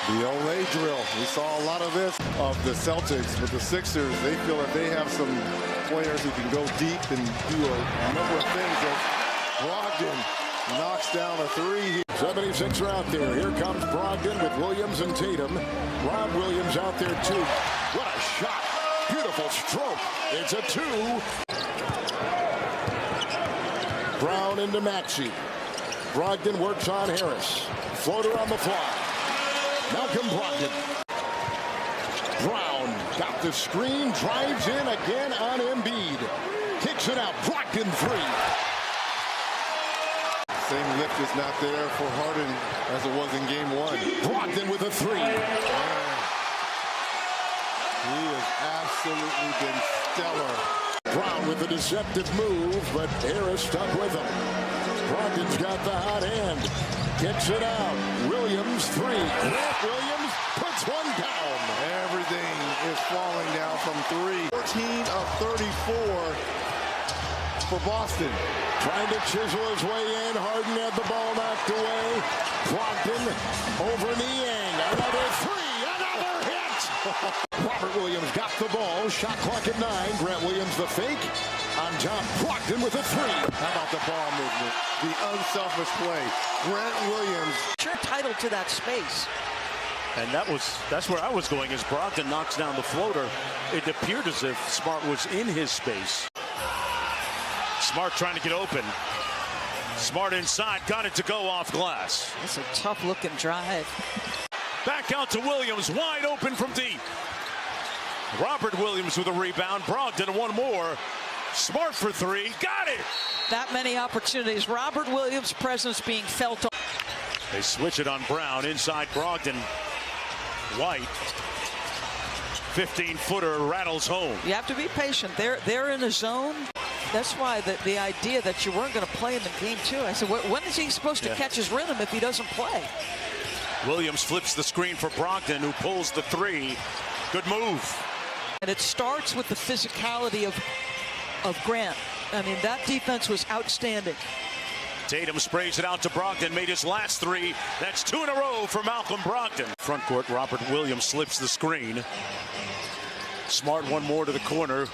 The Olay drill. We saw a lot of this of the Celtics with the Sixers. They feel that they have some players who can go deep and do a number of things that Brogdon knocks down a 3. 76er out there. Here comes Brogdon with Williams and Tatum. Rob Williams out there too. What a shot. Beautiful stroke. It's a 2. Brown into Maxey. Brogdon works on Harris. Floater on the fly. Malcolm Brogdon. Brown got the screen. Drives in again on Embiid. Kicks it out. Brogdon 3. Same lift is not there for Harden as it was in game 1. Brogdon with a 3. He has absolutely been stellar. Brown with a deceptive move, but Harris stuck with him. Brogdon's got the hot hand. Kicks it out. Williams 3. Grant Williams puts one down. Everything is falling down from 3. 14 of 34 for Boston. Trying to chisel his way in. Harden had the ball knocked away. Brogdon over Niang. Another 3. Another hit. Robert Williams got the ball. Shot clock at 9. Grant Williams the fake. On top, Brogdon with a 3. How about the ball movement? The unselfish play. Grant Williams. Sure entitled to that space. And that's where I was going. As Brogdon knocks down the floater, it appeared as if Smart was in his space. Smart trying to get open. Smart inside, got it to go off glass. That's a tough looking drive. Back out to Williams, wide open from deep. Robert Williams with a rebound. Brogdon one more. Smart for 3, got it. That many opportunities. Robert Williams' presence being felt. They switch it on Brown, inside Brogdon. White. 15-footer rattles home. You have to be patient. They're in a zone. That's why the idea that you weren't going to play him in game 2. I said, when is he supposed to catch his rhythm if he doesn't play? Williams flips the screen for Brogdon, who pulls the 3. Good move. And it starts with the physicality of Grant. I mean, that defense was outstanding. Tatum sprays it out to Brogdon, made his last 3. That's 2 in a row for Malcolm Brogdon. Front court, Robert Williams slips the screen. Smart one more to the corner.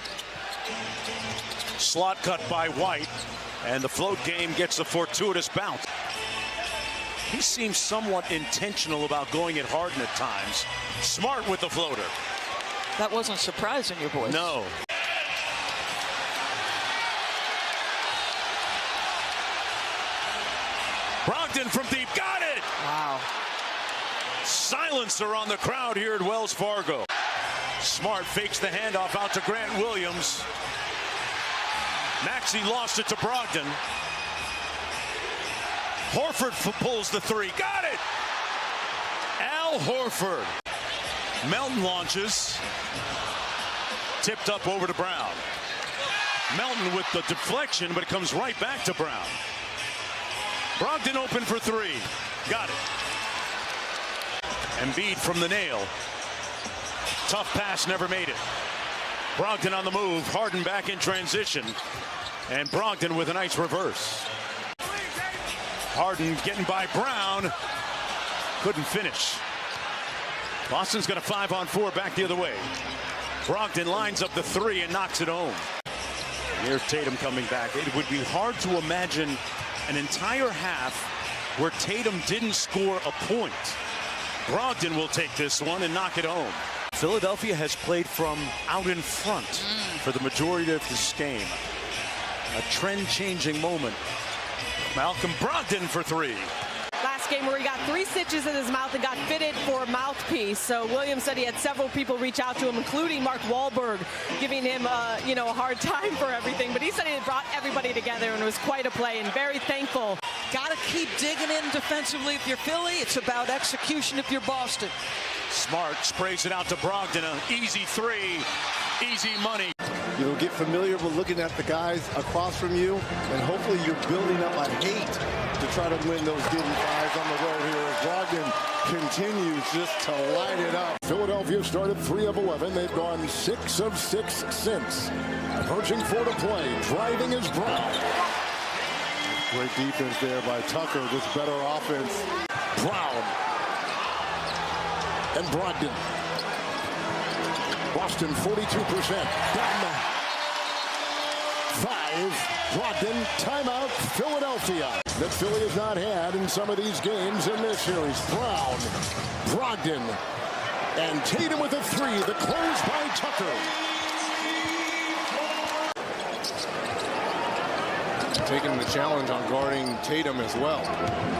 Slot cut by White, and the float game gets a fortuitous bounce. He seems somewhat intentional about going at Harden at times. Smart with the floater. That wasn't surprising, your boys. No. Brogdon from deep, got it! Wow. Silencer on the crowd here at Wells Fargo. Smart fakes the handoff out to Grant Williams. Maxey lost it to Brogdon. Horford pulls the 3, got it! Al Horford. Melton launches. Tipped up over to Brown. Melton with the deflection, but it comes right back to Brown. Brogdon open for 3. Got it. Embiid from the nail. Tough pass, never made it. Brogdon on the move. Harden back in transition. And Brogdon with a nice reverse. Harden getting by Brown. Couldn't finish. Boston's got a 5-on-4 back the other way. Brogdon lines up the 3 and knocks it home. Here's Tatum coming back. It would be hard to imagine an entire half where Tatum didn't score a point. Brogdon will take this one and knock it home. Philadelphia has played from out in front for the majority of this game. A trend-changing moment. Malcolm Brogdon for 3. Last game where he got 3 stitches in his mouth and got fitted for a mouthpiece. So Williams said he had several people reach out to him, including Mark Wahlberg, giving him a hard time for everything. But he said he had brought everybody together, and it was quite a play, and very thankful. Got to keep digging in defensively if you're Philly. It's about execution if you're Boston. Smart sprays it out to Brogdon. An easy 3. Easy money. You know, get familiar with looking at the guys across from you, and hopefully you're building up a hate to try to win those given 5s on the road here as Brogdon continues just to light it up. Philadelphia started 3 of 11. They've gone 6 of 6 since. Approaching 4 to play. Driving is Brown. Great defense there by Tucker. This better offense. Brown. And Brogdon. Boston 42%. Down 5. Brogdon. Timeout. Philadelphia. that Philly has not had in some of these games in this series. Brown, Brogdon, and Tatum with a three. The close by Tucker. Taking the challenge on guarding Tatum as well.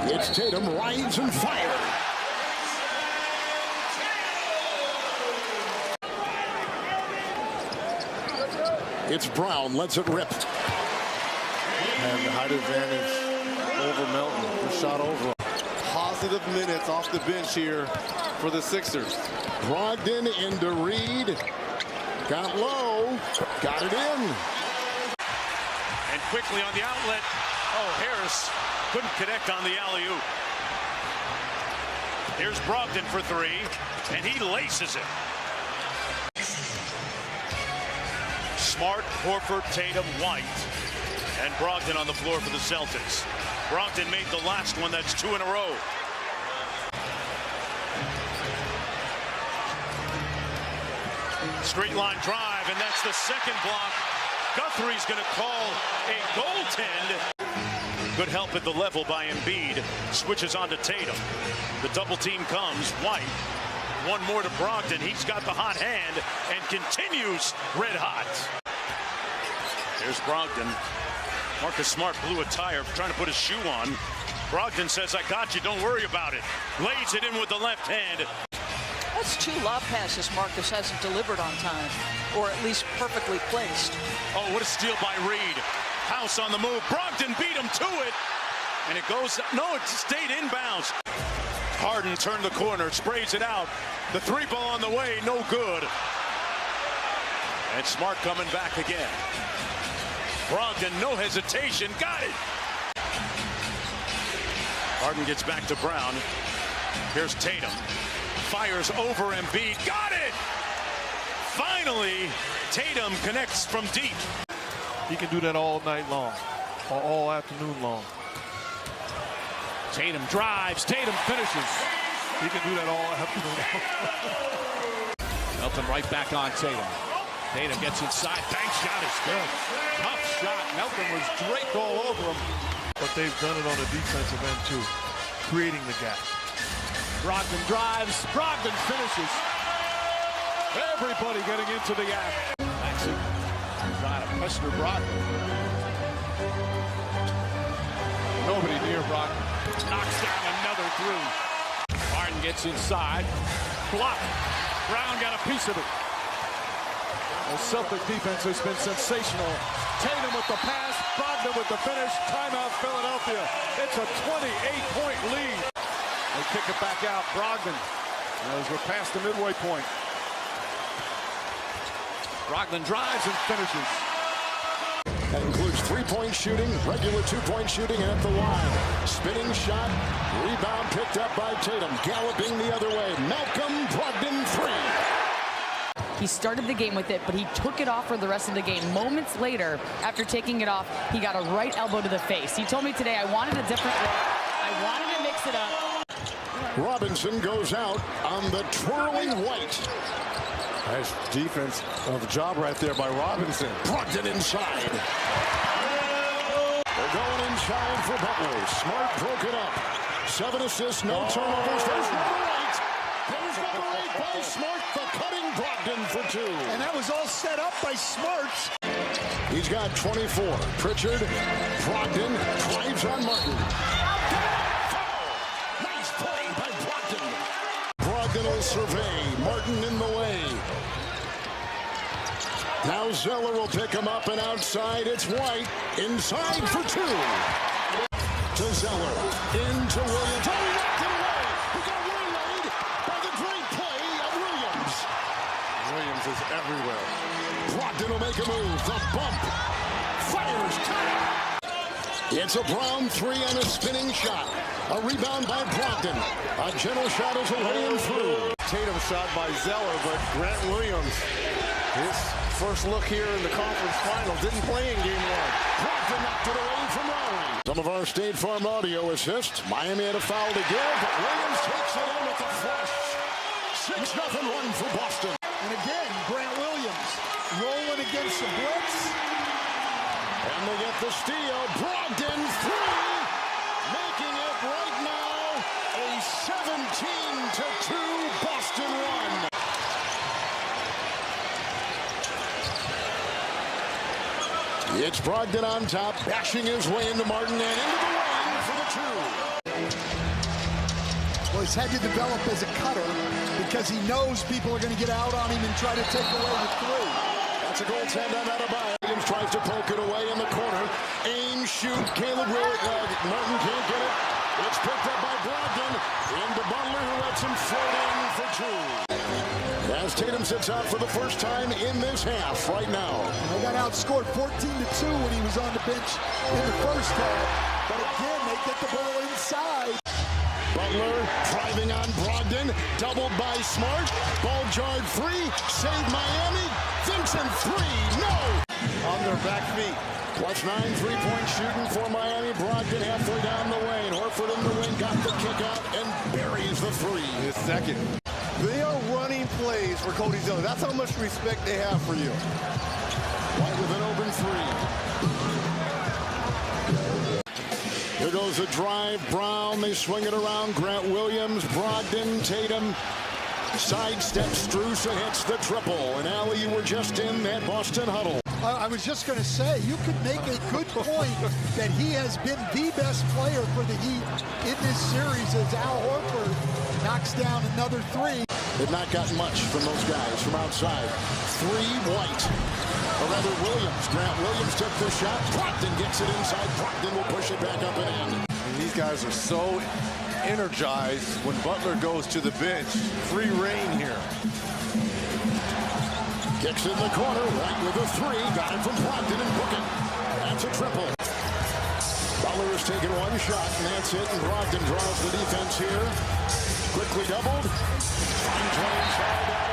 It's Tatum, rise and fire. It's Brown, lets it rip. And the height advantage over Melton. The shot over him. Positive minutes off the bench here for the Sixers. Brogdon into Reed. Got low. Got it in. And quickly on the outlet. Oh, Harris couldn't connect on the alley-oop. Here's Brogdon for three, and he laces it. Smart, Horford, Tatum, White, and Brogdon on the floor for the Celtics. Brogdon made the last one. That's two in a row. Straight line drive, and that's the second block. Guthrie's going to call a goaltend. Good help at the level by Embiid. Switches on to Tatum. The double team comes. White. One more to Brogdon. He's got the hot hand and continues red hot. Here's Brogdon. Marcus Smart blew a tire trying to put his shoe on. Brogdon says, I got you. Don't worry about it. Lays it in with the left hand. That's two lob passes Marcus hasn't delivered on time, or at least perfectly placed. Oh, what a steal by Reed. House on the move. Brogdon beat him to it. And it goes, no, it stayed inbounds. Harden turned the corner, sprays it out. The three ball on the way, no good. And Smart coming back again. Brogdon, no hesitation, got it. Harden gets back to Brown. Here's Tatum. Fires over Embiid, got it! Finally, Tatum connects from deep. He can do that all night long, or all afternoon long. Tatum drives, Tatum finishes. He can do that all afternoon long. Melton right back on Tatum. Tatum gets inside, bank shot is good. Tough shot, Melton was draped all over him. But they've done it on the defensive end too, creating the gap. Brogdon drives, Brogdon finishes. Everybody getting into the act. Maxey trying to pester Brogdon. Nobody near Brogdon. Knocks down another three. Harden gets inside. Block. Brown got a piece of it. The Celtic defense has been sensational. Tatum with the pass, Brogdon with the finish. Timeout Philadelphia. It's a 28-point lead. They kick it back out. Brogdon as we're past the midway point. Brogdon drives and finishes. That includes three-point shooting, regular two-point shooting, and at the line. Spinning shot, rebound picked up by Tatum. Galloping the other way. Malcolm Brogdon three. He started the game with it, but he took it off for the rest of the game. Moments later, after taking it off, he got a right elbow to the face. He told me today, I wanted a different look. I wanted to mix it up. Robinson goes out on the twirling White. Nice defense of job right there by Robinson. Brogdon inside. They're going inside for Butler. Smart broke it up. 7 assists, no turnovers. There's number 8. There's number 8 by Smart, the cutting Brogdon for 2. And that was all set up by Smart. He's got 24. Pritchard, Brogdon drives on Martin. Nice play by Brogdon. Brogdon will survey. Martin in the way. Now Zeller will pick him up, and outside it's White. Inside for 2. To Zeller. Into Williams. Oh, he knocked it away. He got waylaid by the great play of Williams. Williams is everywhere. Brogdon will make a move. The bump. Fires. It's a Brown 3 and a spinning shot. A rebound by Brogdon. A gentle shot is away and through. Tatum shot by Zeller, but Grant Williams, his first look here in the conference final, didn't play in game 1. Brogdon knocked it away from Lowry. Some of our State Farm audio assist. Miami had a foul to give, but Williams takes it in with the flush. 6-0 run for Boston. And again, Grant Williams rolling against the blitz. And they get the steal. Brogdon 3. making it right now a 17-2 Boston run. It's Brogdon on top, bashing his way into Martin and into the lane for the two. Well, he's had to develop as a cutter because he knows people are going to get out on him and try to take away the three. That's a goaltend on Adebayo. Williams tries to poke it away in the corner. Aim, shoot. Caleb Martin can't get it. It's picked up by Brogdon. Into Butler, who lets him float in for two. As Tatum sits out for the first time in this half right now. They got outscored 14-2 when he was on the bench in the first half. But again, they get the ball inside. Butler driving on Brogdon, doubled by Smart, ball jarred free, saved Miami, Vincent three, no! On their back feet. +9 3-point shooting for Miami, Brogdon halfway down the lane, Horford in the wing, got the kick out and buries the three. His second. They are running plays for Cody Zeller. That's how much respect they have for you. White with an open three. Here goes the drive. Brown, they swing it around. Grant Williams, Brogdon, Tatum. Sidesteps, Strus hits the triple. And Allie, you were just in that Boston huddle. I was just going to say, you could make a good point that he has been the best player for the Heat in this series as Al Horford knocks down another three. They've not gotten much from those guys from outside. Three, White. Or rather, Williams. Grant Williams took the shot. Brogdon gets it inside. Brogdon will push it back up and in. And these guys are so energized when Butler goes to the bench. Free reign here. Kicks in the corner. White with a three. Got it from Brogdon and Booker. That's a triple. Butler has taken one shot, and that's it. And Brogdon draws the defense here. Quickly doubled. Finds one inside.